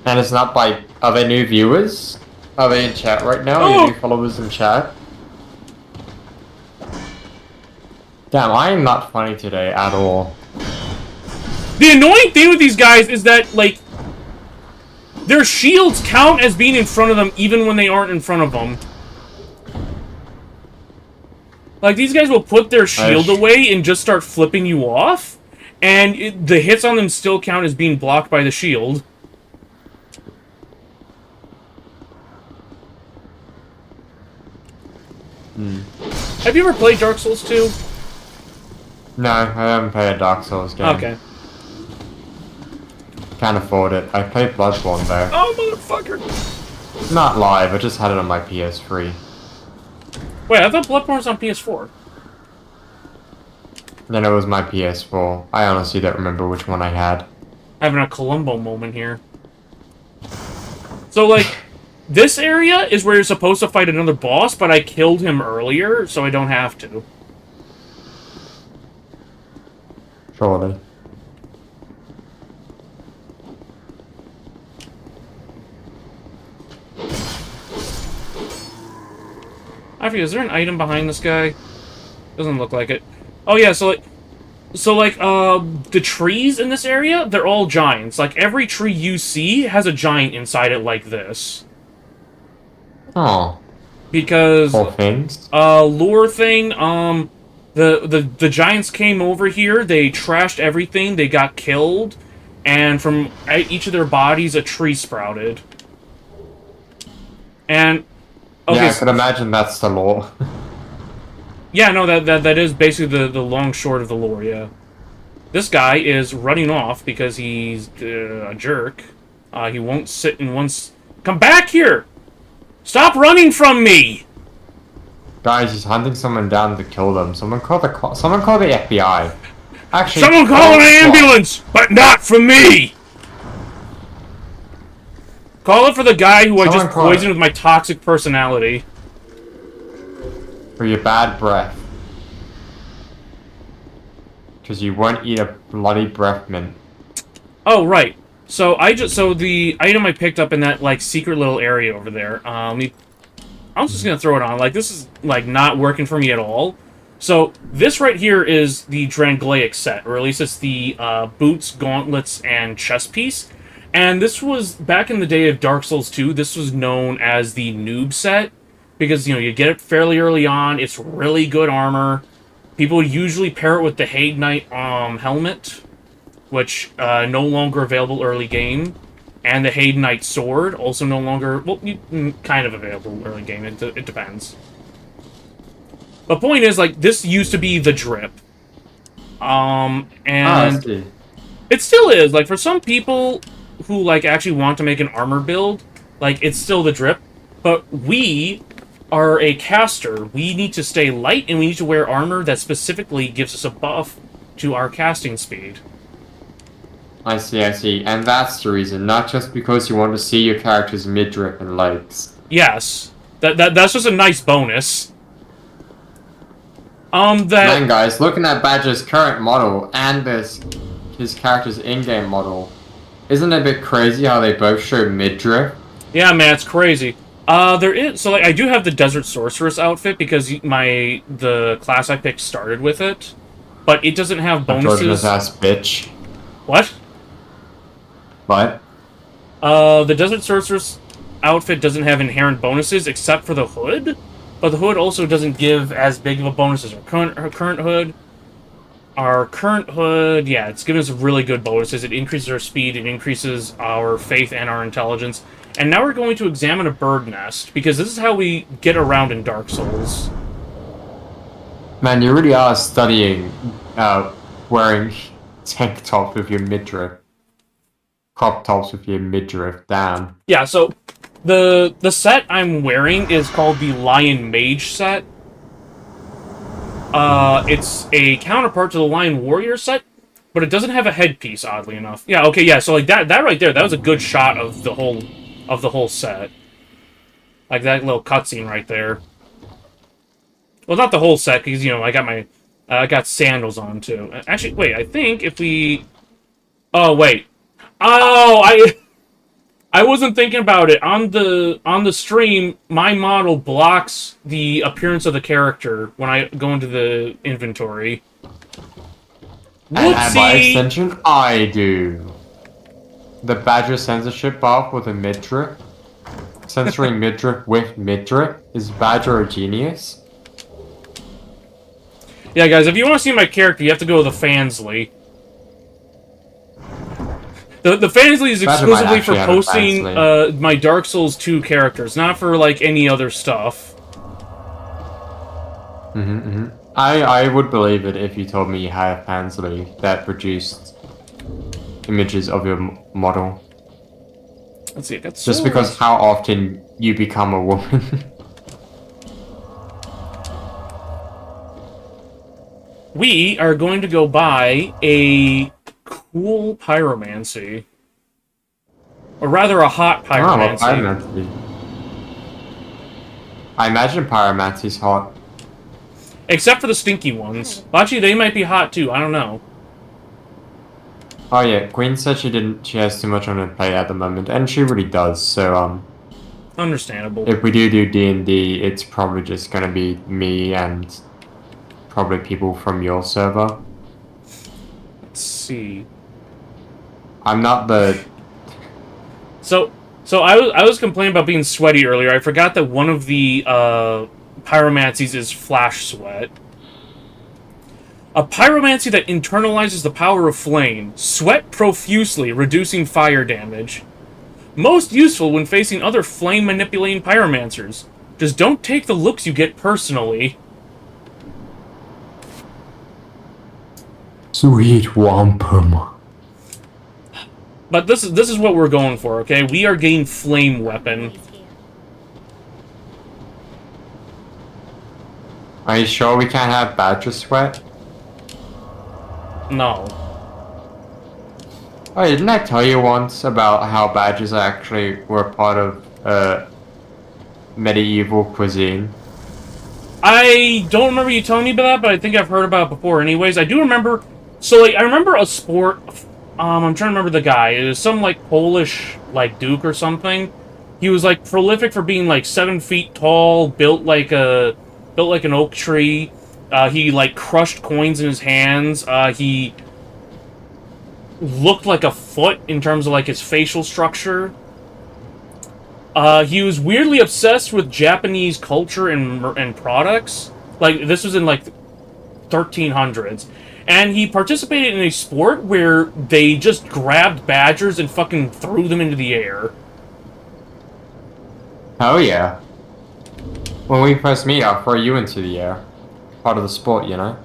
And it's not by... Are they new viewers? Are they in chat right now? Are you new followers in chat? Damn, I am not funny today at all. The annoying thing with these guys is that, like, their shields count as being in front of them even when they aren't in front of them. Like, these guys will put their shield away and just start flipping you off, and the hits on them still count as being blocked by the shield. Have you ever played Dark Souls 2? No, I haven't played a Dark Souls game. Okay. Can't afford it. I played Bloodborne though. Oh, motherfucker! Not live, I just had it on my PS3. Wait, I thought Bloodborne's on PS4. Then it was my PS4. I honestly don't remember which one I had. Having a Columbo moment here. So, like, this area is where you're supposed to fight another boss, but I killed him earlier, so I don't have to. Surely. I forget, is there an item behind this guy? Doesn't look like it. Oh yeah, so the trees in this area, they're all giants. Like, every tree you see has a giant inside it like this. Oh. Because Poor things. lure thing, the giants came over here, they trashed everything, they got killed, and from each of their bodies a tree sprouted. And okay, yeah, I can imagine that's the lore. yeah, no, that is basically the long short of the lore, yeah. This guy is running off because he's a jerk. He won't sit in one come back here! Stop running from me! Guys, he's hunting someone down to kill them. Someone call the FBI. Actually, Someone call an ambulance, but not for me! Call it for the guy who I just poisoned with my toxic personality. For your bad breath. Because you won't eat a bloody breath mint. Oh, right. So, so the item I picked up in that, like, secret little area over there, let me I was just gonna throw it on. Like, this is, like, not working for me at all. So, this right here is the Drangleic set, or at least it's the boots, gauntlets, and chest piece. And this was, back in the day of Dark Souls 2, this was known as the noob set, because, you know, you get it fairly early on, it's really good armor. People usually pair it with the Haid Knight helmet, which no longer available early game. And the Haid Knight sword, also no longer, well, kind of available early game, it depends. The point is, like, this used to be the drip. And it still is. Like, for some people who, like, actually want to make an armor build, like, it's still the drip. But we are a caster. We need to stay light, and we need to wear armor that specifically gives us a buff to our casting speed. I see. And that's the reason, not just because you want to see your character's midriff and legs. Yes. That's just a nice bonus. Man, guys, looking at Badger's current model and his character's in-game model, isn't it a bit crazy how they both show midriff? Yeah, man, it's crazy. There is, so, like, I do have the Desert Sorceress outfit because the class I picked started with it, but it doesn't have bonuses. Georgia's ass bitch. What? What? The Desert Sorceress outfit doesn't have inherent bonuses except for the hood, but the hood also doesn't give as big of a bonus as her current hood. Our current hood, yeah, it's giving us really good bonuses. It increases our speed, it increases our faith and our intelligence. And now we're going to examine a bird nest, because this is how we get around in Dark Souls. Man, you really are studying wearing tank tops with your midriff. Crop tops with your midriff, damn. Yeah, so the set I'm wearing is called the Lion Mage set. It's a counterpart to the Lion Warrior set, but it doesn't have a headpiece, oddly enough. Yeah, okay, yeah, so like that right there, that was a good shot of the whole set. Like that little cutscene right there. Well, not the whole set, because, you know, I got sandals on, too. Actually, wait, I think if we... Oh, wait. Oh, I wasn't thinking about it. On the stream, my model blocks the appearance of the character when I go into the inventory. And by extension, I do. The Badger censorship buff with a midriff. Censoring midriff with midriff. Is Badger a genius? Yeah, guys, if you want to see my character, you have to go to the Fansly. The Fansly is exclusively for posting my Dark Souls 2 characters, not for, like, any other stuff. I would believe it if you told me you had a Fansly that produced images of your model. Let's see, just because how often you become a woman. We are going to go buy a cool pyromancy. Or rather, a hot pyromancy. Oh, pyromancy. I imagine pyromancy's hot. Except for the stinky ones. Well, actually, they might be hot too. I don't know. Oh yeah, Queen said she has too much on her plate at the moment, and she really does, so, Understandable. if we do D&D, it's probably just gonna be me and probably people from your server. Let's see. I'm not the... So I was complaining about being sweaty earlier. I forgot that one of the, pyromancies is flash sweat. A pyromancy that internalizes the power of flame. Sweat profusely, reducing fire damage. Most useful when facing other flame-manipulating pyromancers. Just don't take the looks you get personally. Sweet wampum. But this is what we're going for, okay? We are getting flame weapon. Are you sure we can't have Badger sweat? No. Oh, didn't I tell you once about how badgers actually were part of medieval cuisine? I don't remember you telling me about that, but I think I've heard about it before anyways. I do remember... So, like, I remember a sport... I'm trying to remember the guy. It was some, like, Polish, like, duke or something. He was, like, prolific for being, like, 7 feet tall, built like an oak tree. He, like, crushed coins in his hands. He looked like a foot in terms of, like, his facial structure. He was weirdly obsessed with Japanese culture and products. Like, this was in, like, 1300s. And he participated in a sport where they just grabbed badgers and fucking threw them into the air. Oh yeah. When we first meet, I'll throw you into the air. Part of the sport, you know?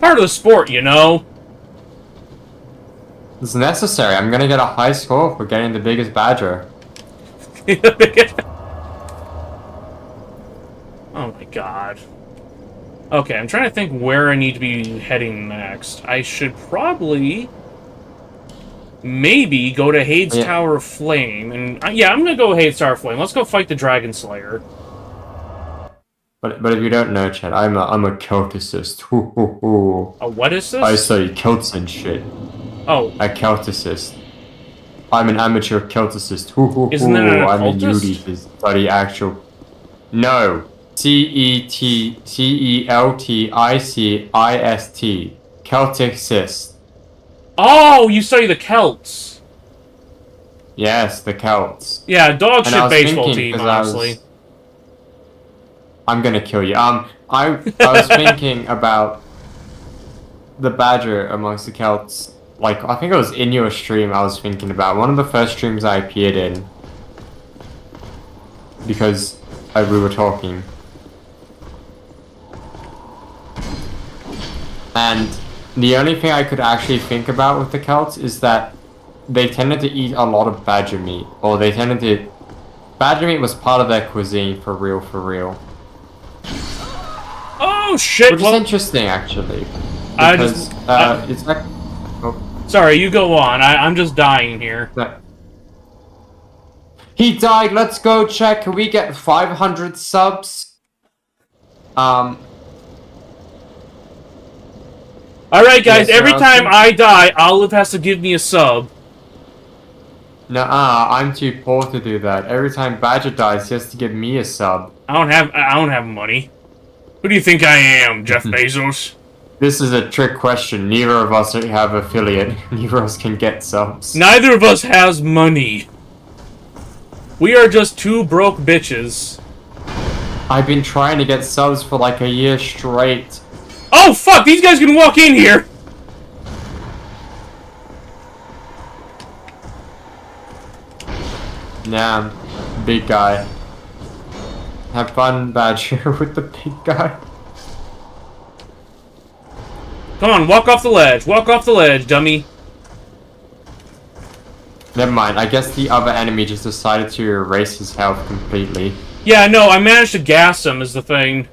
Part of the sport, you know? It's necessary. I'm gonna get a high score for getting the biggest badger. Oh my god. Okay, I'm trying to think where I need to be heading next. I should probably... maybe go to Hade's Tower of Flame. And yeah, I'm gonna go Hade's Tower of Flame. Let's go fight the Dragon Slayer. But if you don't know, Chad, I'm a Celticist. Hoo, hoo, hoo. A what is this? I study Celts and shit. Oh. A Celticist. I'm an amateur Celticist. Hoo, hoo, Isn't that an I'm a occultist? newbie to study actual... No. Celticist. Celticist. Oh, you study the Celts. Yes, the Celts. Yeah, dog And shit I was baseball thinking, team, 'cause honestly. I'm gonna kill you. I was thinking about the badger amongst the Celts. Like, I think it was in your stream I was thinking about. One of the first streams I appeared in. Because we were talking. And the only thing I could actually think about with the Celts is that they tended to eat a lot of badger meat. Or they tended to... Badger meat was part of their cuisine, for real, for real. Oh, shit! Which is interesting, actually. I Because, just... it's like... Oh, Sorry, you go on. I'm just dying here. no. He died, let's go check. Can we get 500 subs? Alright, guys, Yes, every sir, time I die, Olive has to give me a sub. Nuh-uh, I'm too poor to do that. Every time Badger dies, he has to give me a sub. I don't have money. Who do you think I am, Jeff Bezos? This is a trick question. Neither of us have affiliate. Neither of us can get subs. Neither of us has money. We are just two broke bitches. I've been trying to get subs for like a year straight. Oh, fuck! These guys can walk in here! Nah, big guy. Have fun, Badger, with the big guy. Come on, walk off the ledge. Walk off the ledge, dummy. Never mind, I guess the other enemy just decided to erase his health completely. Yeah, no, I managed to gas him, is the thing.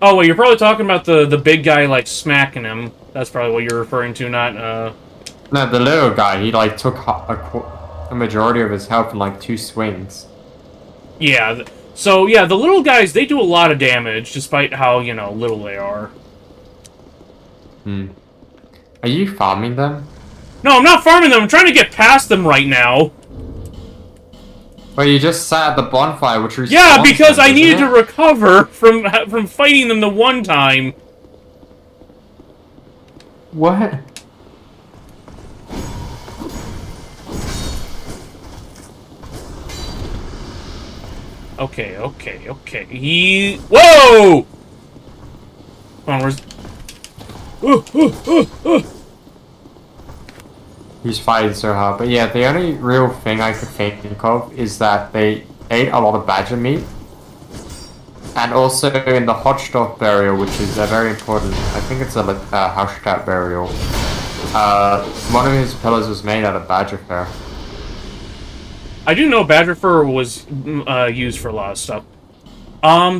Oh, wait, you're probably talking about the big guy, like, smacking him. That's probably what you're referring to, not, No, the little guy, he like took a majority of his health in like 2 swings. Yeah, so, yeah, the little guys, they do a lot of damage, despite how, you know, little they are. Hmm. Are you farming them? No, I'm not farming them, I'm trying to get past them right now. Well, you just sat at the bonfire, which respawns Yeah, because them, I needed isn't to recover from fighting them the one time. What? Okay, okay, okay. Whoa! Come on, where's... He's fighting so hard. But yeah, the only real thing I could think of is that they ate a lot of badger meat. And also in the Hotstock burial, which is very important, I think it's a Hausstadt burial. One of his pillars was made out of badger fur. I do know badger fur was used for a lot of stuff.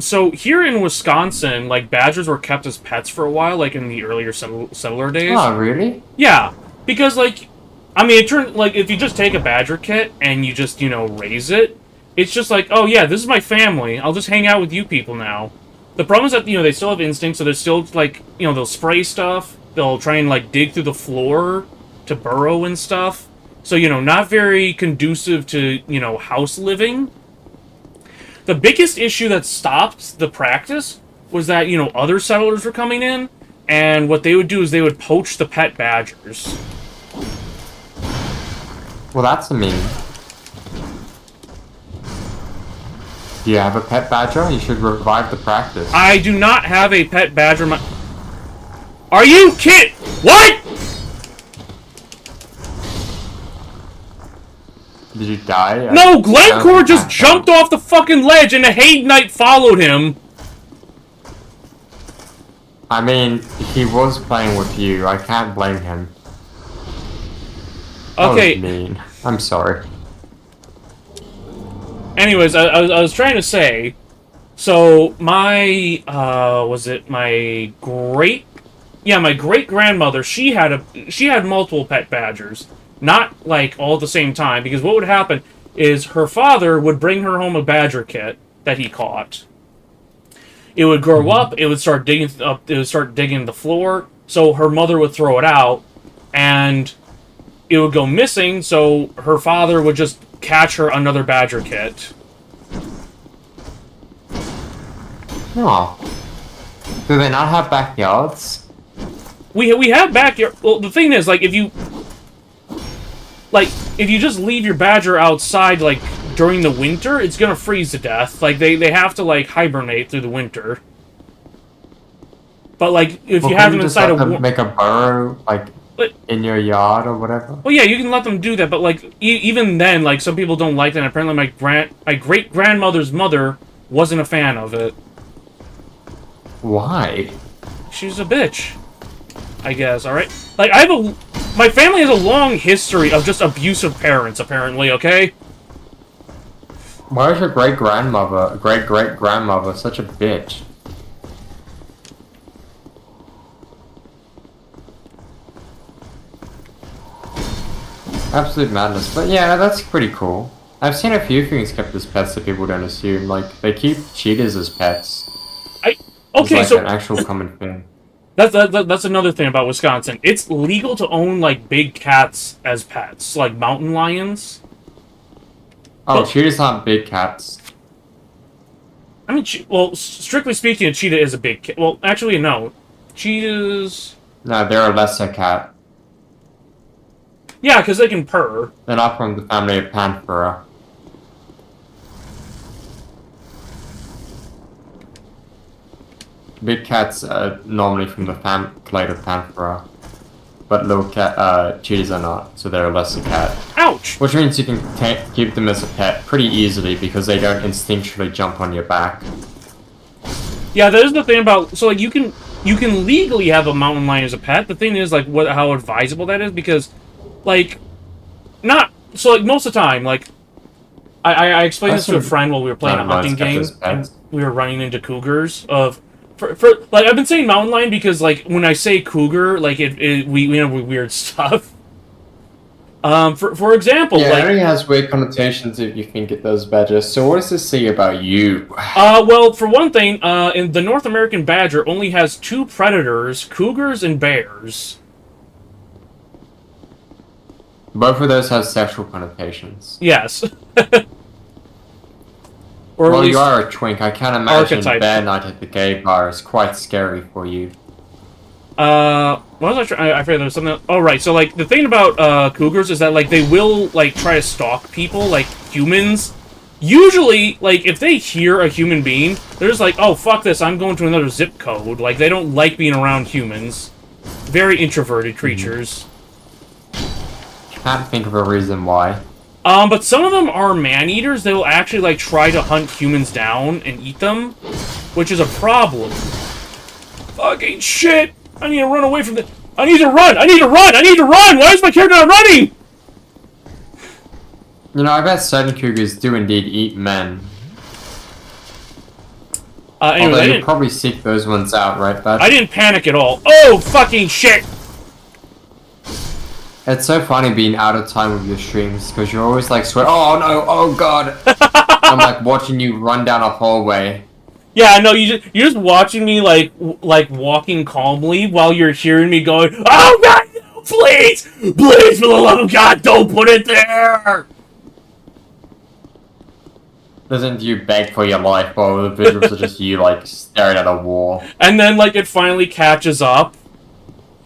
So here in Wisconsin, like, badgers were kept as pets for a while, like, in the earlier settler days. Oh, really? Yeah, because, like, I mean, it turned, like, if you just take a badger kit and you just, you know, raise it, it's just like, oh, yeah, this is my family. I'll just hang out with you people now. The problem is that, you know, they still have instincts, so they're still, like, you know, they'll spray stuff. They'll try and, like, dig through the floor to burrow and stuff. So, you know, not very conducive to, you know, house living. The biggest issue that stopped the practice was that, you know, other settlers were coming in, and what they would do is they would poach the pet badgers. Well, that's mean. Do you have a pet badger? You should revive the practice. I do not have a pet badger. Are you kidding? What? Did you die? No, Glencore just jumped off the fucking ledge and a Hate Knight followed him. I mean, he was playing with you. I can't blame him. Okay. That was mean. I'm sorry. Anyways, I was trying to say, so my, was it my my great-grandmother, she had multiple pet badgers. Not, like, all at the same time, because what would happen is her father would bring her home a badger kit that he caught. It would grow up, it would start digging the floor, so her mother would throw it out, and it would go missing, so her father would just catch her another badger kit. Oh. Do they not have backyards? We have backyard. Well, the thing is, like, if you just leave your badger outside, like, during the winter, it's gonna freeze to death. Like, they have to, like, hibernate through the winter. But, like, if you have them inside a... make a burrow, like, in your yard or whatever? Well, yeah, you can let them do that, but, like, even then, like, some people don't like that, and apparently my great-grandmother's mother wasn't a fan of it. Why? She's a bitch, I guess, alright? Like, my family has a long history of just abusive parents, apparently, okay? Why is your great-great-grandmother such a bitch? Absolute madness. But yeah, that's pretty cool. I've seen a few things kept as pets that people don't assume. Like, they keep cheetahs as pets. Okay, it's like so an actual common thing. That's another thing about Wisconsin. It's legal to own, like, big cats as pets, like mountain lions. Oh, cheetahs aren't big cats. I mean, well, strictly speaking, a cheetah is a big cat. Well, actually, no. Cheetahs... No, they're a lesser cat. Yeah, because they can purr. They're not from the family of Panthera. Big cats are normally from the clade of Panthera. But little cheetahs are not, so they're a lesser cat. Ouch! Which means you can keep them as a pet pretty easily because they don't instinctually jump on your back. Yeah, that is the thing about... So, like, you can legally have a mountain lion as a pet. The thing is, like, how advisable that is, because, like, not... So, like, most of the time, like, I explained this to a friend while we were playing a hunting game, and we were running into cougars like, I've been saying mountain lion because, like, when I say cougar, like, we have weird stuff. For example, yeah, like... it only has weird connotations if you think it does badger. So what does this say about you? Well, for one thing, in the North American badger only has two predators, cougars and bears. Both of those have sexual connotations. Yes. Or well, at least you are a twink. I can't imagine archetype. Bear Night at the gay bar is quite scary for you. What was I trying? I forget there was something. Oh, right. So, like, the thing about cougars is that, like, they will, like, try to stalk people, like humans. Usually, like, if they hear a human being, they're just like, oh, fuck this, I'm going to another zip code. Like, they don't like being around humans. Very introverted creatures. Can't think of a reason why. But some of them are man-eaters. They will actually, like, try to hunt humans down and eat them, which is a problem. Fucking shit! I need to run away from the... I need to run! I need to run! I need to run! Why is my character not running? You know, I bet certain cougars do indeed eat men. Anyway, although you'll probably seek those ones out, right, bud? I didn't panic at all. Oh, fucking shit! It's so funny being out of time with your streams, because you're always like, oh no, oh god! I'm like watching you run down a hallway. Yeah, no, you're just watching me, like walking calmly while you're hearing me going, oh god, no! Please! Please, for the love of God, don't put it there! Doesn't you beg for your life, but the visuals are just you, like, staring at a wall. And then, like, it finally catches up.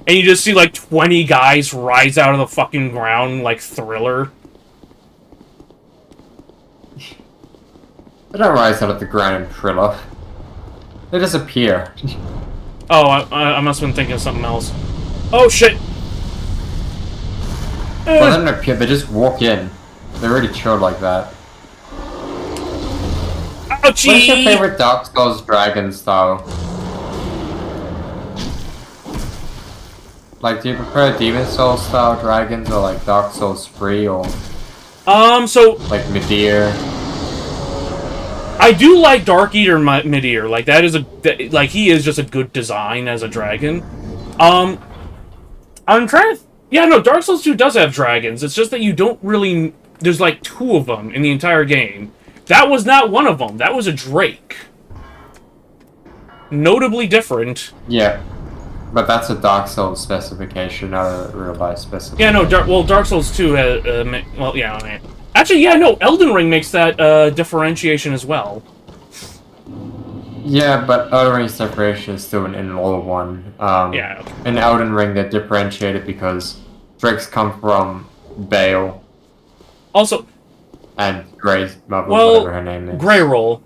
And you just see, like, 20 guys rise out of the fucking ground like Thriller. They don't rise out of the ground in Thriller. They disappear. Oh, I must have been thinking of something else. Oh, shit! Well, they don't appear, they just walk in. They're already chilled like that. Ouchie! What's your favorite Dark Souls dragon style? Like, do you prefer Demon Souls style dragons or like Dark Souls 3 or So... like Midir? I do like Dark Eater Midir. Like, that is like, he is just a good design as a dragon. I'm trying to... Yeah, no, Dark Souls 2 does have dragons. It's just that you don't really... There's like 2 of them in the entire game. That was not one of them. That was a Drake. Notably different. Yeah. But that's a Dark Souls specification, not a real-life specification. Yeah, no, Dark Souls 2 has... well, yeah, I mean... Actually, yeah, no, Elden Ring makes that differentiation as well. Yeah, but Elden Ring's separation is still an in-law one. Yeah. Okay. In Elden Ring, they're differentiated because Drakes come from Bale Also... and Grey's mother, Well, whatever her name is. Greyroll,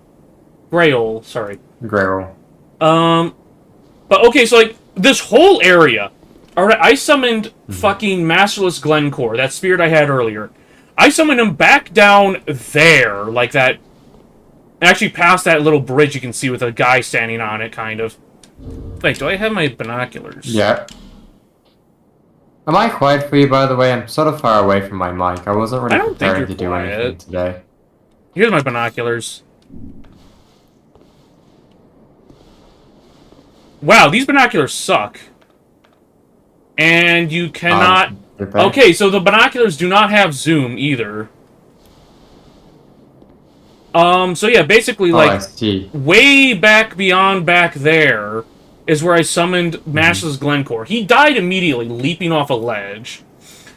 sorry. Greyroll. But okay, so, like, this whole area... Alright, I summoned fucking Masterless Glencore, that spirit I had earlier. I summoned him back down there, like that... Actually, past that little bridge you can see with a guy standing on it, kind of. Wait, do I have my binoculars? Yeah. Am I quiet for you, by the way? I'm sort of far away from my mic. I wasn't really prepared to do anything today. Here's my binoculars. Wow, these binoculars suck. And you cannot... Okay, so the binoculars do not have zoom, either. So yeah, basically, like, way back beyond back there is where I summoned Masterless Glencore. He died immediately, leaping off a ledge.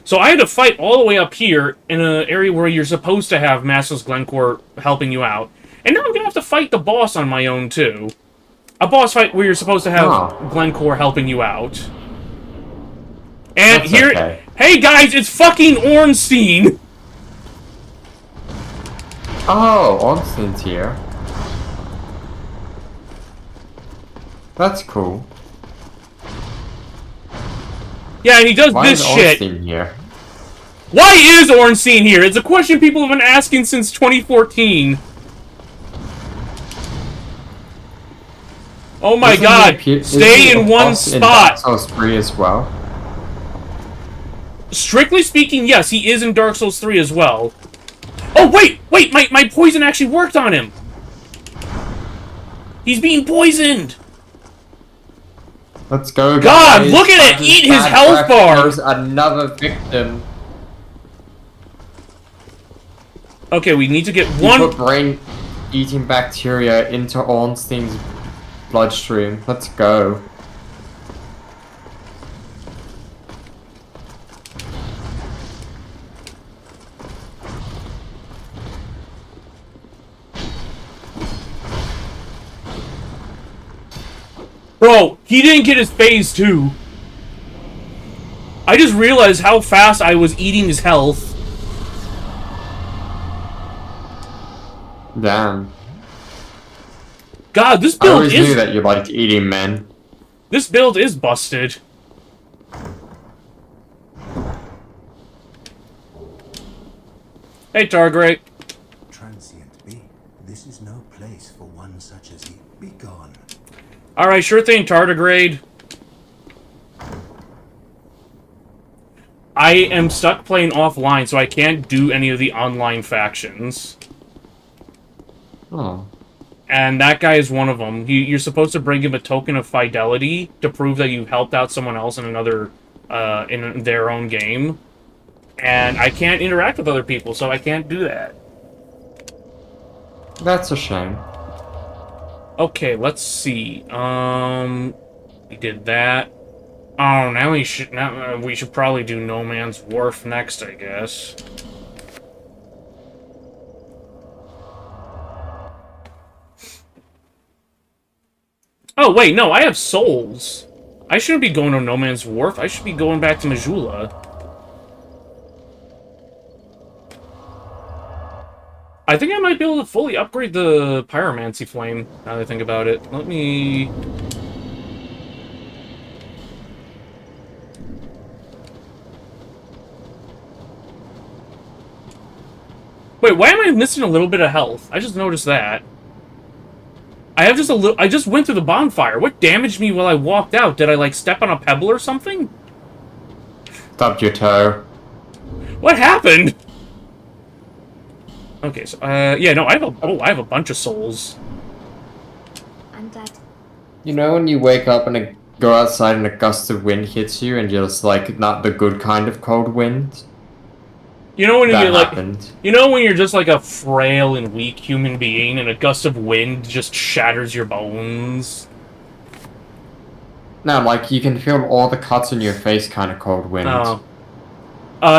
So I had to fight all the way up here in an area where you're supposed to have Masterless Glencore helping you out. And now I'm gonna have to fight the boss on my own, too. A boss fight where you're supposed to have Glencore helping you out. And That's here... okay. Hey, guys, it's fucking Ornstein! Oh, Ornstein's here. That's cool. Yeah, and he does Why this is shit. Ornstein here? Why is Ornstein here? It's a question people have been asking since 2014. Oh my god, stay in one spot! In Dark Souls 3 as well? Strictly speaking, yes, he is in Dark Souls 3 as well. Oh, wait! My poison actually worked on him! He's being poisoned! Let's go, guys. God, look at it! Eat his health bar! Another victim. Okay, we need to get You one... put brain-eating bacteria into Ornstein's bloodstream. Let's go. Bro, he didn't get his phase 2. I just realized how fast I was eating his health. Damn. God, this I build always knew that you liked eating men. This build is busted. Hey, Targrate. Transient being, this is no place for one such as he. Be gone. Alright, sure thing, Tardigrade. I am stuck playing offline, so I can't do any of the online factions. Oh. And that guy is one of them. You're supposed to bring him a token of fidelity to prove that you helped out someone else in another, in their own game. And I can't interact with other people, so I can't do that. That's a shame. Okay, let's see. We did that. Oh, now we should probably do No Man's Wharf next, I guess. Oh, wait, no, I have souls. I shouldn't be going to No Man's Wharf. I should be going back to Majula. I think I might be able to fully upgrade the Pyromancy Flame, now that I think about it. Let me... Wait, why am I missing a little bit of health? I just noticed that. I have just a little... I just went through the bonfire. What damaged me while I walked out? Did I, like, step on a pebble or something? Stubbed your toe. What happened? Okay, so, yeah, no, I have a bunch of souls. I'm dead. You know when you wake up and go outside and a gust of wind hits you and you're just like, not the good kind of cold wind? You know when That you're like... happened. You know when you're just like a frail and weak human being and a gust of wind just shatters your bones? No, like, you can feel all the cuts in your face kind of cold wind. Oh.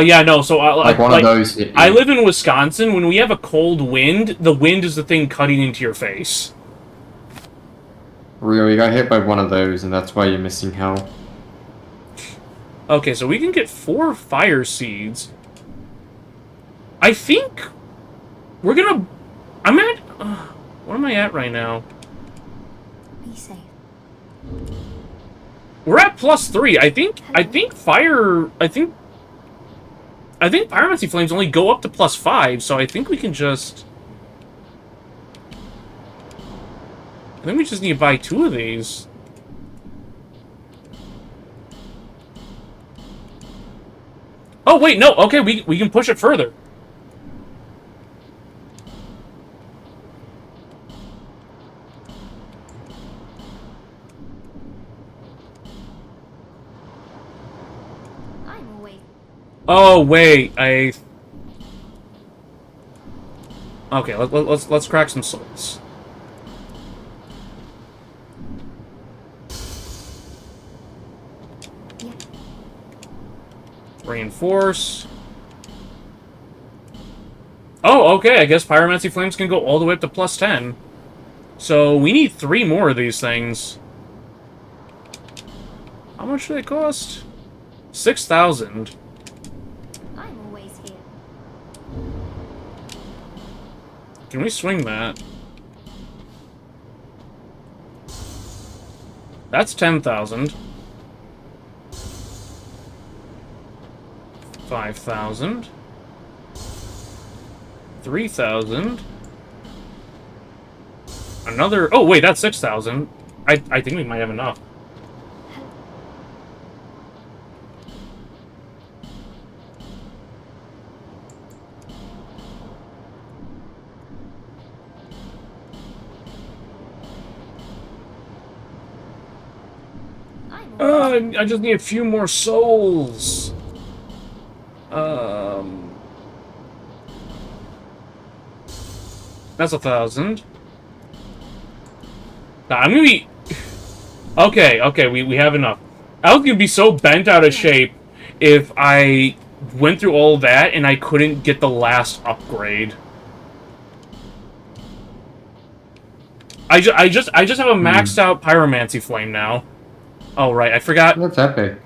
Yeah, no, so... like one of those hit you. I live in Wisconsin. When we have a cold wind, the wind is the thing cutting into your face. Really, you got hit by one of those and that's why you're missing health. Okay, so we can get 4 fire seeds. I think... We're gonna... I'm at... where am I at right now? Be safe. We're at +3. I think Pyromancy Flames only go up to +5, so I think we can just... I think we just need to buy 2 of these. Oh, wait, no, okay, we can push it further. I'm awake. Oh, wait, Okay, let's crack some souls. Yeah. Reinforce. Oh, okay, I guess Pyromancy Flames can go all the way up to +10. So, we need 3 more of these things. How much do they cost? 6,000. I'm always here. Can we swing that? That's 10,000. 5,000. 3,000. Another... Oh, wait, that's 6,000. I think we might have enough. I just need a few more souls. That's 1,000. Nah, I'm gonna be... Okay, we have enough. I was gonna be so bent out of shape if I went through all that and I couldn't get the last upgrade. I just have a maxed out Pyromancy Flame now. Oh, right, I forgot... That's epic.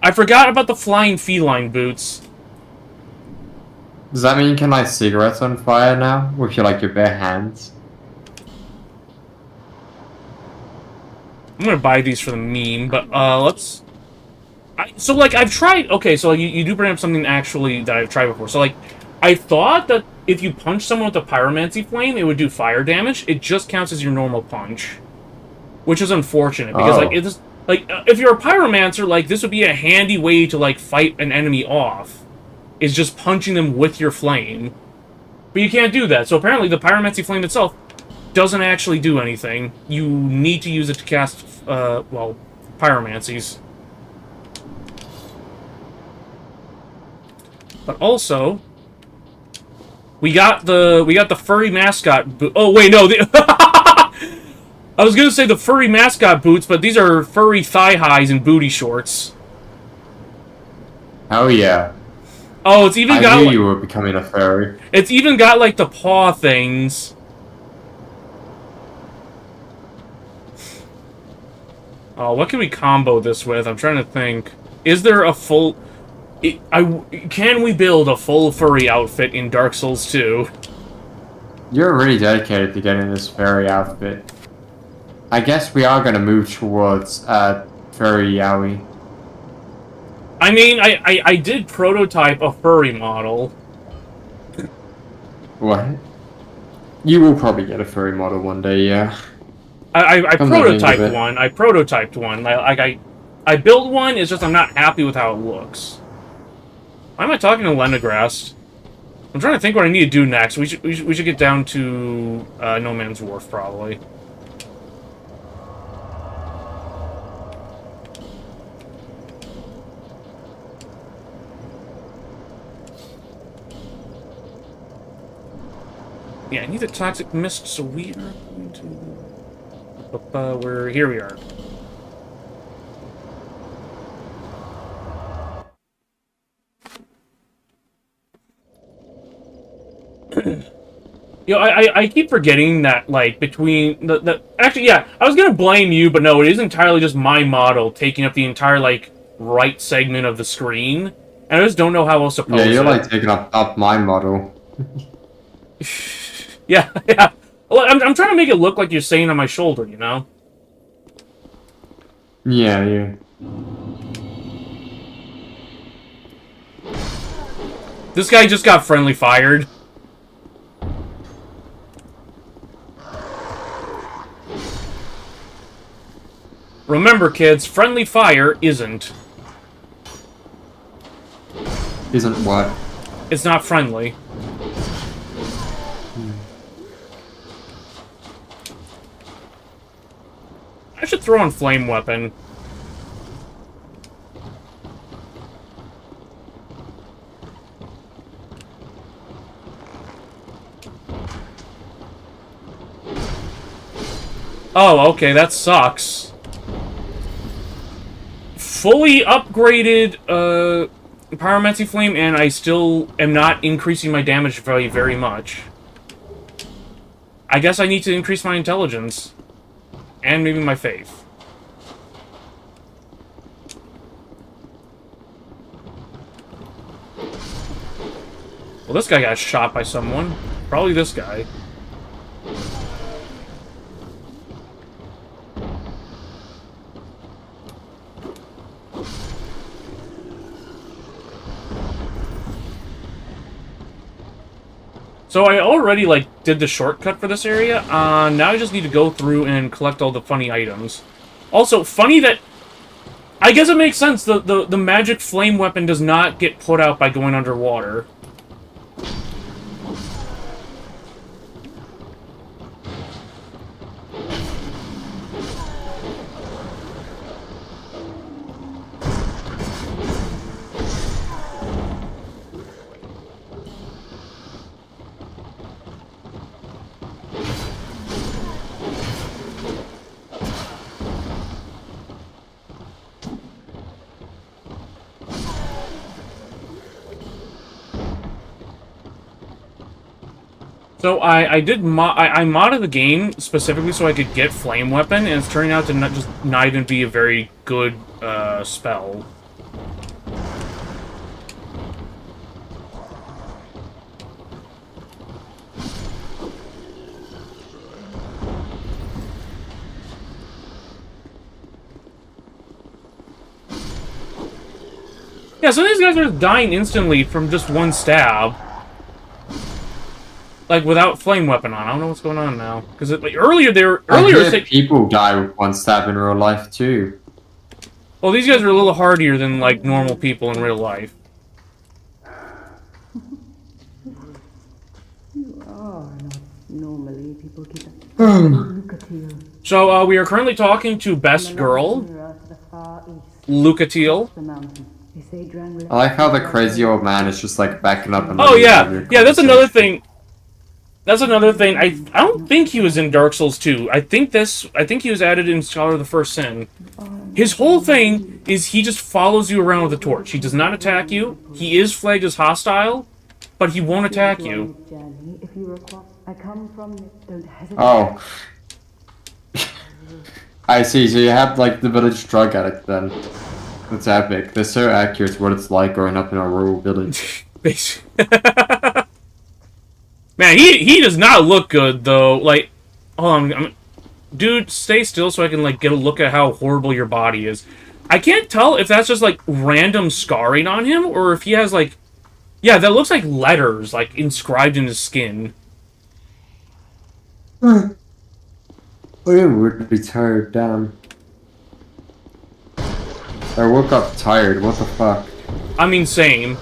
I forgot about the flying feline boots. Does that mean you can light cigarettes on fire now? With your, like, your bare hands? I'm gonna buy these for the meme, but, let's... So, like, I've tried... Okay, so you do bring up something actually that I've tried before. So, like, I thought that if you punch someone with a Pyromancy Flame, it would do fire damage. It just counts as your normal punch. Which is unfortunate, because, like, it's... Like, if you're a Pyromancer, like, this would be a handy way to, like, fight an enemy off. Is just punching them with your flame. But you can't do that, so apparently the Pyromancy Flame itself doesn't actually do anything. You need to use it to cast, well, Pyromancies. But also... We got the furry mascot... Oh, wait, no, I was gonna say the furry mascot boots, but these are furry thigh highs and booty shorts. Oh yeah. Oh, it's even got. I knew you were becoming a furry. It's even got like the paw things. Oh, what can we combo this with? I'm trying to think. Is there a full? Can we build a full furry outfit in Dark Souls 2? You're really dedicated to getting this furry outfit. I guess we are gonna move towards furry yaoi. I mean, I did prototype a furry model. What? You will probably get a furry model one day, yeah. I Come to think of prototyped it. one. I prototyped one. I built one. It's just I'm not happy with how it looks. Why am I talking to Lenegrast? I'm trying to think what I need to do next. We should get down to No Man's Wharf probably. Yeah, I need the toxic mist, so we are going to. We're here. We are. You know, I keep forgetting that, like, between the actually, yeah, I was gonna blame you, but no, it is entirely just my model taking up the entire, like, right segment of the screen, and I just don't know how else to pose Yeah, you're it. like taking up my model. Yeah, yeah. Well, I'm trying to make it look like you're saying on my shoulder, you know? Yeah, yeah. This guy just got friendly fired. Remember, kids, friendly fire isn't. Isn't what? It's not friendly. I should throw on flame weapon. Oh, okay, that sucks. Fully upgraded, Pyromancy Flame, and I still am not increasing my damage value very much. I guess I need to increase my intelligence. And maybe my faith. Well, this guy got shot by someone. Probably this guy. So I already, like, did the shortcut for this area. Now I just need to go through and collect all the funny items. Also, funny that... I guess it makes sense. The magic flame weapon does not get put out by going underwater. So I modded the game specifically so I could get flame weapon, and it's turning out to not even be a very good spell. Yeah, so these guys are dying instantly from just one stab. Like, without flame weapon on. I don't know what's going on now. Because like, earlier they were... I hear people die with one stab in real life, too. Well, these guys are a little hardier than, like, normal people in real life. You are not normally people keep a Lucatiel. So, we are currently talking to Best Girl, To the far east, Lucatiel. the mountain. They say Drang I like how the crazy old man is just like backing up and Oh, yeah. Yeah, that's another thing. That's another thing. I don't think he was in Dark Souls 2. I think he was added in Scholar of the First Sin. His whole thing is he just follows you around with a torch. He does not attack you. He is flagged as hostile, but he won't attack you. If you require, I come from this. Don't hesitate. Oh. I see, so you have, like, the village drug addict, then. That's epic. They're so accurate to what it's like growing up in a rural village. Man, he does not look good, though. Like, hold on. Dude, stay still so I can, like, get a look at how horrible your body is. I can't tell if that's just, like, random scarring on him, or if he has, like... Yeah, that looks like letters, like, inscribed in his skin. I would be tired, damn. I woke up tired, what the fuck? I mean, same.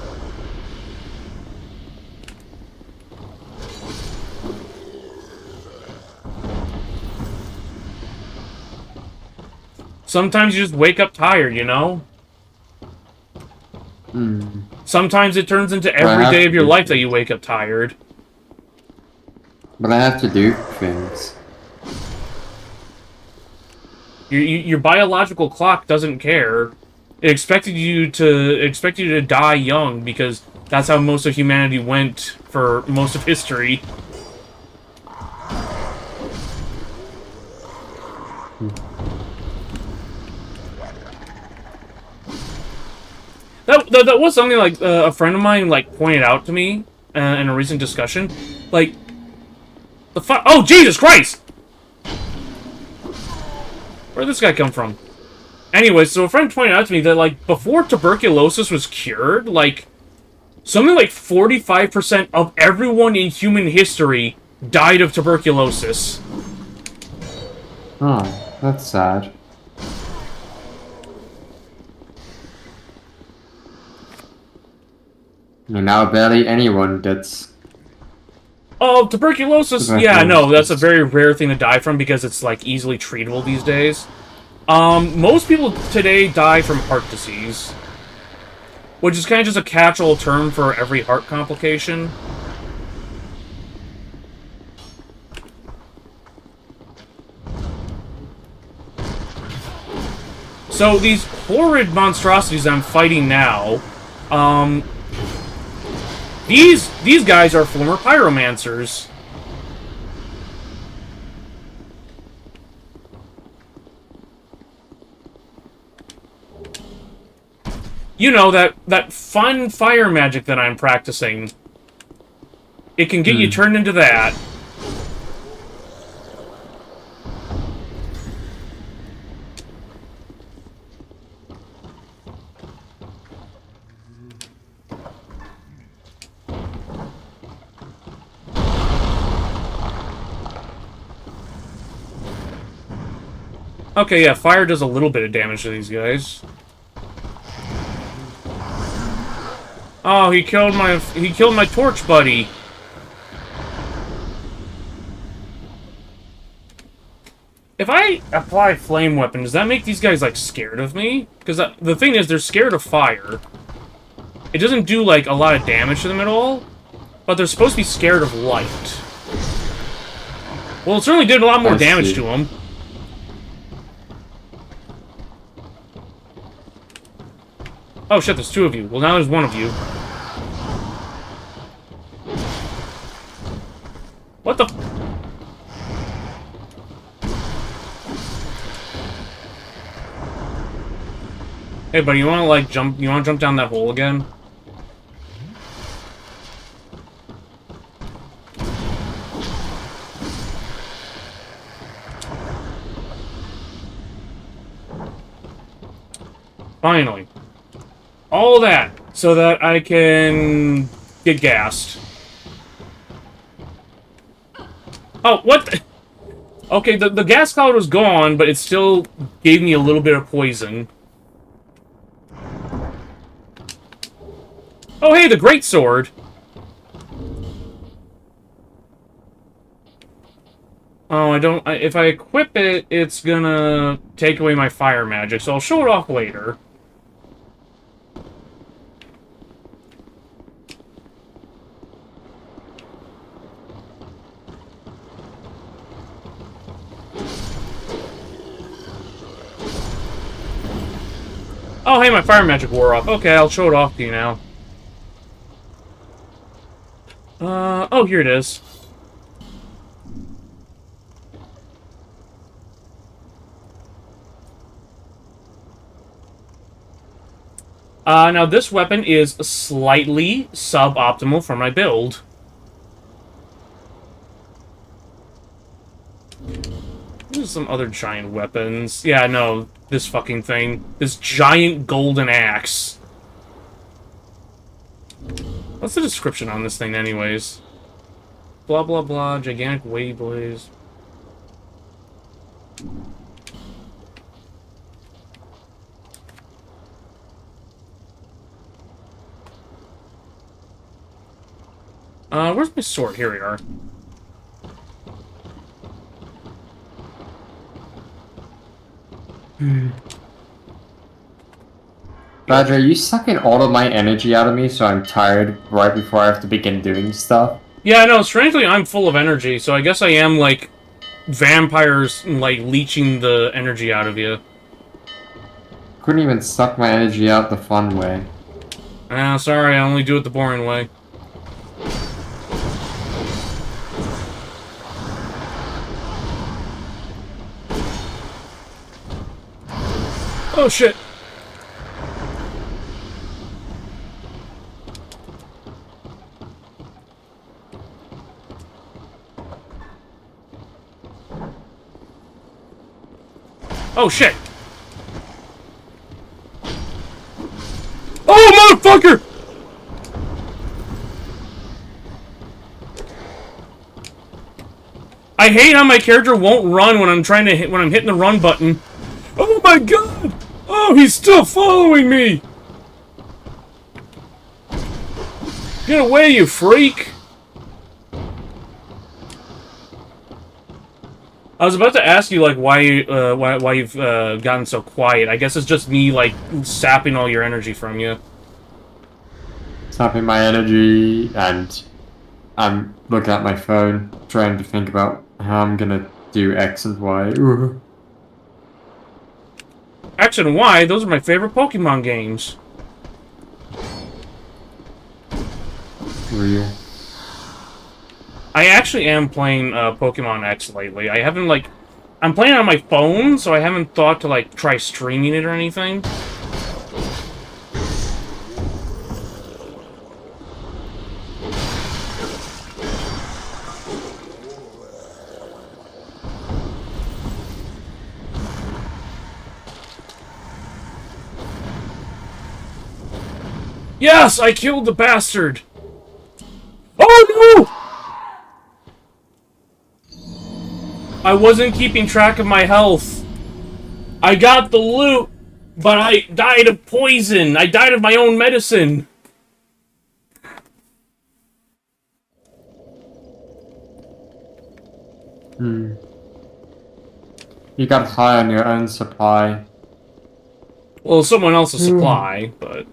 Sometimes you just wake up tired, you know? Sometimes it turns into every day of your life that you wake up tired. But I have to do things. Your biological clock doesn't care. It expected you to die young because that's how most of humanity went for most of history. That was something like a friend of mine like pointed out to me in a recent discussion. Like the oh Jesus Christ! Where'd this guy come from? Anyway, so a friend pointed out to me that like before tuberculosis was cured, like something like 45% of everyone in human history died of tuberculosis. Oh, that's sad. And now barely anyone gets... Oh, tuberculosis? Yeah, no, that's a very rare thing to die from because it's, like, easily treatable these days. Most people today die from heart disease. Which is kind of just a catch-all term for every heart complication. So, these horrid monstrosities I'm fighting now, These guys are former pyromancers. You know, that fun fire magic that I'm practicing. It can get you turned into that. Okay, yeah, fire does a little bit of damage to these guys. Oh, he killed my torch buddy. If I apply flame weapon, does that make these guys like scared of me? Because the thing is, they're scared of fire. It doesn't do like a lot of damage to them at all, but they're supposed to be scared of light. Well, it certainly did a lot more damage to them. Oh shit, there's two of you. Well, now there's one of you. What the... Hey, buddy, you wanna, like, jump... You wanna jump down that hole again? Finally. All that, so that I can get gassed. Oh, what the... Okay, the gas cloud was gone, but it still gave me a little bit of poison. Oh, hey, the great sword! Oh, if I equip it, it's gonna take away my fire magic, so I'll show it off later. Oh, hey, my fire magic wore off. Okay, I'll show it off to you now. Oh, here it is. Now this weapon is slightly suboptimal for my build. There's some other giant weapons. Yeah, no, this fucking thing. This giant golden axe. What's the description on this thing, anyways? Blah, blah, blah, gigantic wave blaze. Where's my sword? Here we are. Badger, you sucking all of my energy out of me, so I'm tired right before I have to begin doing stuff. Yeah, no, strangely, I'm full of energy, so I guess I am, like, vampires, like, leeching the energy out of you. Couldn't even suck my energy out the fun way. Ah, sorry, I only do it the boring way. Oh, shit! Oh, shit! Oh, motherfucker! I hate how my character won't run when I'm trying to hit when I'm hitting the run button. Oh my god! Oh, he's still following me! Get away, you freak! I was about to ask you, like, why you've gotten so quiet. I guess it's just me, like, sapping all your energy from you. Sapping my energy, and I'm looking at my phone, trying to think about how I'm gonna do X and Y. X and Y, those are my favorite Pokemon games. Real. I actually am playing Pokemon X lately. I haven't, like... I'm playing on my phone, so I haven't thought to, like, try streaming it or anything. Yes! I killed the bastard! Oh no! I wasn't keeping track of my health. I got the loot, but I died of poison. I died of my own medicine. You got high on your own supply. Well, someone else's supply, but...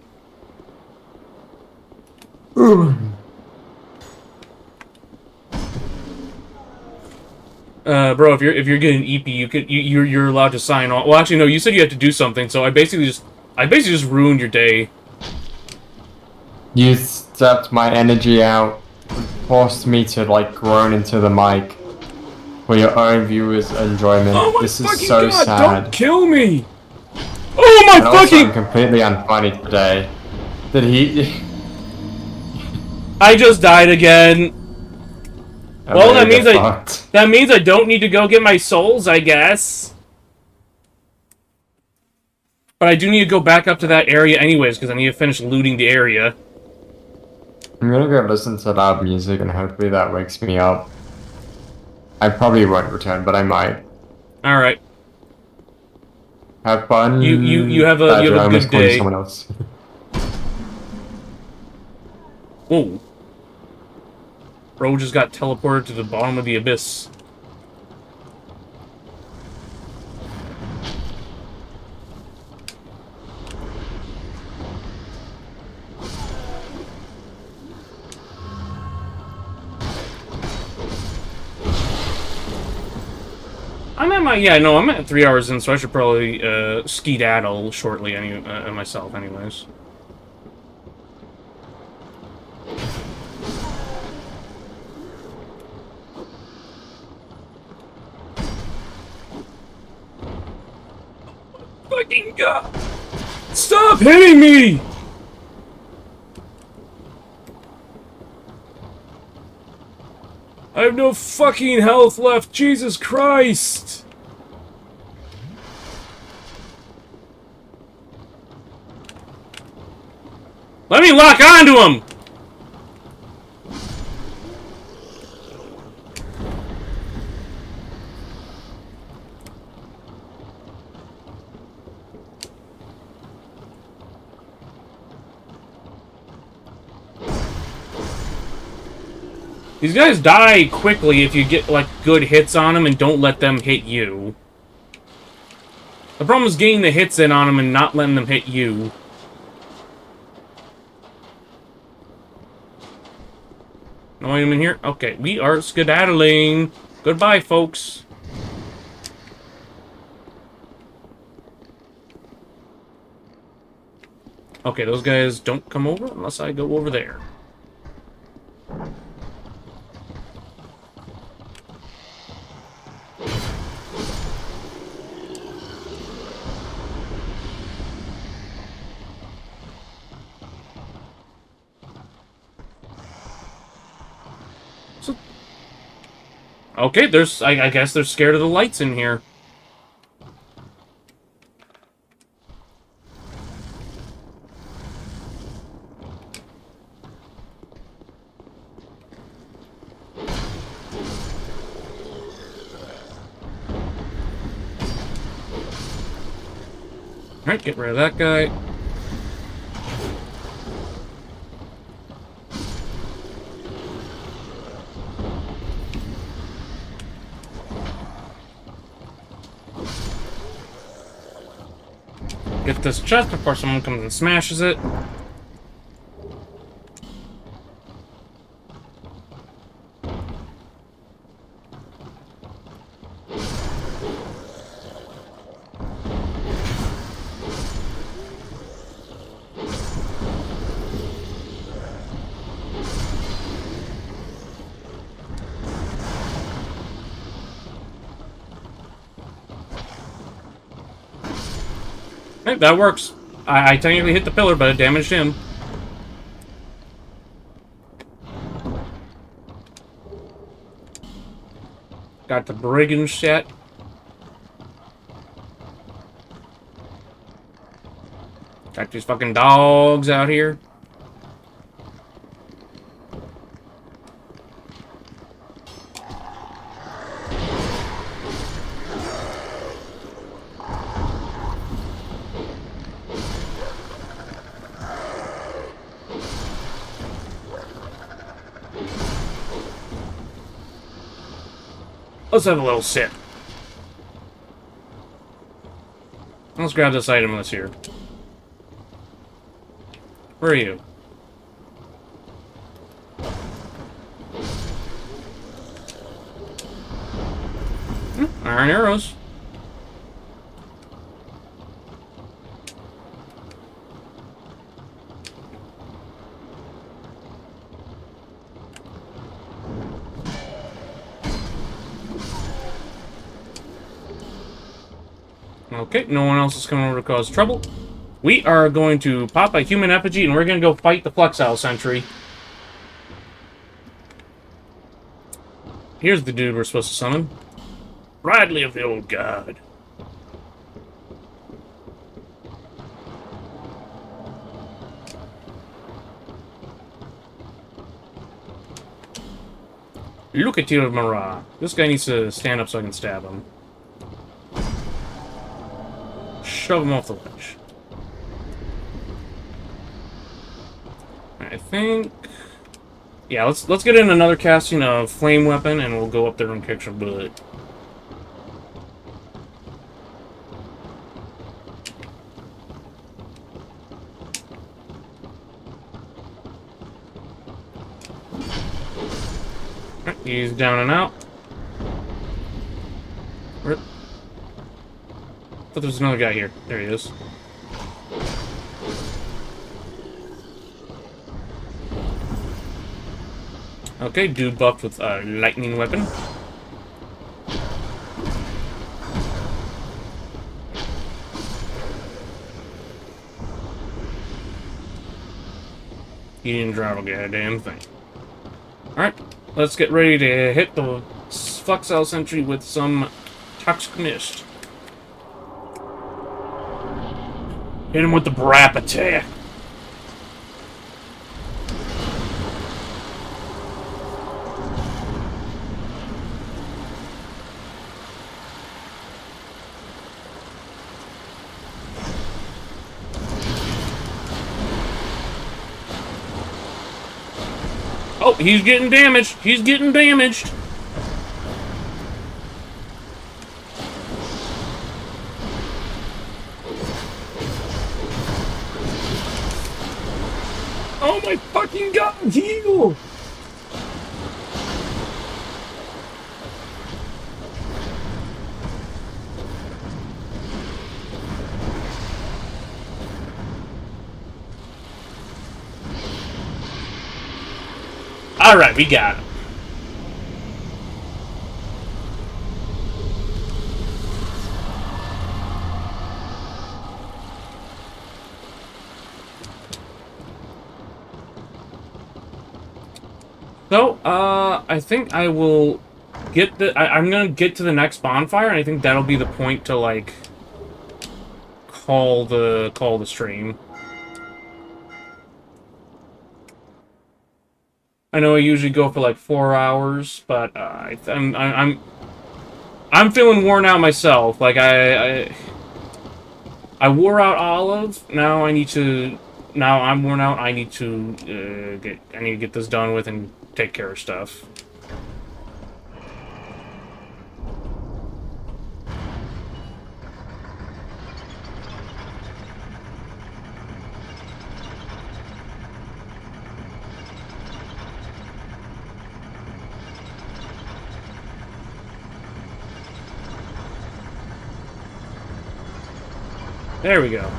bro, if you're getting EP, you're allowed to sign on. Well, actually, no. You said you had to do something, so I basically just ruined your day. You stepped my energy out, forced me to like groan into the mic for your own viewers' enjoyment. Oh my this is fucking so god! sad. Don't kill me! Oh my And also, fucking! I'm completely unfunny today. Did he? I just died again. Well, that means fucked. that means I don't need to go get my souls, I guess. But I do need to go back up to that area anyways, because I need to finish looting the area. I'm gonna go listen to loud music and hopefully that wakes me up. I probably won't return, but I might. All right. Have fun. You have a Badger, you I have a almost good called you day. someone else. Whoa. Bro just got teleported to the bottom of the abyss. I'm at my, yeah, no, I'm at 3 hours in, so I should probably, skedaddle shortly myself anyways. Fucking God! Stop hitting me! I have no fucking health left, Jesus Christ! Let me lock onto him! These guys die quickly if you get, like, good hits on them and don't let them hit you. The problem is getting the hits in on them and not letting them hit you. No item in here? Okay, we are skedaddling. Goodbye, folks. Okay, those guys don't come over unless I go over there. Okay, I guess they're scared of the lights in here. Alright, get rid of that guy. Get this chest before someone comes and smashes it. Hey, that works. I technically hit the pillar, but it damaged him. Got the brigand set. Got these fucking dogs out here. Let's have a little sip. Let's grab this item that's here. Where are you? Iron arrows. Okay, no one else is coming over to cause trouble. We are going to pop a human effigy, and we're going to go fight the Flexile Sentry. Here's the dude we're supposed to summon. Bradley of the Old Guard. Look at you, Marat. This guy needs to stand up so I can stab him. Shove him off the ledge. I think... Yeah, let's get in another casting of flame weapon, and we'll go up there and kick some butt. Alright, he's down and out. Where? Thought there was another guy here. There he is. Okay, dude buffed with a lightning weapon. He didn't drive a goddamn thing. Alright, let's get ready to hit the flux cell sentry with some toxic mist. Hit him with the brap attack. Oh, he's getting damaged. He's getting damaged. Oh my fucking god, heal! Alright, we got him. So, I think I will get the... I'm gonna get to the next bonfire, and I think that'll be the point to, like, call the stream. I know I usually go for like 4 hours, but I'm feeling worn out myself. Like I wore out Olive. Now I need to. Now I'm worn out. I need to get this done with and take care of stuff. There we go.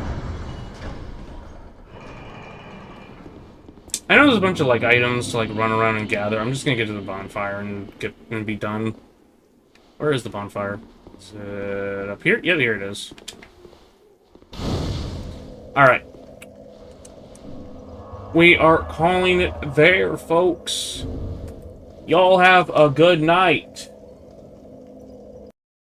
I know there's a bunch of, like, items to, like, run around and gather. I'm just gonna get to the bonfire and be done. Where is the bonfire? Is it up here? Yeah, here it is. Alright. We are calling it there, folks. Y'all have a good night.